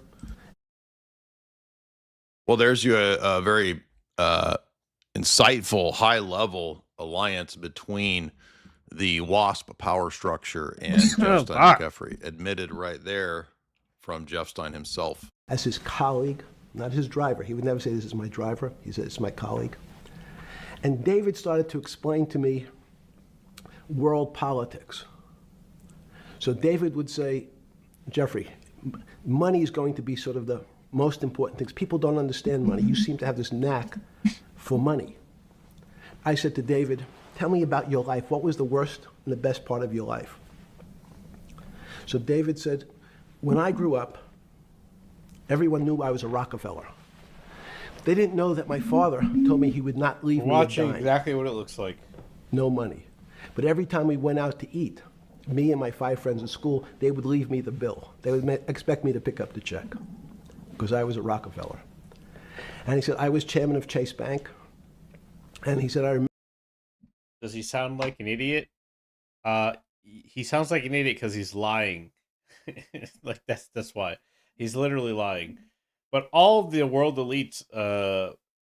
S16: Well, there's you a very insightful, high-level alliance between the WASP power structure and Jeff Stein McCaffrey, admitted right there from Jeff Stein himself.
S7: As his colleague, not his driver. He would never say, this is my driver. He said, it's my colleague. And David started to explain to me world politics. So David would say, Jeffrey, money is going to be sort of the most important things. People don't understand money. You seem to have this knack for money. I said to David, tell me about your life. What was the worst and the best part of your life? So David said, when I grew up, everyone knew I was a Rockefeller. They didn't know that my father told me he would not leave me a
S6: Watching
S7: dime.
S6: exactly what it looks like.
S7: No money. But every time we went out to eat, me and my 5 friends at school, they would leave me the bill. They would expect me to pick up the check because I was a Rockefeller. And he said, I was chairman of Chase Bank. And he said, I remember.
S6: Does he sound like an idiot? He sounds like an idiot because he's lying. Like that's why. He's literally lying. But all of the world elites,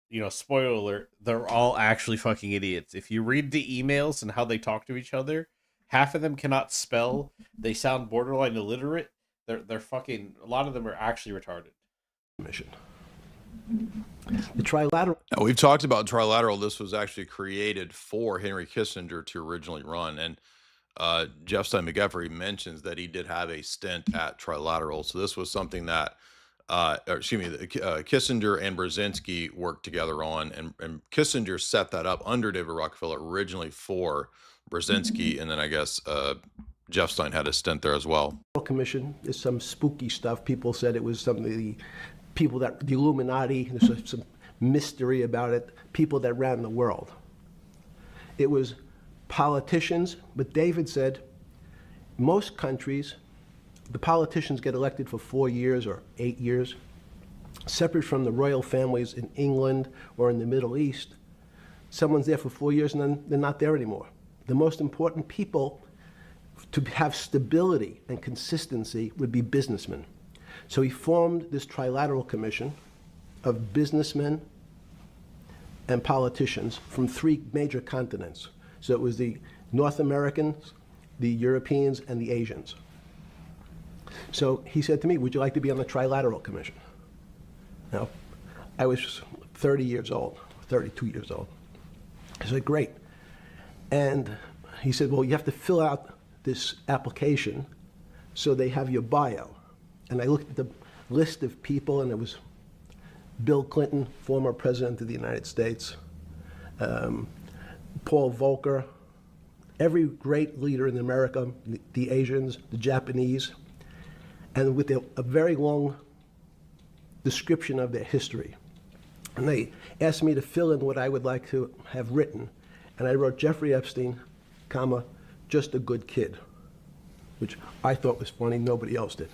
S6: you know, spoiler alert, they're all actually fucking idiots. If you read the emails and how they talk to each other, half of them cannot spell. They sound borderline illiterate. they're fucking. A lot of them are actually retarded.
S7: Commission. The trilateral.
S16: Now, we've talked about trilateral. This was actually created for Henry Kissinger to originally run, and Jeff Stein McGeffrey mentions that he did have a stint at trilateral. So this was something that, Kissinger and Brzezinski worked together on, and Kissinger set that up under David Rockefeller originally for Brzezinski, and then I guess Jeff Stein had a stint there as well.
S7: Commission is some spooky stuff. People said it was some of the people that the Illuminati. There's some mystery about it. People that ran the world. It was politicians, but David said most countries, the politicians get elected for 4 years or 8 years, separate from the royal families in England or in the Middle East. Someone's there for 4 years and then they're not there anymore. The most important people to have stability and consistency would be businessmen. So he formed this trilateral commission of businessmen and politicians from 3 major continents. So it was the North Americans, the Europeans, and the Asians. So he said to me, would you like to be on the Trilateral Commission? Now, I was 30 years old, 32 years old. I said, great. And he said, well, you have to fill out this application so they have your bio. And I looked at the list of people, and it was Bill Clinton, former president of the United States, Paul Volcker, every great leader in America, the Asians, the Japanese, and with a very long description of their history. And they asked me to fill in what I would like to have written. And I wrote Jeffrey Epstein, comma, just a good kid, which I thought was funny, nobody else did.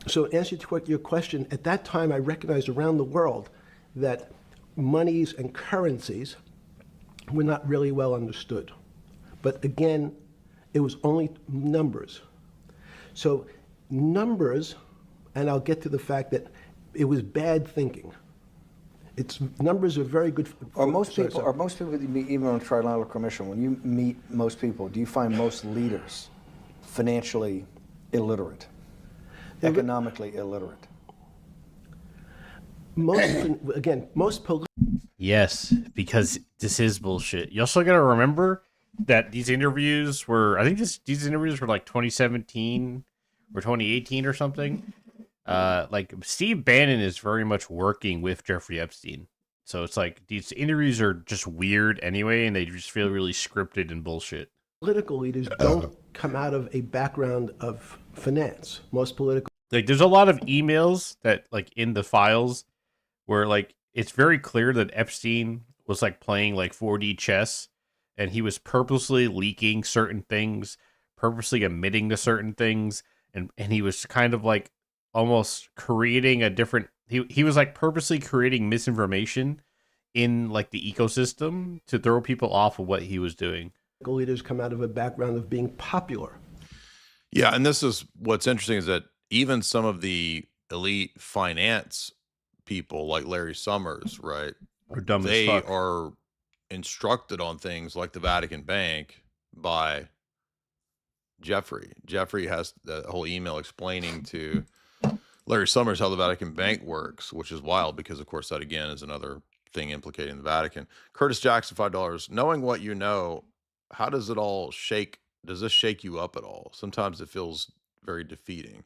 S7: So to answer your question, at that time I recognized around the world that monies and currencies were not really well understood. But again, it was only numbers. So numbers, and I'll get to the fact that it was bad thinking. Numbers are very good.
S17: Are most people that you meet, even on a Trilateral Commission, when you meet most people, do you find most leaders financially illiterate, economically illiterate?
S6: Yes, because this is bullshit. You also got to remember that these interviews were, I think these interviews were like 2017 or 2018 or something. Like Steve Bannon is very much working with Jeffrey Epstein. So it's like these interviews are just weird anyway, and they just feel really scripted and bullshit.
S7: Political leaders don't come out of a background of finance. Most political...
S6: Like there's a lot of emails that like in the files where like it's very clear that Epstein was like playing like 4D chess, and he was purposely leaking certain things, purposely admitting to certain things, and he was kind of like almost creating a different, he was like purposely creating misinformation in like the ecosystem to throw people off of what he was doing.
S7: Leaders come out of a background of being popular.
S16: Yeah, and this is what's interesting is that even some of the elite finance people like Larry Summers, right?
S6: Are dumb as
S16: they
S6: fuck.
S16: are instructed on things like the Vatican Bank by Jeffrey. Jeffrey has the whole email explaining to Larry Summers how the Vatican Bank works, which is wild because, of course, that again is another thing implicating the Vatican. Curtis Jackson, $5. Knowing what you know, how does it all shake? Does this shake you up at all? Sometimes it feels very defeating.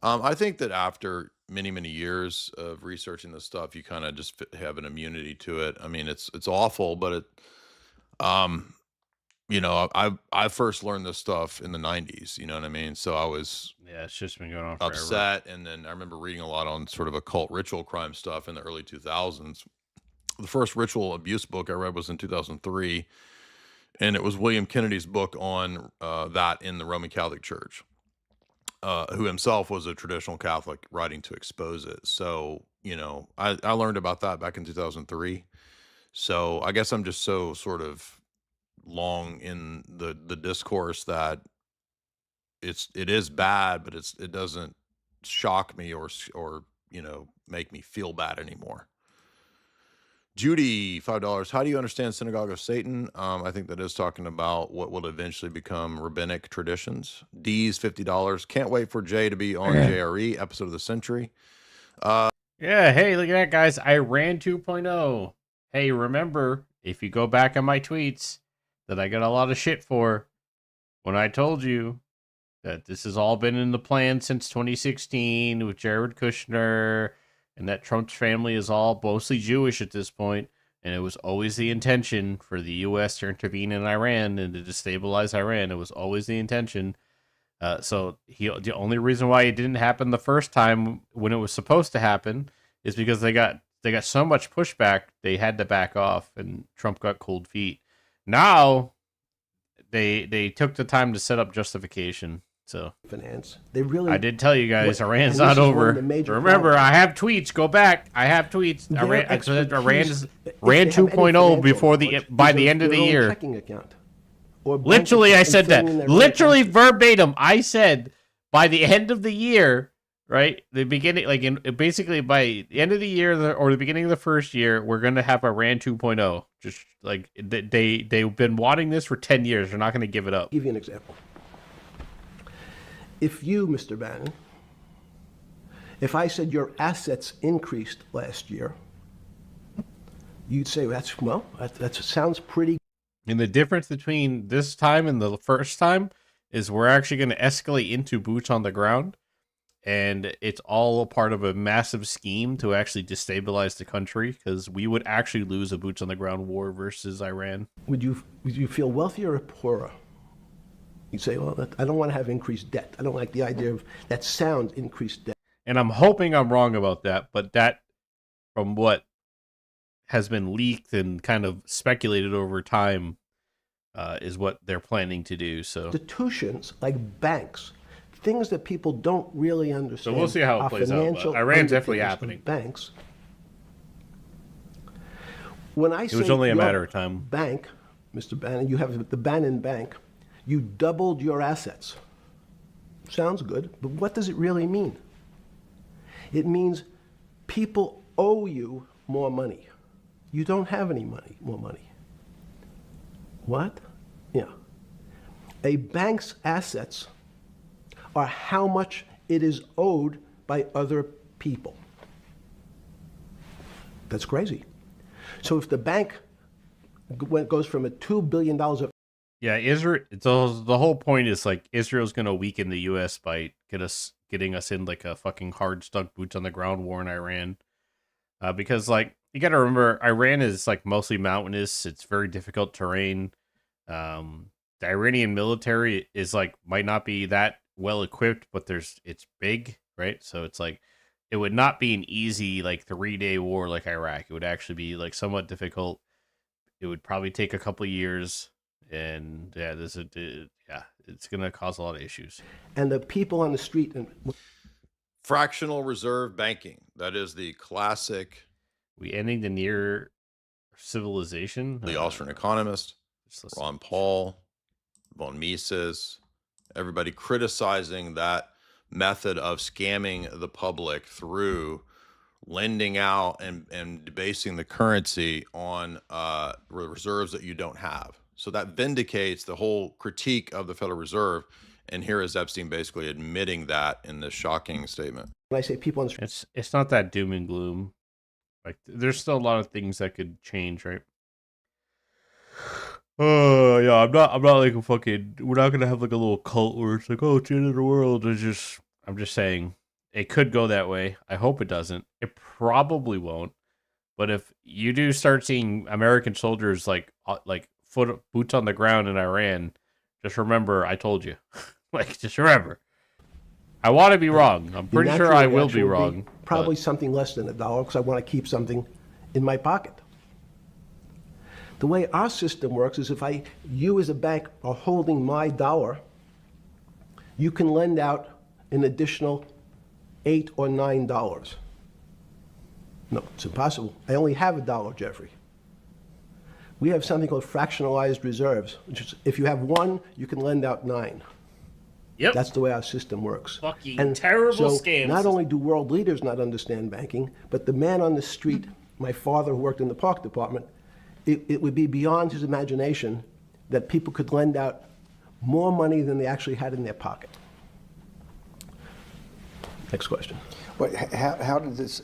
S16: I think that after many, many years of researching this stuff, you kind of just have an immunity to it. I mean, it's awful, but it, you know, I first learned this stuff in the 90s, you know what I mean? So I was
S6: it's just been going on forever.
S16: Upset, and then I remember reading a lot on sort of occult ritual crime stuff in the early 2000s. The first ritual abuse book I read was in 2003, and it was William Kennedy's book on that in the Roman Catholic Church, who himself was a traditional Catholic, writing to expose it. So, you know, I learned about that back in 2003. So I guess I'm just so sort of long in the discourse that it is bad, but it doesn't shock me or you know, make me feel bad anymore. Judy, $5. How do you understand Synagogue of Satan? I think that is talking about what will eventually become rabbinic traditions. D's, $50. Can't wait for Jay to be on JRE, episode of the century.
S6: Yeah, hey, look at that, guys. Iran 2.0. Hey, remember, if you go back on my tweets that I got a lot of shit for when I told you that this has all been in the plan since 2016 with Jared Kushner, and that Trump's family is all mostly Jewish at this point, and it was always the intention for the U.S. to intervene in Iran and to destabilize Iran. It was always the intention. So the only reason why it didn't happen the first time when it was supposed to happen is because they got so much pushback they had to back off, and Trump got cold feet. Now they took the time to set up justification. So
S7: finance. They really.
S6: I did tell you guys, Iran's not over. Remember, I have tweets. Go back. I have tweets. Iran 2.0 before by the end of the year.
S7: Checking account.
S6: Literally, I said that. Literally verbatim, I said by the end of the year, right? The beginning, basically by the end of the year or the beginning of the first year, we're gonna have Iran 2.0. Just like they've been wanting this for 10 years. They're not gonna give it up.
S7: I'll give you an example. If you, Mr. Bannon, if I said your assets increased last year, you'd say that sounds pretty.
S6: And the difference between this time and the first time is we're actually going to escalate into boots on the ground, and it's all a part of a massive scheme to actually destabilize the country, because we would actually lose a boots on the ground war versus Iran.
S7: Would you feel wealthier or poorer? You'd say, well, I don't want to have increased debt. I don't like the idea of that sound, increased debt.
S6: And I'm hoping I'm wrong about that, but that, from what has been leaked and kind of speculated over time, is what they're planning to do. So
S7: institutions like banks, things that people don't really understand.
S6: So we'll see how it plays out. Iran's definitely happening.
S7: Banks. When I say
S6: it was only a matter of time.
S7: Bank, Mr. Bannon, you have the Bannon Bank. You doubled your assets. Sounds good, but what does it really mean? It means people owe you more money. You don't have any more money. What? Yeah. A bank's assets are how much it is owed by other people. That's crazy. So if the bank goes from a $2 billion of
S6: yeah, Israel. The whole point is like Israel's gonna weaken the U.S. by getting us in like a fucking hard stuck boots on the ground war in Iran, because like you got to remember Iran is like mostly mountainous. It's very difficult terrain. The Iranian military is like might not be that well equipped, but it's big, right? So it's like it would not be an easy like 3-day war like Iraq. It would actually be like somewhat difficult. It would probably take a couple of years. And yeah, it's gonna cause a lot of issues.
S7: And the people on the street and
S16: fractional reserve banking. That is the classic.
S6: We ending the near civilization.
S16: The Austrian economist, Ron Paul, von Mises, everybody criticizing that method of scamming the public through lending out and debasing the currency on reserves that you don't have. So that vindicates the whole critique of the Federal Reserve. And here is Epstein basically admitting that in this shocking statement.
S7: When I say people on the street,
S6: it's not that doom and gloom. Like there's still a lot of things that could change, right? Oh yeah, I'm not like a fucking. We're not gonna have like a little cult where it's like, oh, it's the end of the world. I'm just saying it could go that way. I hope it doesn't. It probably won't. But if you do start seeing American soldiers like boots on the ground in Iran, just remember I told you. Just remember. I want to be wrong. I'm pretty sure I will be wrong.
S7: Probably something less than $1 because I want to keep something in my pocket. The way our system works is if you as a bank are holding my dollar, you can lend out an additional $8 or $9. No, it's impossible. I only have $1, Jeffrey. We have something called fractionalized reserves, which is if you have 1, you can lend out 9.
S6: Yep.
S7: That's the way our system works.
S6: Fucking terrible scams.
S7: Not only do world leaders not understand banking, but the man on the street my father who worked in the park department, it would be beyond his imagination that people could lend out more money than they actually had in their pocket. Next question.
S17: Wait, how did this...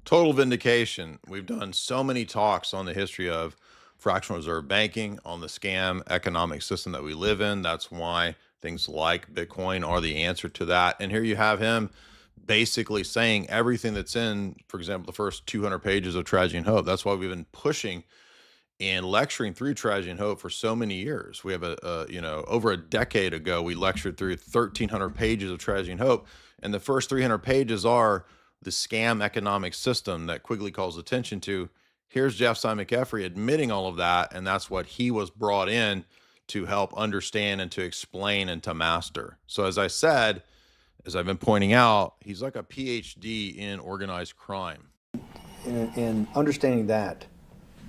S16: Total vindication. We've done so many talks on the history of fractional reserve banking, on the scam economic system that we live in. That's why things like Bitcoin are the answer to that. And here you have him basically saying everything that's in, for example, the first 200 pages of Tragedy and Hope. That's why we've been pushing and lecturing through Tragedy and Hope for so many years. We have over a decade ago, we lectured through 1,300 pages of Tragedy and Hope. And the first 300 pages are the scam economic system that Quigley calls attention to. Here's Jeff Simon McEffery admitting all of that, and that's what he was brought in to help understand and to explain and to master. So as I said, as I've been pointing out, he's like a PhD in organized crime.
S17: In understanding that,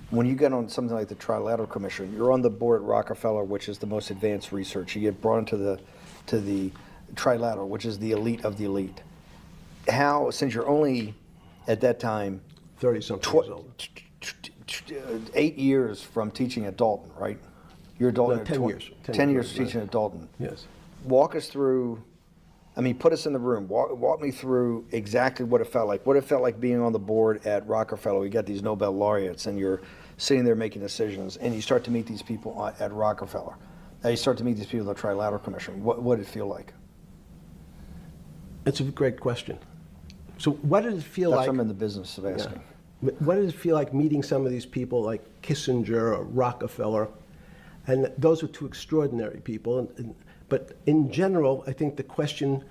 S17: when you get on something like the Trilateral Commission, you're on the board at Rockefeller, which is the most advanced research. You get brought into the Trilateral, which is the elite of the elite. How, since you're only at that time
S7: 30-something years old,
S17: 8 years from teaching at Dalton, right? You're a Dalton.
S7: No, 10 years.
S17: 10 years
S7: right.
S17: teaching at Dalton.
S7: Yes.
S17: Walk us through. I mean, put us in the room. Walk me through exactly what it felt like. What it felt like being on the board at Rockefeller. You got these Nobel laureates, and you're sitting there making decisions, and you start to meet these people at Rockefeller. Now you start to meet these people at the Trilateral Commission. What did it feel like?
S7: It's a great question. So what did it feel
S17: That's
S7: like?
S17: what I'm in the business of asking.
S7: Yeah. What did it feel like meeting some of these people like Kissinger or Rockefeller? And those were two extraordinary people. But in general, I think the question,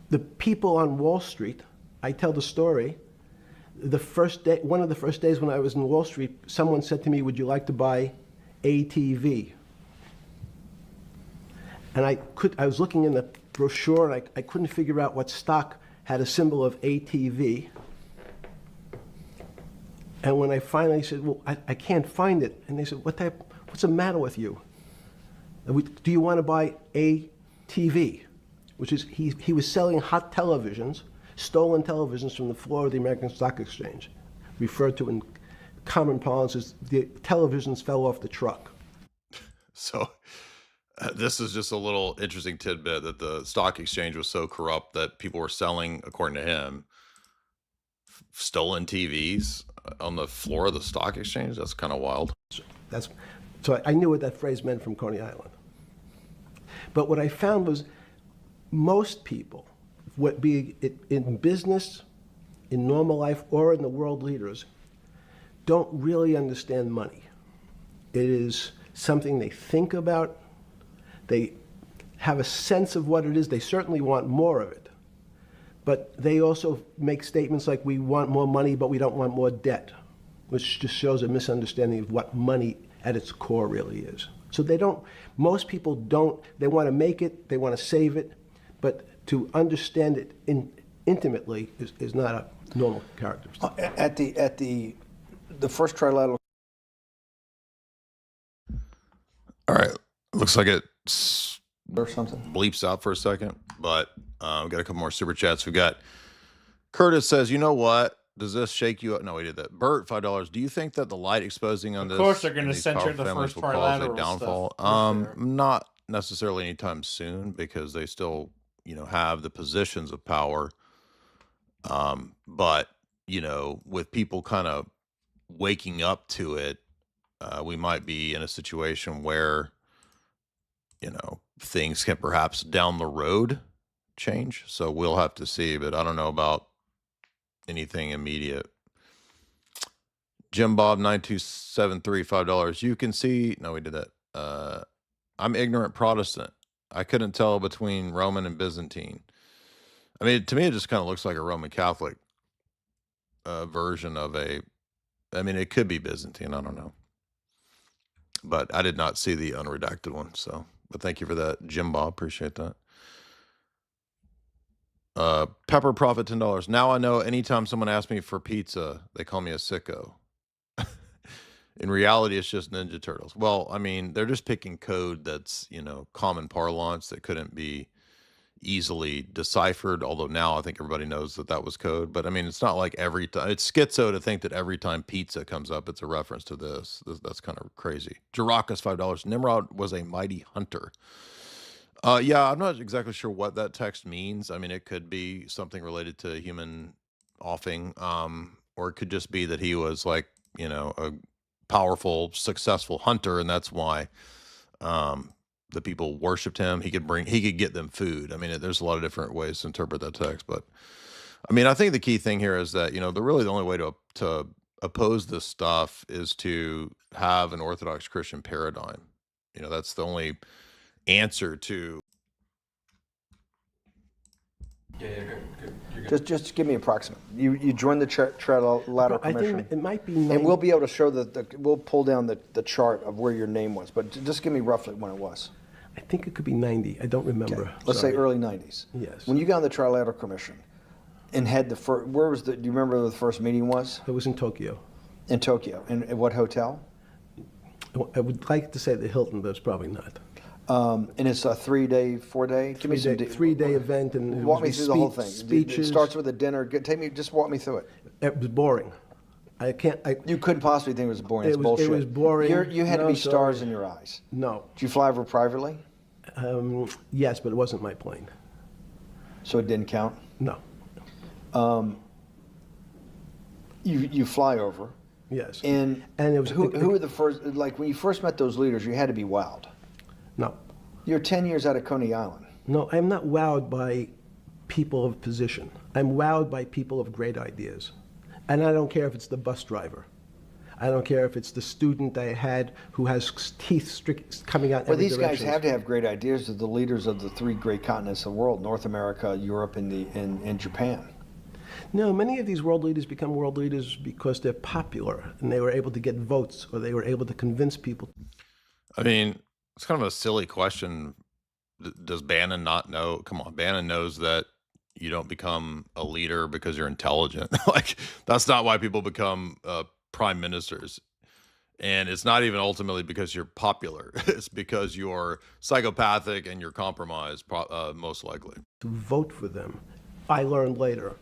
S7: the people on Wall Street, I tell the story, the first day, one of the first days when I was in Wall Street, someone said to me, would you like to buy ATV? And I was looking in the brochure, and I couldn't figure out what stock had a symbol of ATV. And when I finally said, well, I can't find it. And they said, what's the matter with you? Do you want to buy ATV? Which is, he was selling hot televisions, stolen televisions from the floor of the American Stock Exchange, referred to in common parlance as the televisions fell off the truck.
S16: So this is just a little interesting tidbit that the stock exchange was so corrupt that people were selling, according to him, stolen TVs on the floor of the stock exchange. That's kind of wild.
S7: So I knew what that phrase meant from Coney Island. But what I found was most people, be it in business, in normal life, or in the world leaders, don't really understand money. It is something they think about. They have a sense of what it is. They certainly want more of it. But they also make statements like, we want more money, but we don't want more debt, which just shows a misunderstanding of what money at its core really is. So most people don't, they want to make it, they want to save it, but to understand it intimately is not a normal characteristic.
S17: At the first Trilateral.
S16: All right, looks like it
S17: or something
S16: bleeps out for a second, but we've got a couple more super chats. We've got Curtis says, you know what? Does this shake you up? No, we did that. Bert, $5. Do you think that the light exposing on this?
S6: Of course, they're going to
S16: these
S6: censor
S16: powerful
S6: the
S16: families
S6: first
S16: will cause a
S6: trilateral
S16: downfall?
S6: stuff.
S16: Not necessarily anytime soon, because they still, have the positions of power. But with people kind of waking up to it, we might be in a situation where, things can perhaps down the road change. So we'll have to see, but I don't know about anything immediate. Jim Bob 9273, $5. You can see, no, we did that. I'm ignorant Protestant. I couldn't tell between Roman and Byzantine. I mean, to me, it just kind of looks like a Roman Catholic version of it could be Byzantine. I don't know. But I did not see the unredacted one. So, but thank you for that, Jim Bob. Appreciate that. Pepper Profit, $10. Now I know anytime someone asks me for pizza, they call me a sicko. In reality, it's just Ninja Turtles. Well, I mean, they're just picking code that's, common parlance that couldn't be easily deciphered. Although now I think everybody knows that that was code. But I mean, it's not like every time it's schizo to think that every time pizza comes up, it's a reference to this. That's kind of crazy. Jirakas $5. Nimrod was a mighty hunter. Yeah, I'm not exactly sure what that text means. I mean, it could be something related to human offing, or it could just be that he was like, you know, a powerful, successful hunter, and that's why the people worshipped him. He could get them food. I mean, there's a lot of different ways to interpret that text, but I mean, I think the key thing here is that, you know, the only way to oppose this stuff is to have an Orthodox Christian paradigm. You know, that's the only answer to.
S18: Yeah, you're good.
S17: Just give me approximate. You joined the Trilateral
S7: I
S17: Commission.
S7: think it might be
S17: and we'll be able to show we'll pull down the chart of where your name was, but just give me roughly when it was.
S7: I think it could be 90. I don't remember.
S17: Okay. Let's say early 90s.
S7: Yes.
S17: When you got on the Trilateral Commission and had the first, do you remember where the first meeting was?
S7: It was in Tokyo.
S17: In Tokyo. And at what hotel?
S7: I would like to say the Hilton, but it's probably not.
S17: And it's a 3-day, 4-day? Give me some
S7: 3-day event, and
S17: walk me through the whole thing.
S7: Speeches.
S17: It starts with a dinner. Just walk me through it.
S7: It was boring.
S17: You couldn't possibly think it was boring. It's bullshit.
S7: It was boring.
S17: You had to be stars in your eyes.
S7: No.
S17: Did you fly over privately?
S7: Yes, but it wasn't my plane.
S17: So it didn't count?
S7: No.
S17: You fly over.
S7: Yes.
S17: And
S7: it was
S17: who were the first? Like when you first met those leaders, you had to be wowed.
S7: No.
S17: You're 10 years out of Coney Island.
S7: No, I'm not wowed by people of position. I'm wowed by people of great ideas. And I don't care if it's the bus driver. I don't care if it's the student I had who has teeth coming out
S17: Well,
S7: every
S17: these
S7: direction.
S17: guys have to have great ideas. They're the leaders of the 3 great continents of the world: North America, Europe, and Japan.
S7: No, many of these world leaders become world leaders because they're popular and they were able to get votes, or they were able to convince people.
S16: I mean, it's kind of a silly question. Does Bannon not know? Come on, Bannon knows that you don't become a leader because you're intelligent. Like, that's not why people become prime ministers. And it's not even ultimately because you're popular. It's because you're psychopathic and you're compromised, most likely.
S7: To vote for them, I learned later.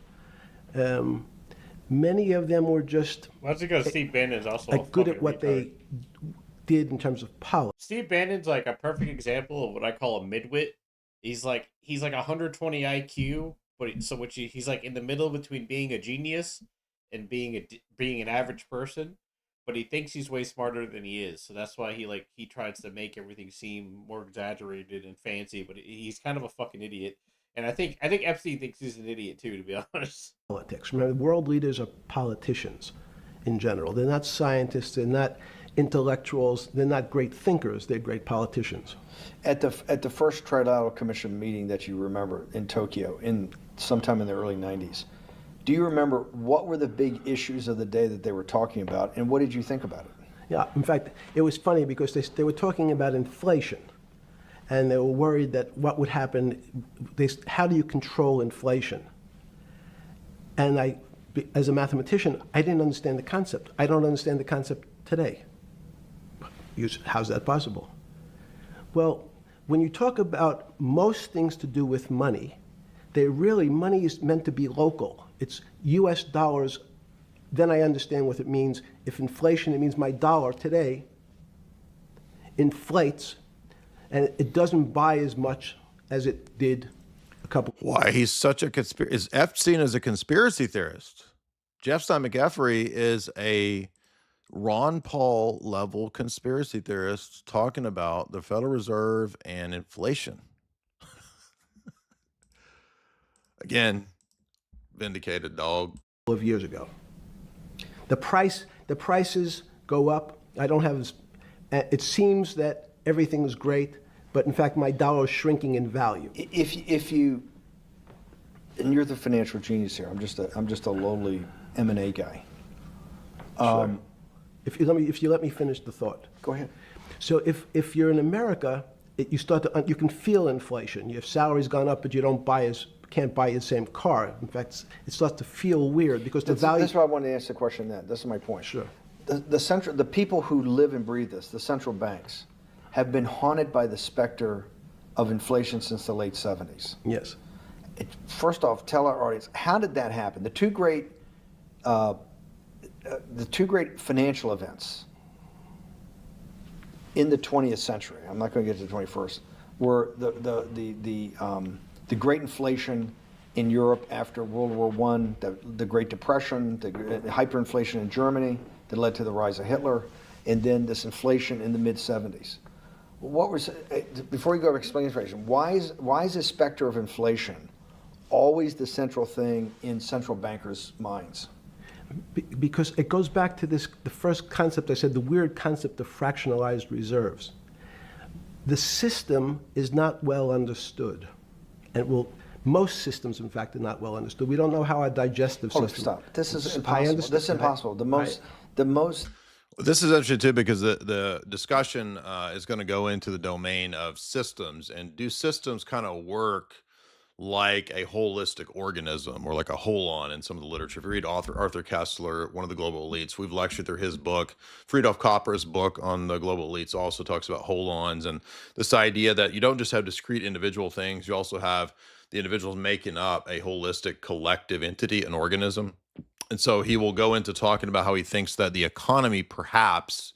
S7: Many of them were just
S6: Well, that's because Steve Bannon's also a
S7: good at
S6: fucking
S7: what they did in terms of politics.
S6: Steve Bannon's like a perfect example of what I call a midwit. He's like 120 IQ, but he's like in the middle between being a genius and being an average person, but he thinks he's way smarter than he is. So that's why he tries to make everything seem more exaggerated and fancy, but he's kind of a fucking idiot. And I think Epstein thinks he's an idiot too, to be honest.
S7: Politics. Remember, world leaders are politicians in general. They're not scientists. They're not intellectuals. They're not great thinkers. They're great politicians.
S17: At the first Trilateral Commission meeting that you remember in Tokyo, sometime in the early 90s, do you remember what were the big issues of the day that they were talking about, and what did you think about it?
S7: Yeah, in fact, it was funny because they were talking about inflation. And they were worried that what would happen, how do you control inflation? And as a mathematician, I didn't understand the concept. I don't understand the concept today. How's that possible? Well, when you talk about most things to do with money, money is meant to be local. It's US dollars. Then I understand what it means. If inflation, it means my dollar today inflates, and it doesn't buy as much as it did a couple.
S16: Why he's such a is Epstein is a conspiracy theorist. Jeff Stein McEffery is a Ron Paul level conspiracy theorist talking about the Federal Reserve and inflation. Again, vindicated, dog.
S7: Of years ago, the prices go up. I don't have this. It seems that everything is great, but in fact, my dollar is shrinking in value.
S17: If you, and you're the financial genius here. I'm just a lowly M&A guy.
S7: Sure. If you let me finish the thought.
S17: Go ahead.
S7: So if you're in America, you can feel inflation. Your salary's gone up, but you can't buy the same car. In fact, it starts to feel weird because the value.
S17: That's why I wanted to ask the question. This is my point.
S7: Sure.
S17: The people who live and breathe this, the central banks, have been haunted by the specter of inflation since the late 70s.
S7: Yes.
S17: First off, tell our audience, how did that happen? The two great financial events in the 20th century, I'm not going to get to the 21st, were the Great Inflation in Europe after World War I, the Great Depression, the hyperinflation in Germany that led to the rise of Hitler, and then this inflation in the mid-70s. What was, before you go to explain inflation, why is this specter of inflation always the central thing in central bankers' minds?
S7: Because it goes back to this, the first concept I said, the weird concept of fractionalized reserves. The system is not well understood. And most systems, in fact, are not well understood. We don't know how our digestive system...
S17: Stop. This is impossible. This is impossible. The most...
S16: This is interesting too, because the discussion is going to go into the domain of systems, and do systems kind of work like a holistic organism, or like a holon in some of the literature? If you read Arthur Kessler, one of the global elites, we've lectured through his book. Friedhof Kopper's book on the global elites also talks about holons, and this idea that you don't just have discrete individual things, you also have the individuals making up a holistic collective entity, an organism. And so he will go into talking about how he thinks that the economy perhaps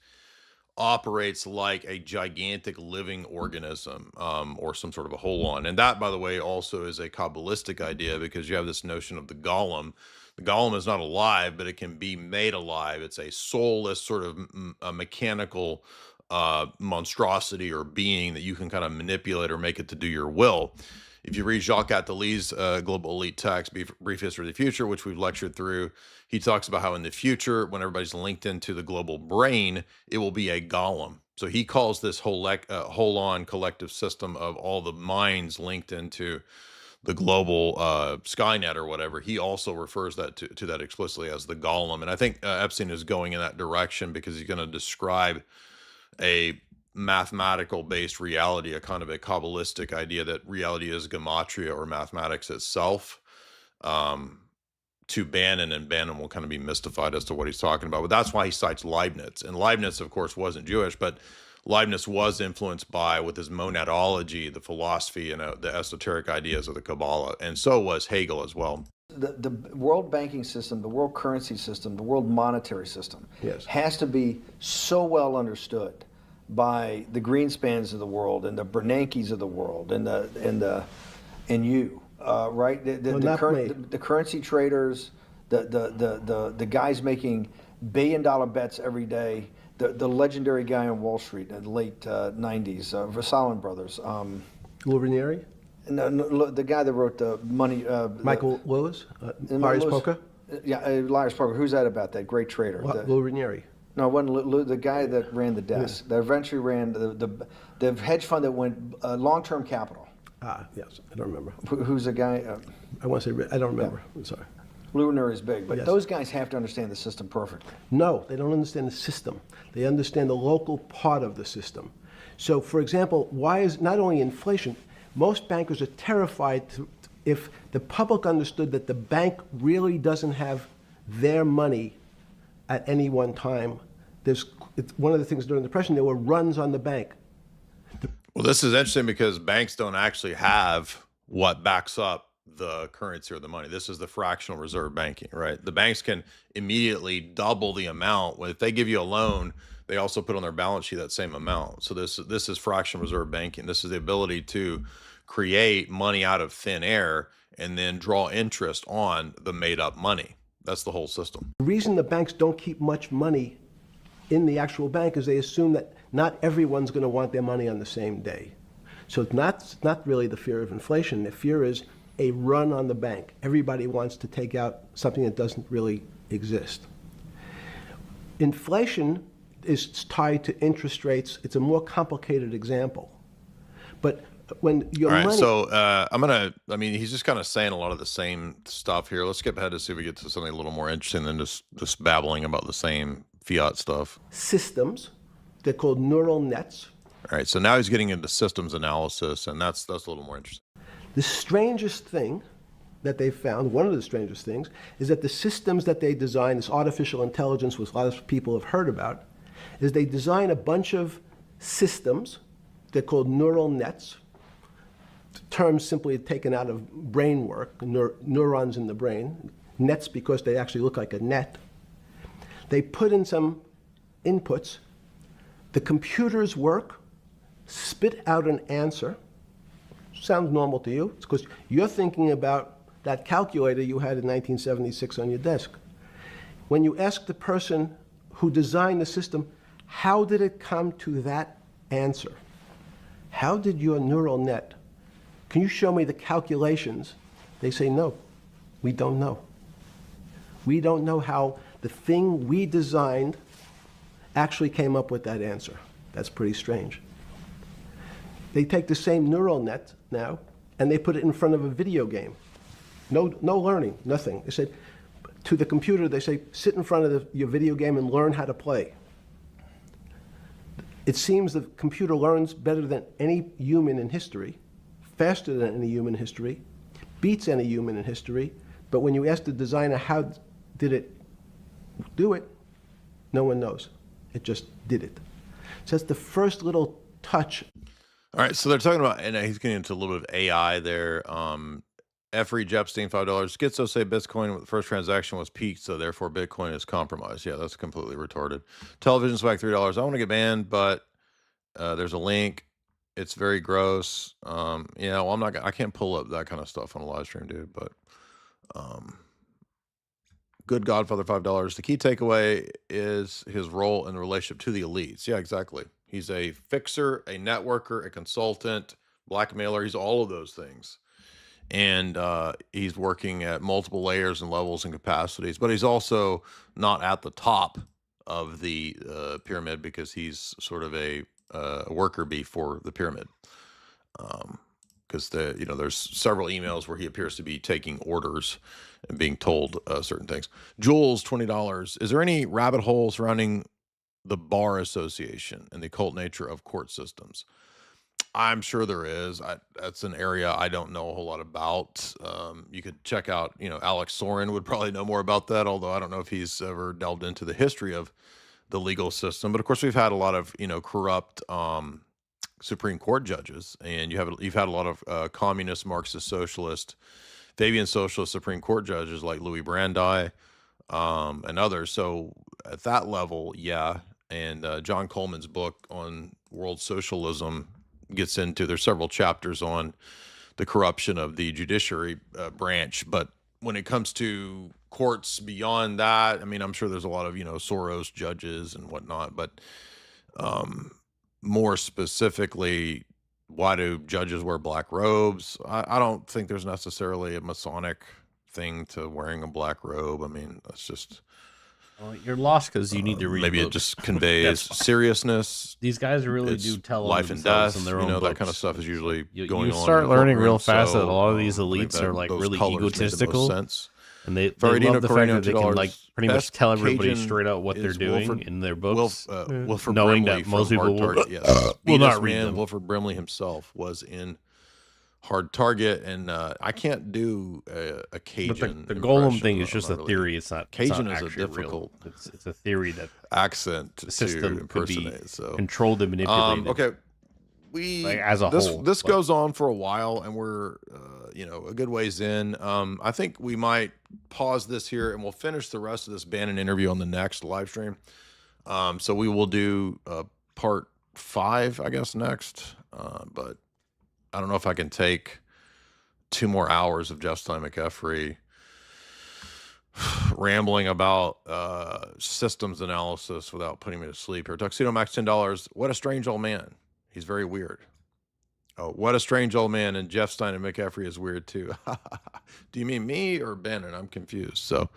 S16: operates like a gigantic living organism, or some sort of a holon. And that, by the way, also is a Kabbalistic idea, because you have this notion of the golem. The golem is not alive, but it can be made alive. It's a soulless sort of a mechanical monstrosity or being that you can kind of manipulate or make it to do your will. If you read Jacques Attali's Global Elite text, Brief History of the Future, which we've lectured through, he talks about how in the future, when everybody's linked into the global brain, it will be a golem. So he calls this holon collective system of all the minds linked into the global Skynet or whatever. He also refers that to that explicitly as the golem. And I think Epstein is going in that direction, because he's going to describe a mathematical based reality, a kind of a Kabbalistic idea that reality is gematria, or mathematics itself, to Bannon, and Bannon will kind of be mystified as to what he's talking about. But that's why he cites Leibniz. And Leibniz, of course, wasn't Jewish, but Leibniz was influenced by, with his monadology, the philosophy and the esoteric ideas of the Kabbalah. And so was Hegel as well.
S17: The world banking system, the world currency system, the world monetary system has to be so well understood by the Greenspans of the world and the Bernankes of the world and you, right? The currency traders, the guys making billion-dollar bets every day, the legendary guy on Wall Street in the late 90s, Versallen Brothers.
S7: Lou Ranieri?
S17: No, the guy that wrote the money.
S7: Michael Lewis? Marius Poker?
S17: Yeah, Marius Poker. Who's that about? That great trader.
S7: Lou Ranieri.
S17: No, it wasn't the guy that ran the desk. That eventually ran the hedge fund that went long-term capital.
S7: Yes, I don't remember.
S17: Who's the guy?
S7: I want to say, I don't remember. I'm sorry.
S17: Lou Ranieri is big, but
S7: Yes.
S17: those guys have to understand the system perfectly.
S7: No, they don't understand the system. They understand the local part of the system. So, for example, why is not only inflation, most bankers are terrified if the public understood that the bank really doesn't have their money at any one time. It's one of the things during the Depression, there were runs on the bank.
S16: Well, this is interesting, because banks don't actually have what backs up the currency or the money. This is the fractional reserve banking, right? The banks can immediately double the amount. If they give you a loan, they also put on their balance sheet that same amount. So this is fractional reserve banking. This is the ability to create money out of thin air and then draw interest on the made up money. That's the whole system.
S7: The reason the banks don't keep much money in the actual bank is they assume that not everyone's going to want their money on the same day. So it's not really the fear of inflation. The fear is a run on the bank. Everybody wants to take out something that doesn't really exist. Inflation is tied to interest rates. It's a more complicated example. But when your
S16: money...
S7: All
S16: right, so he's just kind of saying a lot of the same stuff here. Let's skip ahead to see if we get to something a little more interesting than just babbling about the same fiat stuff.
S7: Systems, they're called neural nets.
S16: All right, so now he's getting into systems analysis, and that's a little more interesting.
S7: The strangest thing that they found, one of the strangest things, is that the systems that they design, this artificial intelligence, which a lot of people have heard about, is they design a bunch of systems, they're called neural nets, term simply taken out of brain work, neurons in the brain, nets because they actually look like a net. They put in some inputs, the computers work, spit out an answer. Sounds normal to you. It's because you're thinking about that calculator you had in 1976 on your desk. When you ask the person who designed the system, how did it come to that answer? How did your neural net, can you show me the calculations? They say, no, we don't know. We don't know how the thing we designed actually came up with that answer. That's pretty strange. They take the same neural net now and they put it in front of a video game. No learning, nothing. They said to the computer, they say, sit in front of your video game and learn how to play. It seems the computer learns better than any human in history, faster than any human in history, beats any human in history, but when you ask the designer how did it do it, no one knows. It just did it. So that's the first little touch.
S16: All right, so they're talking about, and he's getting into a little bit of AI there. Efrey Jepstein, $5. Schizo say Bitcoin with the first transaction was peaked, so therefore Bitcoin is compromised. Yeah, that's completely retarded. Television Swag, $3. I want to get banned, but there's a link. It's very gross. You know, I can't pull up that kind of stuff on a live stream, dude. But Good Godfather, $5. The key takeaway is his role in relationship to the elites. Yeah, exactly. He's a fixer, a networker, a consultant, blackmailer. He's all of those things. And he's working at multiple layers and levels and capacities, but he's also not at the top of the pyramid because he's sort of a worker bee for the pyramid. Because there's several emails where he appears to be taking orders and being told certain things. Jules, $20. Is there any rabbit hole surrounding the Bar Association and the occult nature of court systems? I'm sure there is. That's an area I don't know a whole lot about. You could check out, Alex Soren would probably know more about that, although I don't know if he's ever delved into the history of the legal system. But of course, we've had a lot of, corrupt Supreme Court judges, and you've had a lot of communist, Marxist, socialist, Fabian socialist Supreme Court judges like Louis Brandeis and others. So at that level, yeah. And John Coleman's book on world socialism gets into, there's several chapters on the corruption of the judiciary branch. But when it comes to courts beyond that, I mean, I'm sure there's a lot of, Soros judges and whatnot, but more specifically, why do judges wear black robes? I don't think there's necessarily a Masonic thing to wearing a black robe. I mean, that's just...
S6: Well, you're lost because you need to read.
S16: Maybe it just conveys seriousness.
S6: These guys really do tell
S16: life and death. In their own that kind of stuff is usually going on.
S6: You start learning real fast that a lot of these elites are like really egotistical, and they love the fact that they can like pretty much tell everybody straight out what they're doing in their books, knowing that most people will not read them.
S16: Wilford Brimley himself was in Hard Target, and I can't do a Cajun.
S6: But the Golem thing is just a theory. It's not
S16: Cajun
S6: it's not
S16: is a difficult.
S6: It's a theory that
S16: accent
S6: the system
S16: to impersonate. So
S6: controlled and manipulated.
S16: Okay,
S6: as a whole.
S16: This goes on for a while, and we're a good ways in. I think we might pause this here, and we'll finish the rest of this Bannon interview on the next live stream. So we will do part 5, I guess, next. But I don't know if I can take 2 more hours of Jepstein McEfrey rambling about systems analysis without putting me to sleep here. Tuxedo Max, $10. What a strange old man. He's very weird. Oh, what a strange old man. And Jepstein and McEfrey is weird too. Do you mean me or Bannon? I'm confused. So,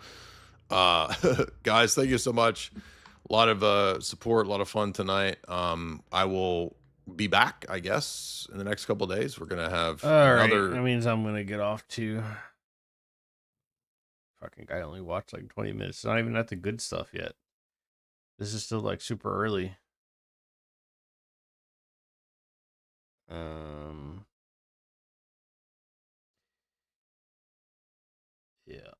S16: guys, thank you so much. A lot of support, a lot of fun tonight. I will be back, I guess, in the next couple of days. We're gonna have another.
S6: That means I'm gonna get off too. Fucking guy only watched like 20 minutes. It's not even at the good stuff yet. This is still like super early. Yeah.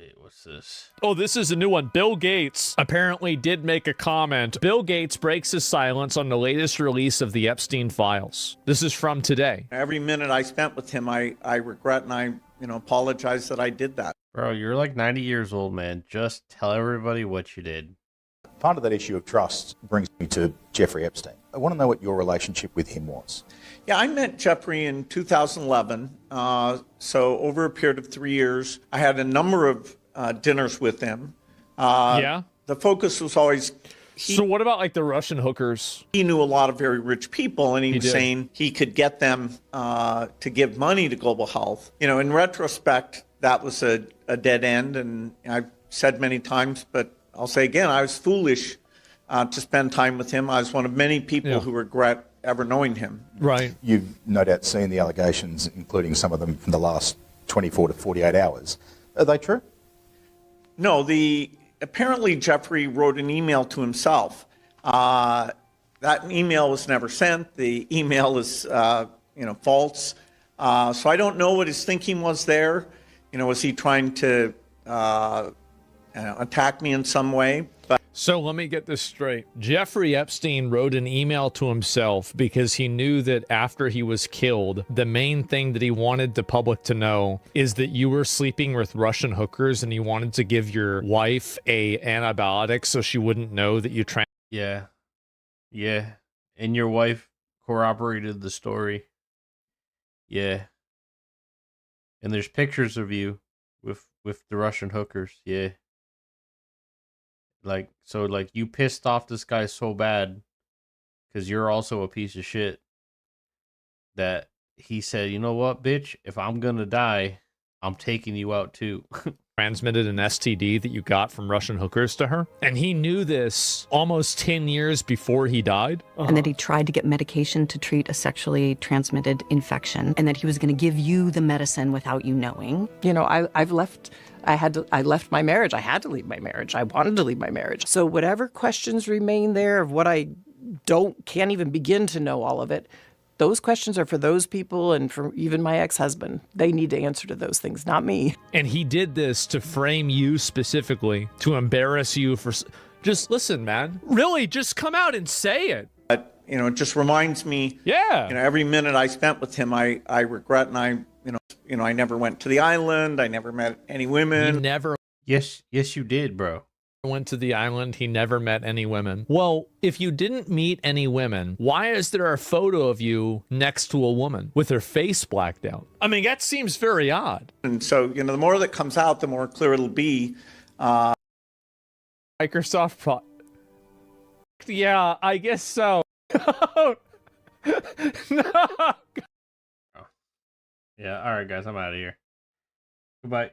S6: Wait, what's this?
S19: Oh, this is a new one. Bill Gates apparently did make a comment. Bill Gates breaks his silence on the latest release of the Epstein files. This is from today.
S20: Every minute I spent with him, I regret and I, apologize that I did that.
S6: Bro, you're like 90 years old, man. Just tell everybody what you did.
S21: Part of that issue of trust brings me to Jeffrey Epstein. I want to know what your relationship with him was.
S20: Yeah, I met Jeffrey in 2011. So over a period of 3 years, I had a number of dinners with him.
S19: Yeah?
S20: The focus was always...
S19: So what about like the Russian hookers?
S20: He knew a lot of very rich people, and he was
S19: did.
S20: saying he could get them to give money to Global Health. In retrospect, that was a dead end, and I've said many times, but I'll say again, I was foolish to spend time with him. I was one of many people who regret ever knowing him.
S19: Right.
S21: You've no doubt seen the allegations, including some of them from the last 24 to 48 hours. Are they true?
S20: No, apparently Jeffrey wrote an email to himself. That email was never sent. The email is, false. So I don't know what his thinking was there. Was he trying to attack me in some way?
S19: So let me get this straight. Jeffrey Epstein wrote an email to himself because he knew that after he was killed, the main thing that he wanted the public to know is that you were sleeping with Russian hookers, and he wanted to give your wife a antibiotic so she wouldn't know that you
S6: Yeah. Yeah. And your wife corroborated the story. Yeah. And there's pictures of you with the Russian hookers. Yeah. Like you pissed off this guy so bad because you're also a piece of shit that he said, you know what, bitch, if I'm gonna die, I'm taking you out too.
S19: transmitted an STD that you got from Russian hookers to her. And he knew this almost 10 years before he died.
S22: And that he tried to get medication to treat a sexually transmitted infection, and that he was going to give you the medicine without you knowing.
S23: I left my marriage. I had to leave my marriage. I wanted to leave my marriage. So whatever questions remain there of what I can't even begin to know all of it, those questions are for those people and for even my ex-husband. They need to answer to those things, not me.
S19: And he did this to frame you specifically, to embarrass you for... Just listen, man. Really, just come out and say it.
S20: It just reminds me, every minute I spent with him, I regret, and I never went to the island. I never met any women.
S19: You never...
S6: Yes, you did, bro.
S19: Went to the island. He never met any women. Well, if you didn't meet any women, why is there a photo of you next to a woman with her face blacked out? I mean, that seems very odd.
S20: And so, the more that comes out, the more clear it'll be.
S19: Microsoft Pro... Yeah, I guess so. No.
S6: Yeah, all right, guys, I'm out of here. Goodbye.